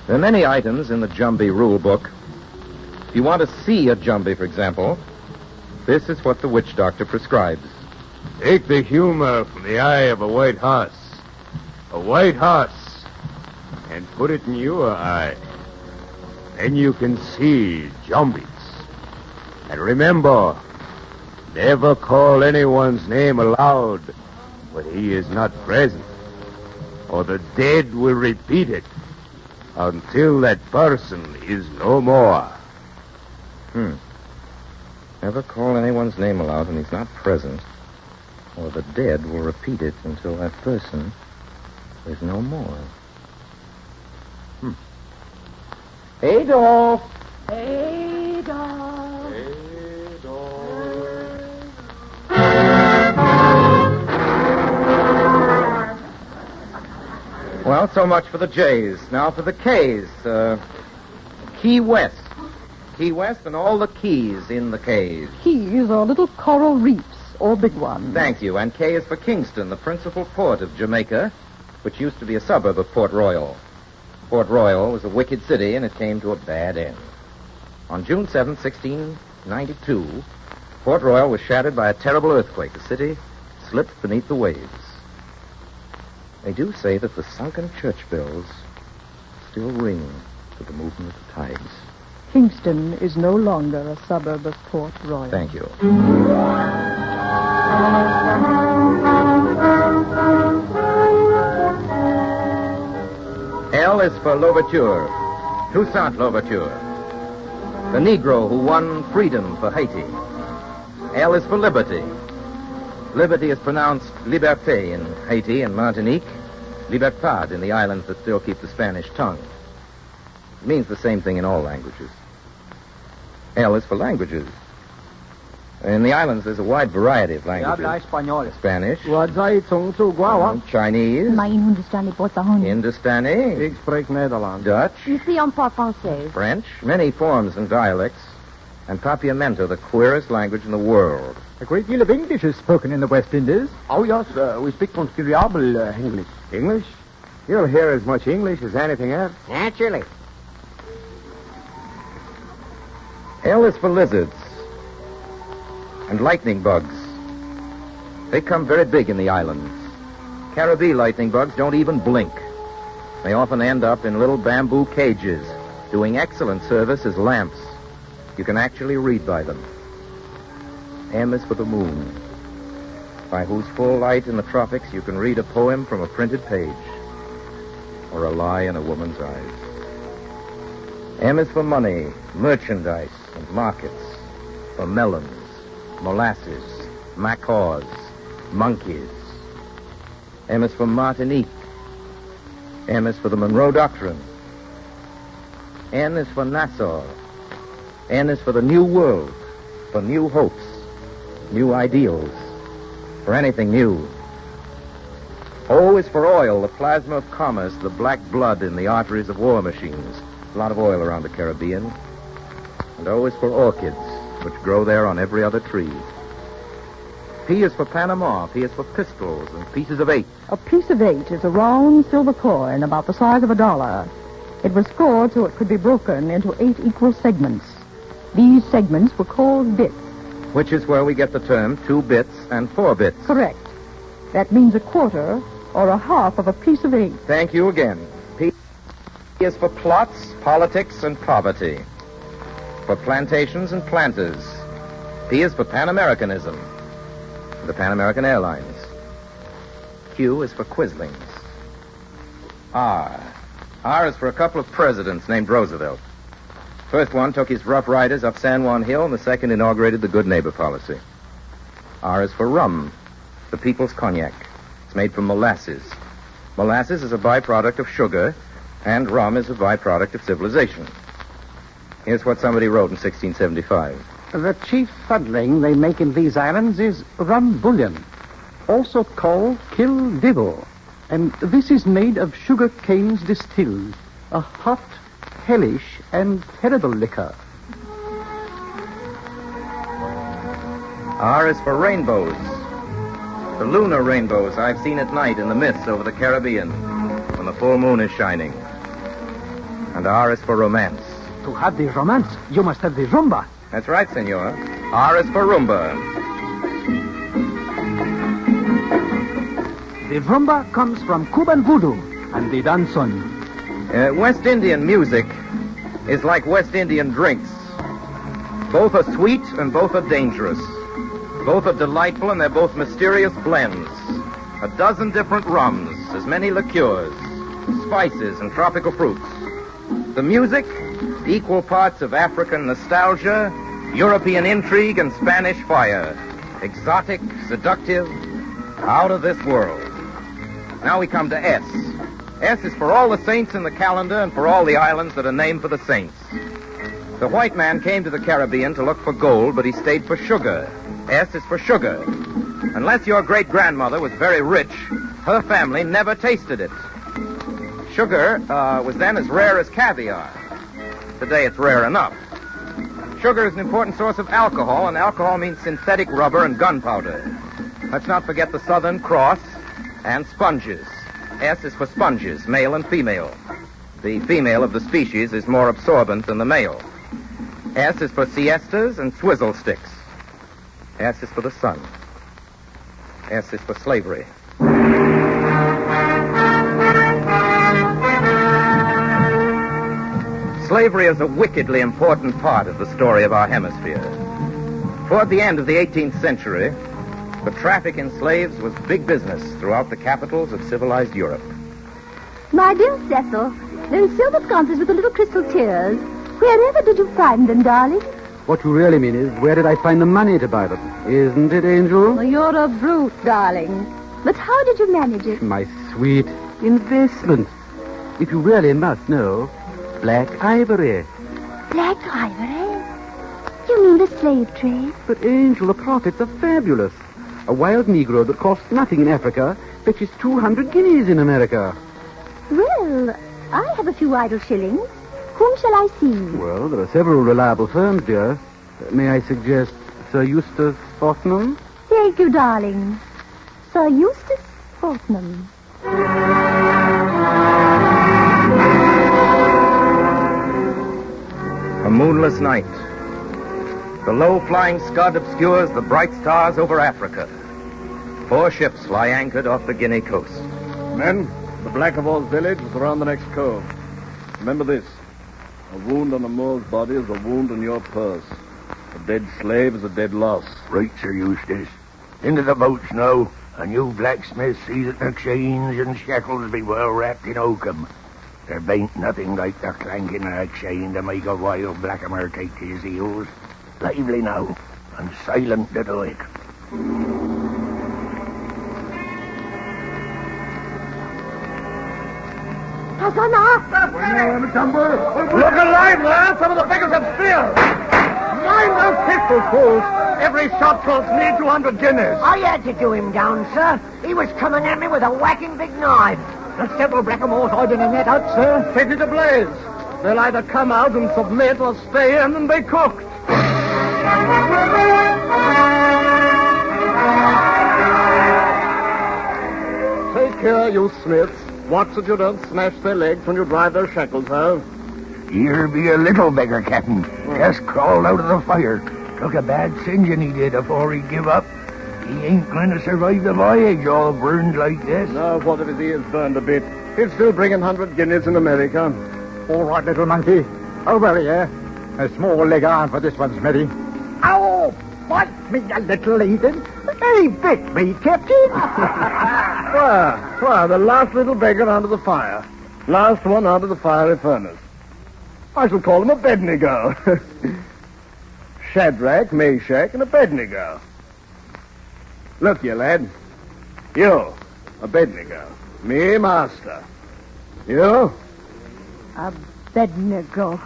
A: There are many items in the Jumbie rule book. If you want to see a Jumbie, for example, this is what the witch doctor prescribes.
C: Take the humor from the eye of a white horse. A white horse. And put it in your eye. Then you can see Jumbies. And remember, never call anyone's name aloud when he is not present, or the dead will repeat it until that person is no more.
A: Never call anyone's name aloud when he's not present, or the dead will repeat it until that person is no more. Adolf!
W: Adolf!
A: Well, so much for the J's. Now for the K's. Key West. Key West and all the keys in the K's.
Q: Keys are little coral reefs, or big ones.
A: Thank you. And K is for Kingston, the principal port of Jamaica, which used to be a suburb of Port Royal. Port Royal was a wicked city, and it came to a bad end. On June 7, 1692, Port Royal was shattered by a terrible earthquake. The city slipped beneath the waves. They do say that the sunken church bells still ring to the movement of the tides.
Q: Kingston is no longer a suburb of Port Royal.
A: Thank you. L is for Louverture, Toussaint Louverture, the Negro who won freedom for Haiti. L is for Liberty. Liberty is pronounced liberté in Haiti and Martinique, libertad in the islands that still keep the Spanish tongue. It means the same thing in all languages. L is for languages. In the islands, there's a wide variety of languages.
O: español.
A: Spanish, Chinese, Hindustani,
O: Ik spreek Nederlands.
A: Dutch,
W: Ici, on parle français.
A: French, many forms and dialects, and Papiamento, the queerest language in the world.
G: A great deal of English is spoken in the West Indies.
O: Oh, yes, we speak considerable English. English? You'll hear as much English as anything else.
R: Naturally.
A: L is for lizards and lightning bugs. They come very big in the islands. Caribbean lightning bugs don't even blink. They often end up in little bamboo cages, doing excellent service as lamps. You can actually read by them. M is for the moon, by whose full light in the tropics you can read a poem from a printed page, or a lie in a woman's eyes. M is for money, merchandise, and markets, for melons, molasses, macaws, monkeys. M is for Martinique. M is for the Monroe Doctrine. N is for Nassau. N is for the New World, for new hopes, new ideals, for anything new. O is for oil, the plasma of commerce, the black blood in the arteries of war machines. A lot of oil around the Caribbean. And O is for orchids, which grow there on every other tree. P is for Panama. P is for pistols and pieces of 8.
Q: A piece of 8 is a round silver coin about the size of $1. It was scored so it could be broken into 8 equal segments. These segments were called bits.
A: Which is where we get the term 2 bits and 4 bits.
Q: Correct. That means a quarter or a half of a piece of 8.
A: Thank you again. P is for plots, politics, and poverty. For plantations and planters. P is for Pan-Americanism. The Pan American Airlines. Q is for quislings. R. R is for a couple of presidents named Roosevelt. First one took his Rough Riders up San Juan Hill, and the second inaugurated the Good Neighbor policy. R is for rum, the people's cognac. It's made from molasses. Molasses is a byproduct of sugar, and rum is a byproduct of civilization. Here's what somebody wrote in 1675.
K: The chief fuddling they make in these islands is rum bouillon, also called kill devil. And this is made of sugar canes distilled, a hot, hellish, and terrible liquor.
A: R is for rainbows. The lunar rainbows I've seen at night in the mists over the Caribbean when the full moon is shining. And R is for romance.
K: To have the romance, you must have the rumba.
A: That's right, senor. R is for rumba.
K: The rumba comes from Cuban voodoo and the danzon.
A: West Indian music is like West Indian drinks. Both are sweet and both are dangerous. Both are delightful and they're both mysterious blends. A dozen different rums, as many liqueurs, spices, and tropical fruits. The music, equal parts of African nostalgia, European intrigue, and Spanish fire. Exotic, seductive, out of this world. Now we come to S. S is for all the saints in the calendar and for all the islands that are named for the saints. The white man came to the Caribbean to look for gold, but he stayed for sugar. S is for sugar. Unless your great-grandmother was very rich, her family never tasted it. Sugar was then as rare as caviar. Today it's rare enough. Sugar is an important source of alcohol, and alcohol means synthetic rubber and gunpowder. Let's not forget the Southern Cross and sponges. S is for sponges, male and female. The female of the species is more absorbent than the male. S is for siestas and swizzle sticks. S is for the sun. S is for slavery. Slavery is a wickedly important part of the story of our hemisphere. Toward the end of the 18th century, the traffic in slaves was big business throughout the capitals of civilized Europe.
W: My dear Cecil, those silver sconces with the little crystal tears, wherever did you find them, darling?
F: What you really mean is, where did I find the money to buy them? Isn't it, Angel?
W: Oh, you're a brute, darling. But how did you manage it?
F: My sweet investment. If you really must know, black ivory.
W: Black ivory? You mean the slave trade?
F: But, Angel, the profits are fabulous. A wild Negro that costs nothing in Africa fetches 200 guineas in America.
W: Well, I have a few idle shillings. Whom shall I see?
F: Well, there are several reliable firms, dear. May I suggest Sir Eustace Fortnum?
W: Thank you, darling. Sir Eustace Fortnum.
A: A moonless night. The low-flying scud obscures the bright stars over Africa. 4 ships lie anchored off the Guinea coast.
U: Men, the Black of Oz village is around the next cove. Remember this. A wound on a Moor's body is a wound in your purse. A dead slave is a dead loss.
C: Right, Sir Eustace. Into the boats now, and you blacksmiths see that the chains and shackles be well wrapped in oakum. There bain't nothing like the clanking of a chain to make a wild blackamoor take to his heels. Lively now, and silent to do it.
E: Look alive, lad! Some of the beggars have spears! Mind those pistols, fools! Every shot costs me 200 guineas.
R: I had to do him down, sir. He was coming at me with a whacking big knife.
E: There's several blackamoors hiding in that hut, sir. Take it ablaze. They'll either come out and submit or stay in and be cooked. Take care, you smiths. Watch that you don't smash their legs when you drive their shackles home.
C: Here be a little beggar, Captain. Just crawled out of the fire. Took a bad singeing he did afore he give up. He ain't going to survive the voyage all burned like this.
U: Now, what if his ears burned a bit? He's still bringing 100 guineas in America.
G: All right, little monkey. Over here. A small leg iron for this one, Smitty. Oh, bite me, you little heathen. He bit me, Captain.
U: Why, the last little beggar under the fire. Last one out of the fiery furnace. I shall call him Abednego. Shadrach, Meshach, and Abednego. Look, you lad. You, Abednego. Me, master. You?
W: Abednego.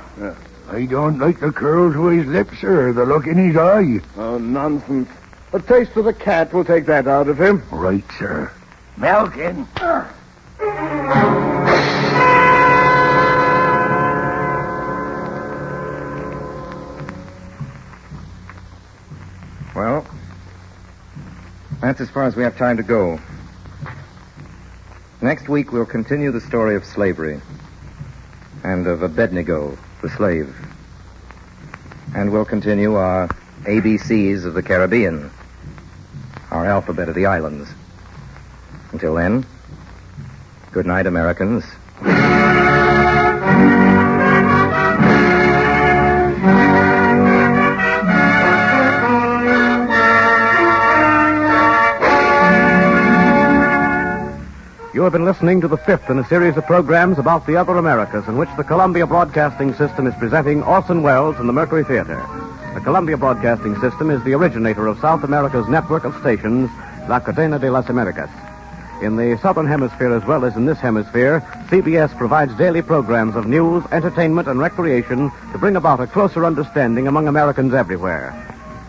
C: I don't like the curls of his lips, sir, the look in his eye.
U: Oh, nonsense. A taste of the cat will take that out of him.
C: Right, sir. Malkin.
A: Well, that's as far as we have time to go. Next week, we'll continue the story of slavery and of Abednego, the slave. And we'll continue our ABCs of the Caribbean, our alphabet of the islands. Until then, good night, Americans.
D: You have been listening to the 5th in a series of programs about the other Americas in which the Columbia Broadcasting System is presenting Orson Welles and the Mercury Theater. The Columbia Broadcasting System is the originator of South America's network of stations, La Cadena de las Americas. In the Southern Hemisphere as well as in this hemisphere, CBS provides daily programs of news, entertainment, and recreation to bring about a closer understanding among Americans everywhere.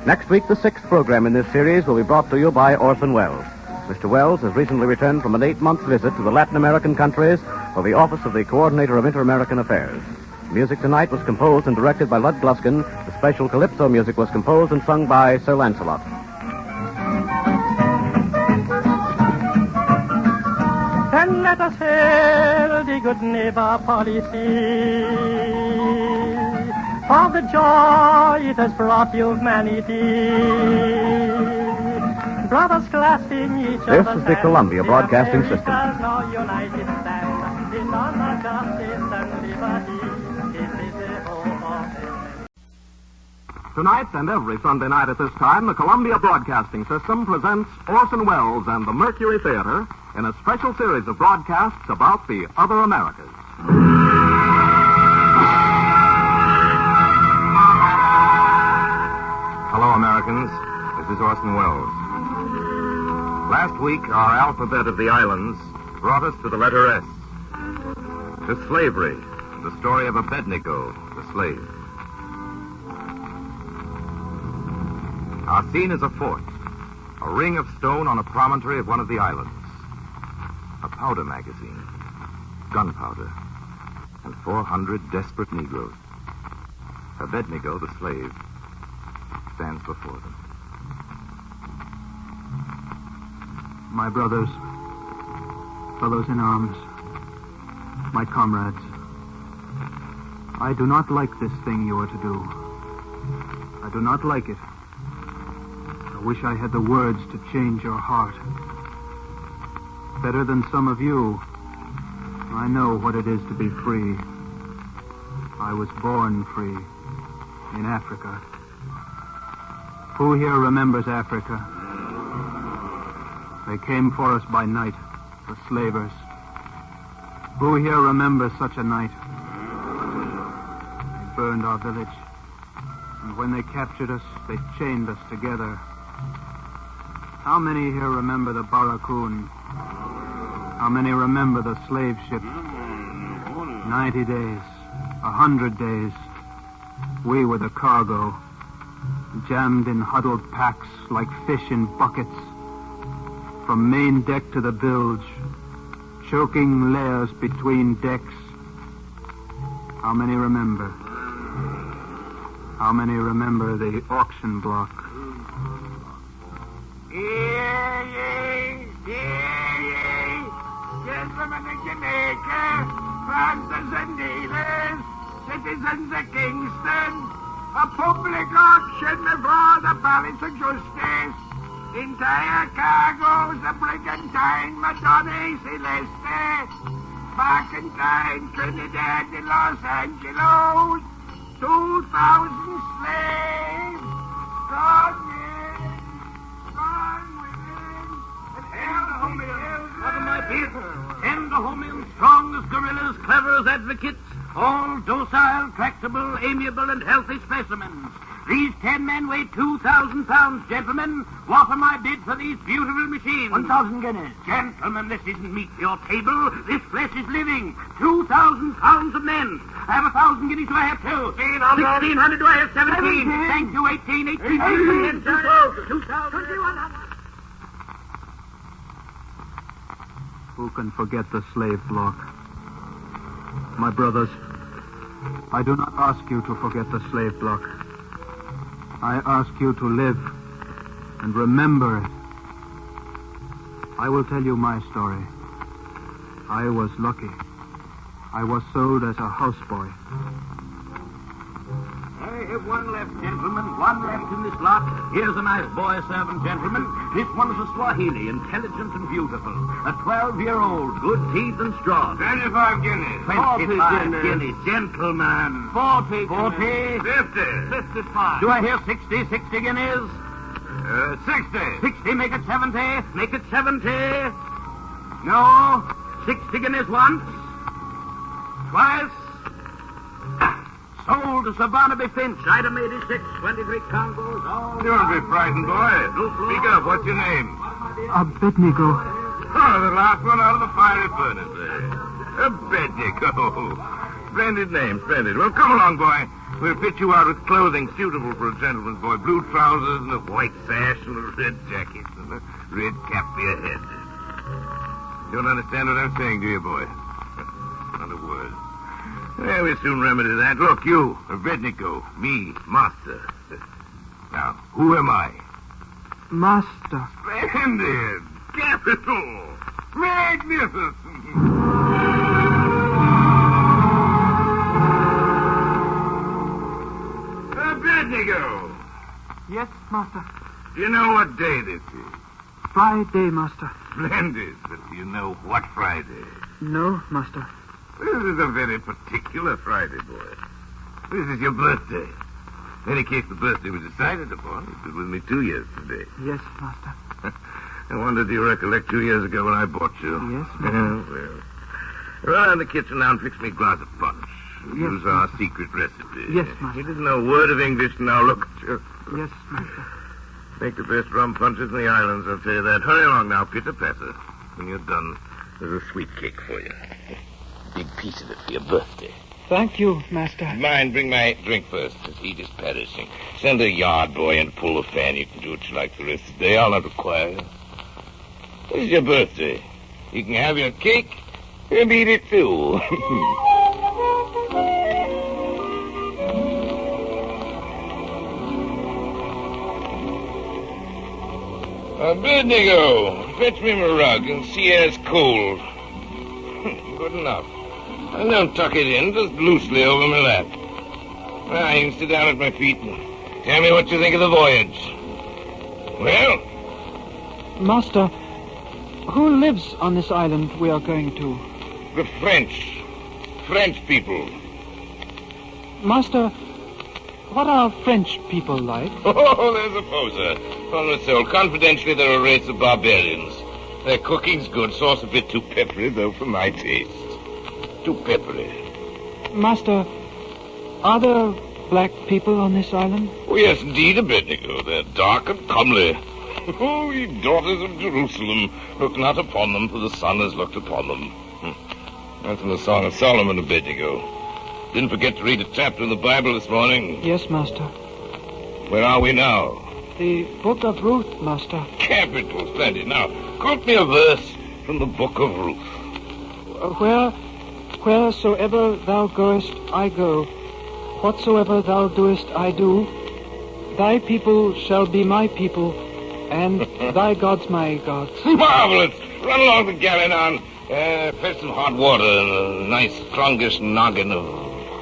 D: Next week, the 6th program in this series will be brought to you by Orson Welles. Mr. Welles has recently returned from an 8-month visit to the Latin American countries for the office of the Coordinator of Inter-American Affairs. Music tonight was composed and directed by Lud Gluskin. The special calypso music was composed and sung by Sir Lancelot.
I: Then let us hail the good neighbor policy, for the joy it has brought humanity. Brothers clasping each
D: This
I: other's
D: is the Columbia Broadcasting System.
I: America's now united stand in honor, justice, and liberty. It is the hope of men.
D: Tonight and every Sunday night at this time, the Columbia Broadcasting System presents Orson Welles and the Mercury Theater in a special series of broadcasts about the other Americas.
A: Hello, Americans. This is Orson Welles. Last week, our alphabet of the islands brought us to the letter S. To slavery, the story of Abednego, the slave.
B: Our scene is a fort, a ring of stone on a promontory of one of the islands. A powder magazine, gunpowder, and 400 desperate Negroes. Abednego, the slave, stands before them.
M: My brothers, fellows in arms, my comrades, I do not like this thing you are to do. I do not like it. I wish I had the words to change your heart. Better than some of you, I know what it is to be free. I was born free in Africa. Who here remembers Africa? They came for us by night, the slavers. Who here remembers such a night? They burned our village, and when they captured us, they chained us together. How many here remember the Barracoon? How many remember the slave ship? 90 days, 100 days. We were the cargo, jammed in huddled packs like fish in buckets. From main deck to the bilge, choking layers between decks. How many remember? How many remember the auction block?
S: Hear ye, gentlemen of Jamaica, planters and dealers, citizens of Kingston, a public auction before the Palace of Justice. Entire cargoes of brigantine Madonna Celeste, Barkentine Trinidad and Los Angeles, 2,000 slaves, strong men, strong women, and
E: What am I people? Tender homies, strong as gorillas, clever as advocates, all docile, tractable, amiable, and healthy specimens. These 10 men weigh 2,000 pounds, gentlemen. What am I bid for these beautiful machines?
G: 1,000 guineas.
E: Gentlemen, this isn't meat for your table. This flesh is living. 2,000 pounds of men. I have 1,000 guineas. Do I have two? 1,600. Do I have 17? Thank you. 18. 2,000.
M: Who can forget the slave block? My brothers, I do not ask you to forget the slave block. I ask you to live and remember it. I will tell you my story. I was lucky. I was sold as a houseboy.
E: I have one left, gentlemen. One left in this lot. Here's a nice boy servant, gentlemen. This one's a Swahili, intelligent and beautiful. A 12-year-old, good teeth and strong.
S: 25 guineas.
E: 25 guineas. Gentlemen.
S: 40
E: 40.
S: 50.
E: 55. Do I hear 60? 60 guineas?
S: 60.
E: 60, make it 70. Make it 70. No. 60 guineas once. Twice. Sold to Sir Barnaby Finch, item 86, 23 Congos, all...
S: Don't be frightened, boy. Speak up. What's your name?
M: Abednego.
S: Oh, the last one out of the fiery furnace there. Abednego. Splendid name, splendid. Well, come along, boy. We'll fit you out with clothing suitable for a gentleman's boy. Blue trousers and a white sash and a red jacket and a red cap for your head. You don't understand what I'm saying, do you, boy? Not a word. Well, we'll soon remedy that. Look, you, Abednego, me, master. Now, who am I?
M: Master.
S: Splendid! Capital! Magnificent! Abednego!
M: Yes, master.
S: Do you know what day this is?
M: Friday, master.
S: Splendid. But do you know what Friday?
M: No, master.
S: This is a very particular Friday, boy. This is your birthday. In any case, the birthday was decided upon. It was with me 2 years today.
M: Yes, master.
S: I wonder, do you recollect 2 years ago when I bought you?
M: Yes, master.
S: Well, run in the kitchen now and fix me a glass of punch. Use our secret recipe.
M: Yes, master.
S: You didn't know a word of English, now look at you.
M: Yes, master.
S: Make the best rum punches in the islands, I'll tell you that. Hurry along now, pitter patter. When you're done, there's a sweet cake for you. Big piece of it for your birthday.
J: Thank you, master.
S: Mind, bring my drink first. This heat is perishing. Send a yard boy in to pull the fan. You can do what you like the rest of the day. I'll not require you. This is your birthday. You can have your cake and eat it too. Abednego, fetch me my rug and see how it's cold. Good enough. And don't tuck it in, just loosely over my lap. Now, you can sit down at my feet and tell me what you think of the voyage. Well?
J: Master, who lives on this island we are going to?
S: The French. French people.
J: Master, what are French people like?
S: Oh, there's a poser. On the soul, confidentially, they're a race of barbarians. Their cooking's good, sauce a bit too peppery, though, for my taste. Too peppery.
J: Master, are there black people on this island?
S: Oh, yes, indeed, Abednego. They're dark and comely. Oh, ye daughters of Jerusalem, look not upon them, for the sun has looked upon them. That's from the Song of Solomon, Abednego. Didn't forget to read a chapter in the Bible this morning.
J: Yes, Master.
S: Where are we now?
J: The Book of Ruth, Master.
S: Capital, splendid. Now, quote me a verse from the Book of Ruth.
J: Wheresoever thou goest, I go. Whatsoever thou doest, I do. Thy people shall be my people, and thy gods my gods.
S: Marvelous! Run along the galley on. Fetch some hot water and a nice strongish noggin of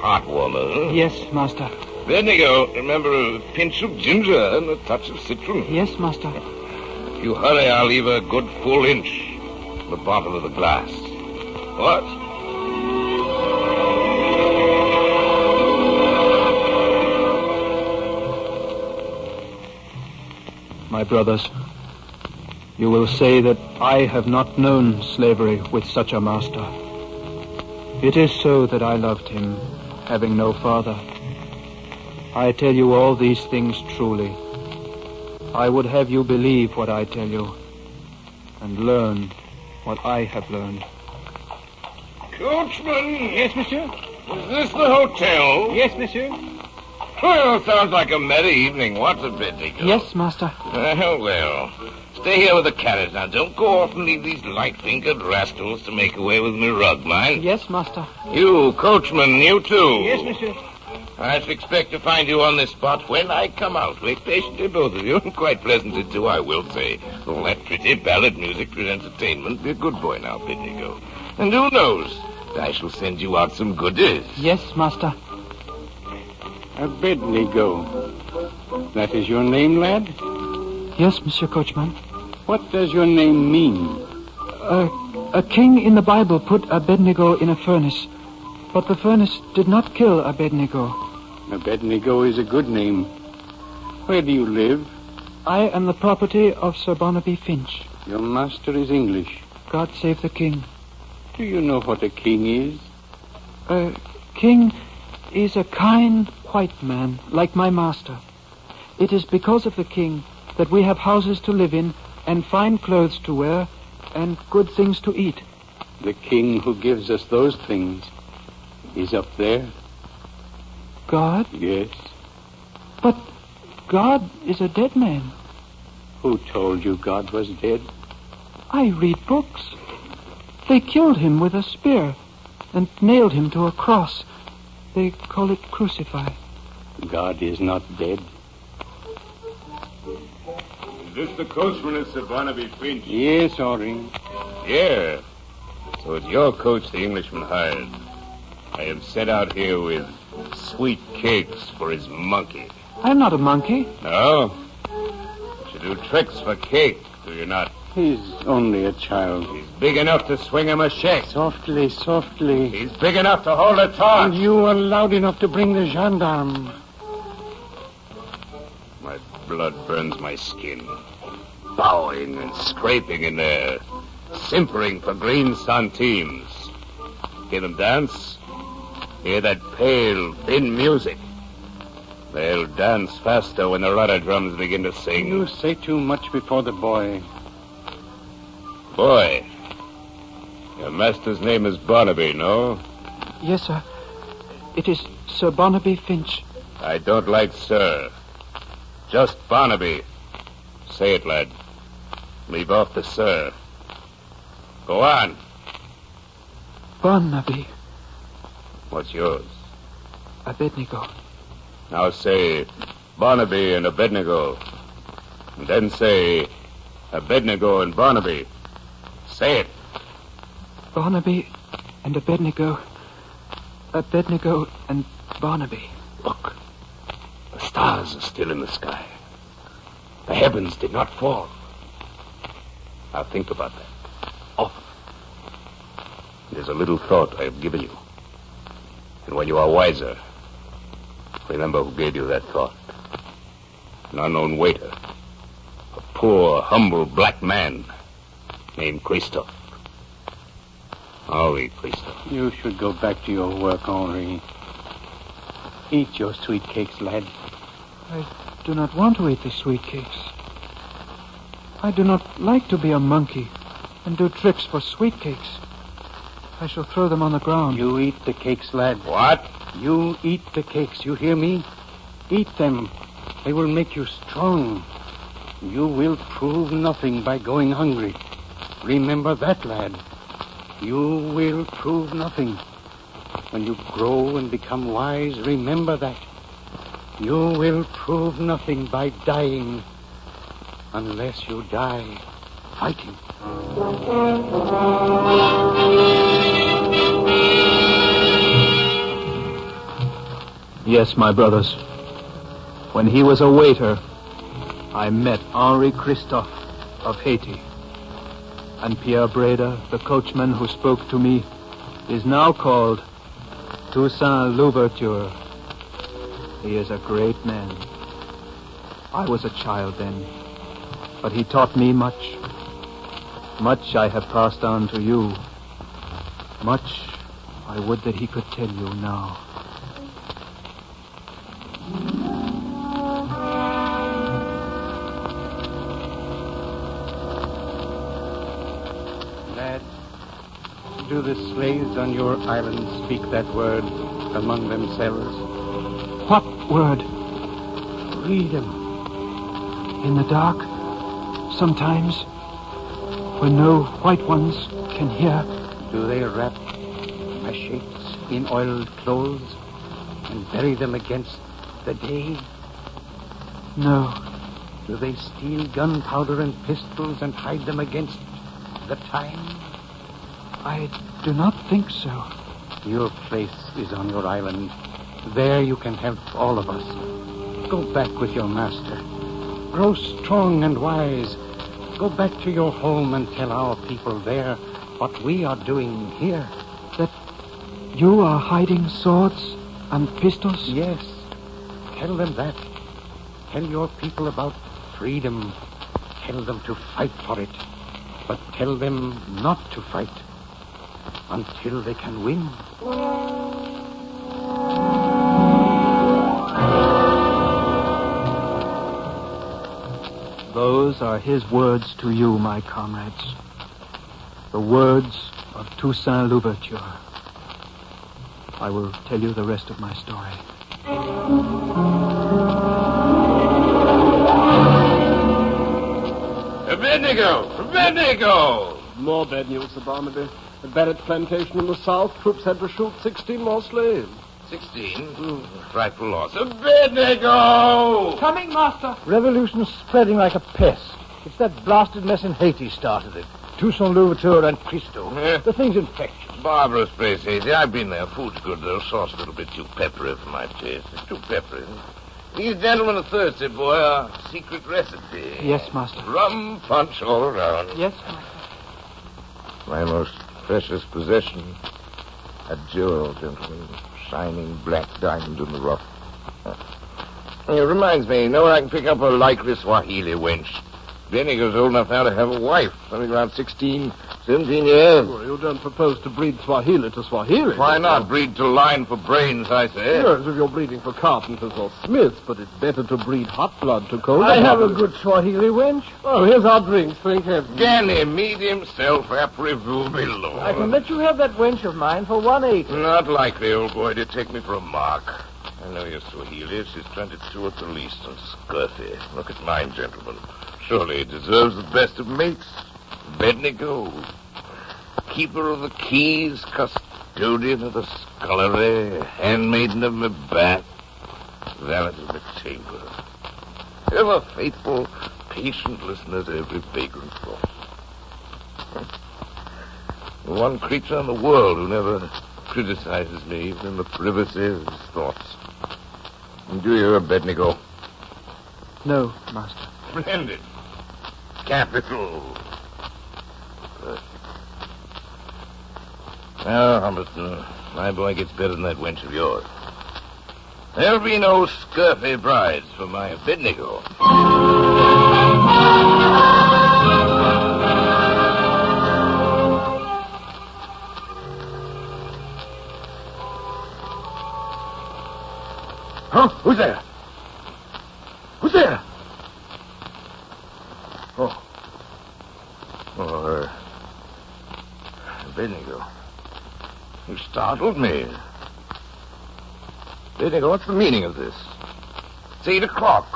S: hot water.
J: Yes, Master.
S: Abednego, remember a pinch of ginger and a touch of citron.
J: Yes, Master.
S: If you hurry, I'll leave a good full inch in the bottom of the glass. What?
J: My brothers, you will say that I have not known slavery with such a master. It is so that I loved him, having no father. I tell you all these things truly. I would have you believe what I tell you, and learn what I have learned.
S: Coachman!
J: Yes, monsieur?
S: Is this the hotel?
J: Yes, monsieur.
S: Well, sounds like a merry evening. What's a Abednego?
J: Yes, master.
S: Well. Stay here with the carriage. Now, don't go off and leave these light-fingered rascals to make away with me rug, mind?
J: Yes, master.
S: You, coachman, you too.
J: Yes, monsieur.
S: I shall expect to find you on this spot when I come out. Wait patiently, both of you. Quite pleasantly, too, I will say. All that pretty ballad music for entertainment. Be a good boy now, Abednego. And who knows? I shall send you out some goodies.
J: Yes, master.
M: Abednego. That is your name, lad?
J: Yes, Monsieur Coachman.
M: What does your name mean?
J: A king in the Bible put Abednego in a furnace, but the furnace did not kill Abednego.
M: Abednego is a good name. Where do you live?
J: I am the property of Sir Barnaby Finch.
M: Your master is English.
J: God save the king.
M: Do you know what a king is?
J: A king is a kind white man, like my master. It is because of the king that we have houses to live in, and fine clothes to wear, and good things to eat.
M: The king who gives us those things is up there.
J: God?
M: Yes.
J: But God is a dead man.
M: Who told you God was dead?
J: I read books. They killed him with a spear and nailed him to a cross. They call it crucify.
M: God is not dead.
S: Is this the coachman of Sir Barnaby Finch?
M: Yes, Orring.
S: Yeah. So it's your coach the Englishman hired. I am sent out here with sweet cakes for his monkey.
J: I'm not a monkey.
S: No? You do tricks for cake, do you not?
M: He's only a child.
S: He's big enough to swing a machete.
M: Softly, softly.
S: He's big enough to hold a torch.
M: And you are loud enough to bring the gendarme.
S: My blood burns my skin. Bowing and scraping in there. Simpering for green centimes. Hear them dance? Hear that pale, thin music? They'll dance faster when the rudder drums begin to sing.
M: You say too much before the boy.
S: Boy, your master's name is Barnaby, no?
J: Yes, sir.
H: It is Sir Barnaby Finch.
P: I don't like sir. Just Barnaby. Say it, lad. Leave off the sir. Go on.
H: Barnaby.
P: What's yours?
H: Abednego.
P: Now say Barnaby and Abednego. And then say Abednego and Barnaby. Say it.
H: Barnaby and Abednego. Abednego and Barnaby.
P: Look. The stars are still in the sky. The heavens did not fall. Now think about that. Often. There's a little thought I have given you. And when you are wiser, remember who gave you that thought. An unknown waiter. A poor, humble black man named Christophe. Henri Christophe.
M: You should go back to your work, Henri. Eat your sweet cakes, lad.
H: I do not want to eat the sweet cakes. I do not like to be a monkey and do tricks for sweet cakes. I shall throw them on the ground.
M: You eat the cakes, lad.
P: What?
M: You eat the cakes, you hear me? Eat them. They will make you strong. You will prove nothing by going hungry. Remember that, lad. You will prove nothing. When you grow and become wise, remember that. You will prove nothing by dying unless you die fighting.
H: Yes, my brothers. When he was a waiter, I met Henri Christophe of Haiti. And Pierre Breda, the coachman who spoke to me, is now called Toussaint Louverture. He is a great man. I was a child then, but he taught me much. Much I have passed on to you. Much I would that he could tell you now.
M: Lad, do the slaves on your island speak that word among themselves?
H: What word?
M: Freedom.
H: In the dark, sometimes, when no white ones can hear.
M: Do they wrap machetes in oiled clothes and bury them against the day?
H: No.
M: Do they steal gunpowder and pistols and hide them against the time?
H: I do not think so.
M: Your place is on your island. There you can help all of us. Go back with your master. Grow strong and wise. Go back to your home and tell our people there what we are doing here.
H: That you are hiding swords and pistols?
M: Yes. Tell them that. Tell your people about freedom. Tell them to fight for it. But tell them not to fight until they can win.
H: Those are his words to you, my comrades. The words of Toussaint Louverture. I will tell you the rest of my story.
S: Abednego! Abednego!
U: More bad news, Sir Barnaby. At Barrett's plantation in the south, troops had to shoot 16 more slaves.
S: 16? Frightful loss. Abednego!
E: Coming, Master. Revolution's spreading like a pest. It's that blasted mess in Haiti started it. Toussaint Louverture and Christo. The thing's infectious.
S: Barbarous place, Haiti. I've been there. Food's good, though. Sauce a little bit too peppery for my taste. It's too peppery. These gentlemen are thirsty, boy. Our secret recipe.
H: Yes, Master.
S: Rum punch all around.
H: Yes, Master.
A: My most precious possession. A jewel, gentlemen. Shining black diamond in the rough.
S: It reminds me, you know where I can pick up a likely Swahili wench? Abednego's old enough now to have a wife. Something around 16, 17 years.
U: Well, you don't propose to breed Swahili to Swahili.
S: Why not breed to line for brains, I say?
U: Yes, if you're breeding for carpenters or smiths, but it's better to breed hot blood to cold. I have a good Swahili wench. Oh, here's our drinks, thank heaven.
S: Ganymede himself, approve below.
U: I can let you have that wench of mine for 1/8.
S: Not likely, old boy, to take me for a mark. I know your Swahili. She's 22 at the least and scurfy. Look at mine, gentlemen. Surely it deserves the best of mates. Abednego, keeper of the keys, custodian of the scullery, handmaiden of my bath, valet of my chamber. Ever faithful, patient listener to every vagrant thought. The one creature in the world who never criticizes me, even in the privacy of his thoughts. Do you, Abednego?
J: No, Master.
S: Splendid. Capital. Now, but my boy gets better than that wench of yours. There'll be no scurfy brides for my Abednego. Huh? Who's there? Who's there? Oh, Abednego. You startled me. Abednego, what's the meaning of this? It's 8 o'clock.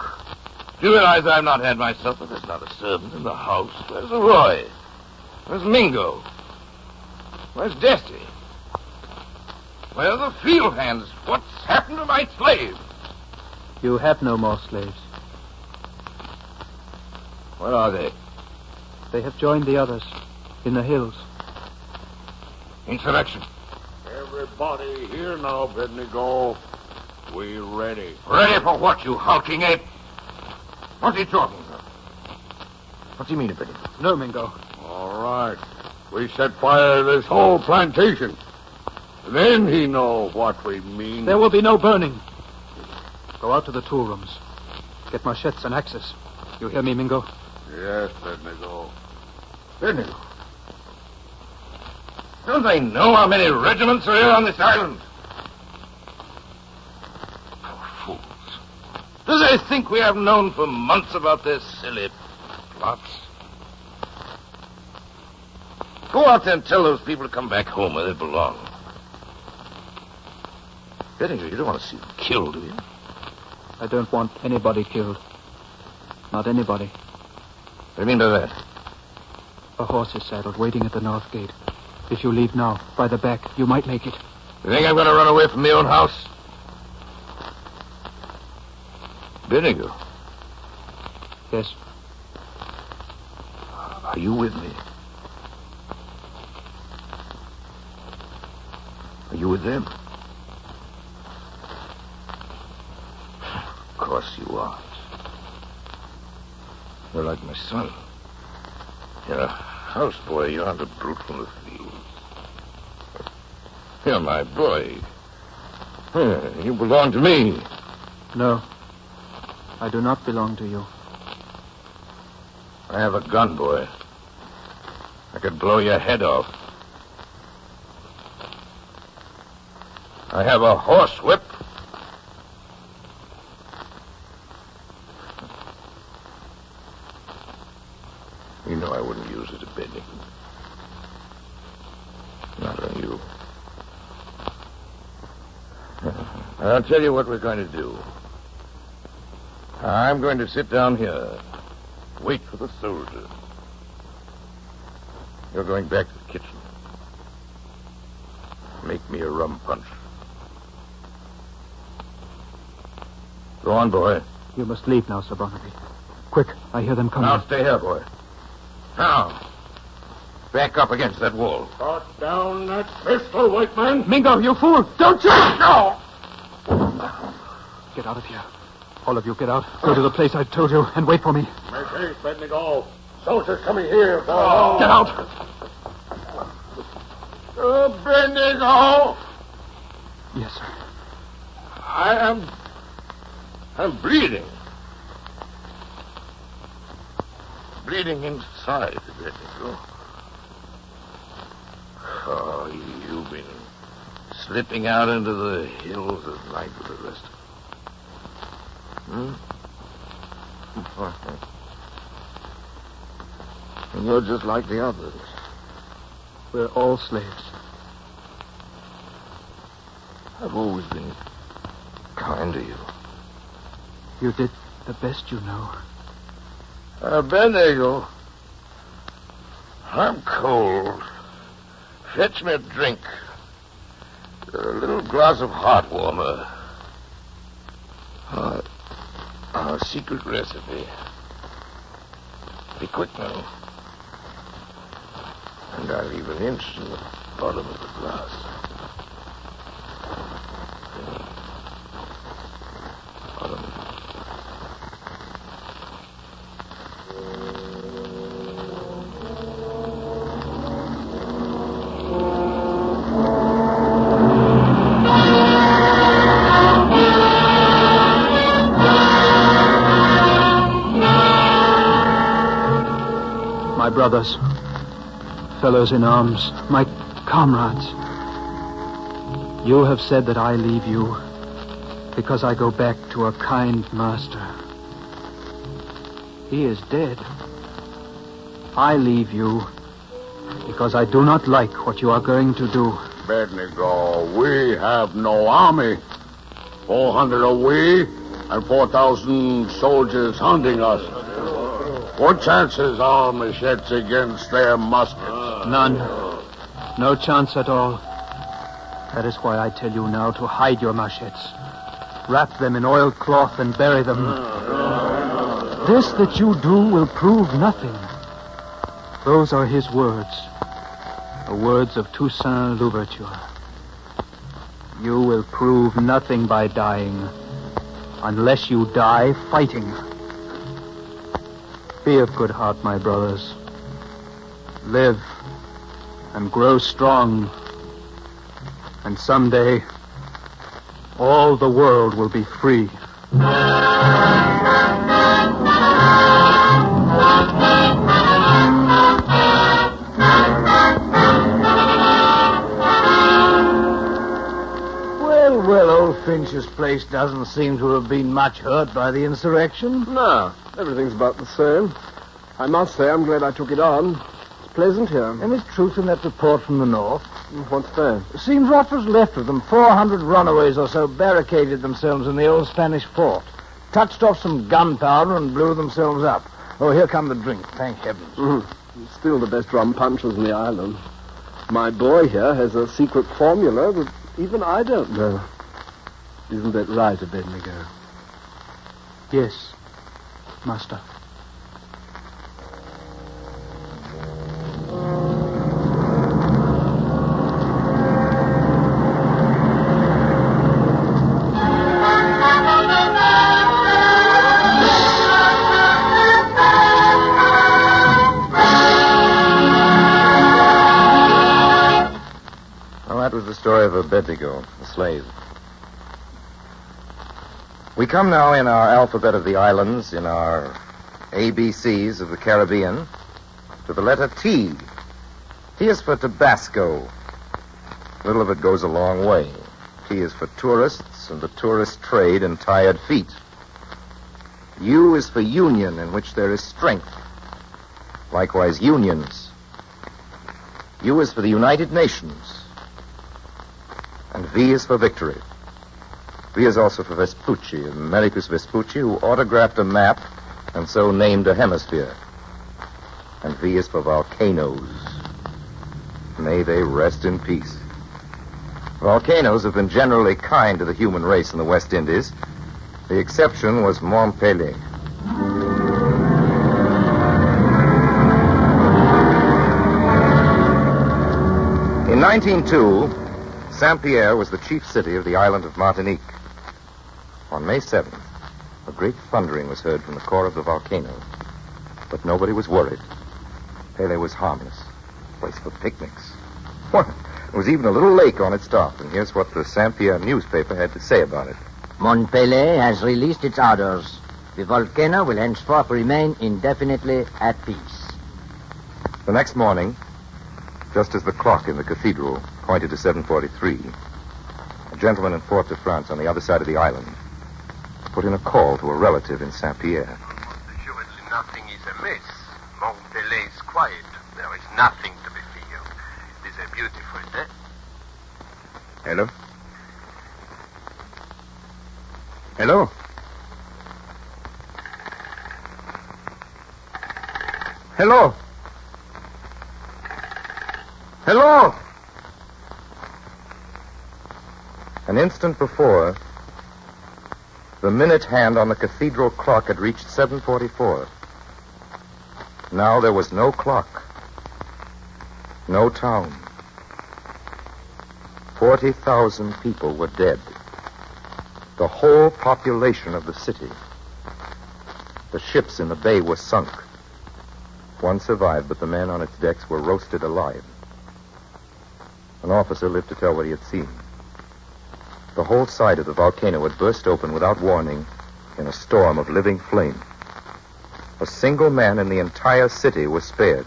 S: Do you realize I've not had my supper? There's not a servant in the house. Where's Roy? Where's Mingo? Where's Desi? Where are the field hands? What's happened to my slaves?
J: You have no more slaves.
S: Where are they?
J: They have joined the others in the hills.
S: Insurrection.
L: Everybody here now, Abednego. We ready.
S: Ready for what, you hulking ape? What's he talking about? What's he mean, Abednego?
J: No, Mingo.
L: All right. We set fire to this whole plantation. Then he know what we mean.
J: There will be no burning. Go out to the tool rooms. Get machetes and axes. You hear me, Mingo?
L: Yes, Abednego.
S: Abednego. Don't they know how many regiments are here on this island? Poor fools. Do they think we have known for months about their silly plots? Go out there and tell those people to come back home where they belong. Abednego, you don't want to see them killed, do you?
J: I don't want anybody killed. Not anybody.
S: What do you mean by that?
J: A horse is saddled, waiting at the north gate. If you leave now, by the back, you might make it.
S: You think I'm going to run away from my own house? Abednego.
J: Yes.
S: Are you with me? Are you with them? Of course you aren't. You're like my son. You're a houseboy. You aren't a brute from the fields. You're my boy. You belong to me.
J: No. I do not belong to you.
S: I have a gun, boy. I could blow your head off. I have a horsewhip. You know I wouldn't use it, Abednego. Not on you. I'll tell you what we're going to do. I'm going to sit down here. Wait for the soldiers. You're going back to the kitchen. Make me a rum punch. Go on, boy.
J: You must leave now, Sir Barnaby. Quick, I hear them coming.
S: Now stay here, boy. Now, back up against that wall.
L: Put down that pistol, white man.
J: Mingo, you fool!
L: Don't you? No!
J: Get out of here. All of you, get out. Go to the place I told you and wait for me.
L: Make haste, Abednego. Soldiers coming here.
J: Get out.
L: Abednego!
J: Yes, sir.
S: I'm bleeding. Bleeding inside, Abednego.
L: Oh, you've been slipping out into the hills at night with the rest of them. And you're just like the others.
H: We're all slaves.
L: I've always been kind to you.
H: You did the best you know.
L: Abednego, I'm cold. Fetch me a drink. A little glass of hot water. Our secret recipe. Be quick now. And I'll leave an inch in the bottom of the glass. Bottom.
H: My brothers, fellows in arms, my comrades, you have said that I leave you because I go back to a kind master. He is dead. I leave you because I do not like what you are going to do.
L: Abednego, we have no army. 400 are we, and 4,000 soldiers hunting us. What chances are machetes against their muskets?
H: None. No chance at all. That is why I tell you now to hide your machetes. Wrap them in oilcloth and bury them. This that you do will prove nothing. Those are his words. The words of Toussaint Louverture. You will prove nothing by dying, unless you die fighting. Be of good heart, my brothers. Live and grow strong. And someday, all the world will be free.
A: Well, old Finch's place doesn't seem to have been much hurt by the insurrection.
U: No, everything's about the same. I must say I'm glad I took it on. It's pleasant here.
A: Any truth in that report from the north?
U: What's that?
A: It seems what was left of them, 400 runaways or so, barricaded themselves in the old Spanish fort, touched off some gunpowder and blew themselves up. Oh, here come the drink, thank heavens.
U: Still the best rum punchers in the island. My boy here has a secret formula that even I don't know. Isn't that right, Abednego?
H: Yes, master.
A: Well, that was the story of Abednego, the slave. We come now in our alphabet of the islands, in our ABCs of the Caribbean, to the letter T. T is for Tabasco. Little of it goes a long way. T is for tourists and the tourist trade in tired feet. U is for union, in which there is strength. Likewise, unions. U is for the United Nations. And V is for victory. V is also for Vespucci, Americus Vespucci, who autographed a map and so named a hemisphere. And V is for volcanoes. May they rest in peace. Volcanoes have been generally kind to the human race in the West Indies. The exception was Montpellier. In 1902, Saint-Pierre was the chief city of the island of Martinique. On May 7th, a great thundering was heard from the core of the volcano. But nobody was worried. Pele was harmless. A place for picnics. What? There was even a little lake on its top, and here's what the Saint-Pierre newspaper had to say about it.
R: Montpellier has released its orders. The volcano will henceforth remain indefinitely at peace.
A: The next morning, Just as the clock in the cathedral pointed to 7:43, a gentleman in Fort-de-France on the other side of the island put in a call to a relative in Saint-Pierre.
N: Assuredly nothing is amiss. Montpellier is quiet. There is nothing to be feared. It is a beautiful day.
C: Hello? Hello? Hello? Hello?
A: An instant before, the minute hand on the cathedral clock had reached 7:44. Now there was no clock, no town. 40,000 people were dead. The whole population of the city. The ships in the bay were sunk. One survived, but the men on its decks were roasted alive. An officer lived to tell what he had seen. The whole side of the volcano had burst open without warning in a storm of living flame. A single man in the entire city was spared.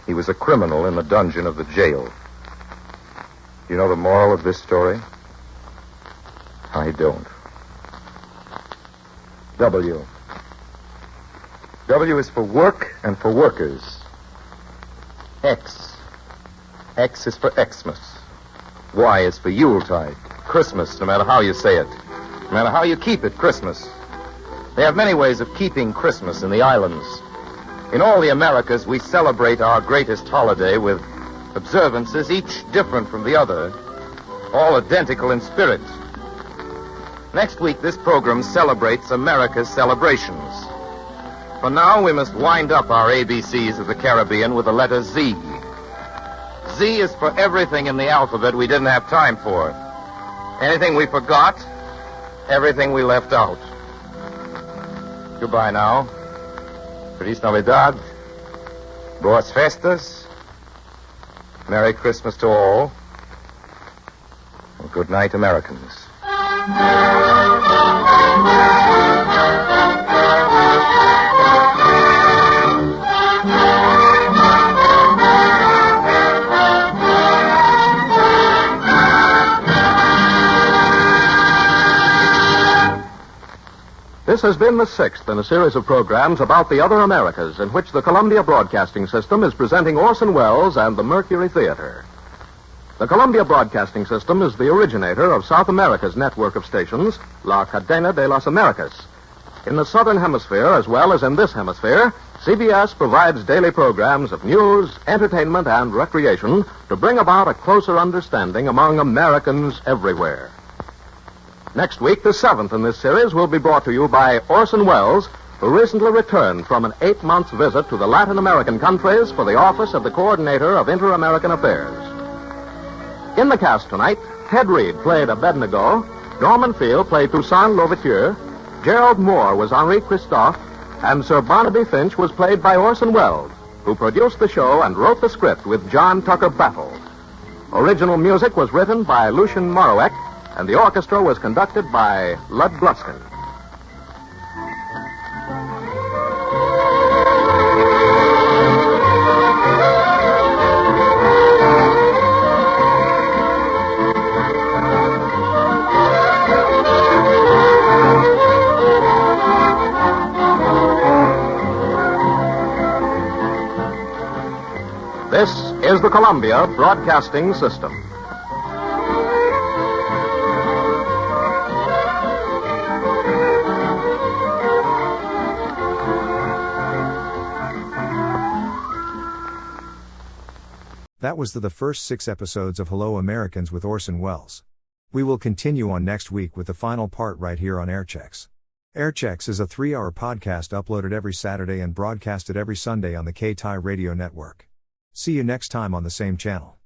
A: He was a criminal in the dungeon of the jail. Do you know the moral of this story? I don't. W. W is for work and for workers. X. X is for Xmas. Y is for Yuletide. Christmas, no matter how you say it. No matter how you keep it, Christmas. They have many ways of keeping Christmas in the islands. In all the Americas, we celebrate our greatest holiday with observances, each different from the other, all identical in spirit. Next week, this program celebrates America's celebrations. For now, we must wind up our ABCs of the Caribbean with the letter Z. Z is for everything in the alphabet we didn't have time for. Anything we forgot, everything we left out. Goodbye now. Feliz Navidad. Boas Festas. Merry Christmas to all. And good night, Americans.
D: This has been the sixth in a series of programs about the other Americas in which the Columbia Broadcasting System is presenting Orson Welles and the Mercury Theater. The Columbia Broadcasting System is the originator of South America's network of stations, La Cadena de las Americas. In the Southern Hemisphere, as well as in this hemisphere, CBS provides daily programs of news, entertainment, and recreation to bring about a closer understanding among Americans everywhere. Next week, the seventh in this series, will be brought to you by Orson Welles, who recently returned from an 8-month visit to the Latin American countries for the office of the Coordinator of Inter-American Affairs. In the cast tonight, Ted Reed played Abednego, Norman Field played Toussaint Louverture, Gerald Moore was Henri Christophe, and Sir Barnaby Finch was played by Orson Welles, who produced the show and wrote the script with John Tucker Battle. Original music was written by Lucien Moraweck, and the orchestra was conducted by Lud Gluskin. This is the Columbia Broadcasting System.
T: That was the first 6 episodes of Hello Americans with Orson Welles. We will continue on next week with the final part right here on Airchecks. Airchecks is a 3-hour podcast uploaded every Saturday and broadcasted every Sunday on the K-Tai Radio Network. See you next time on the same channel.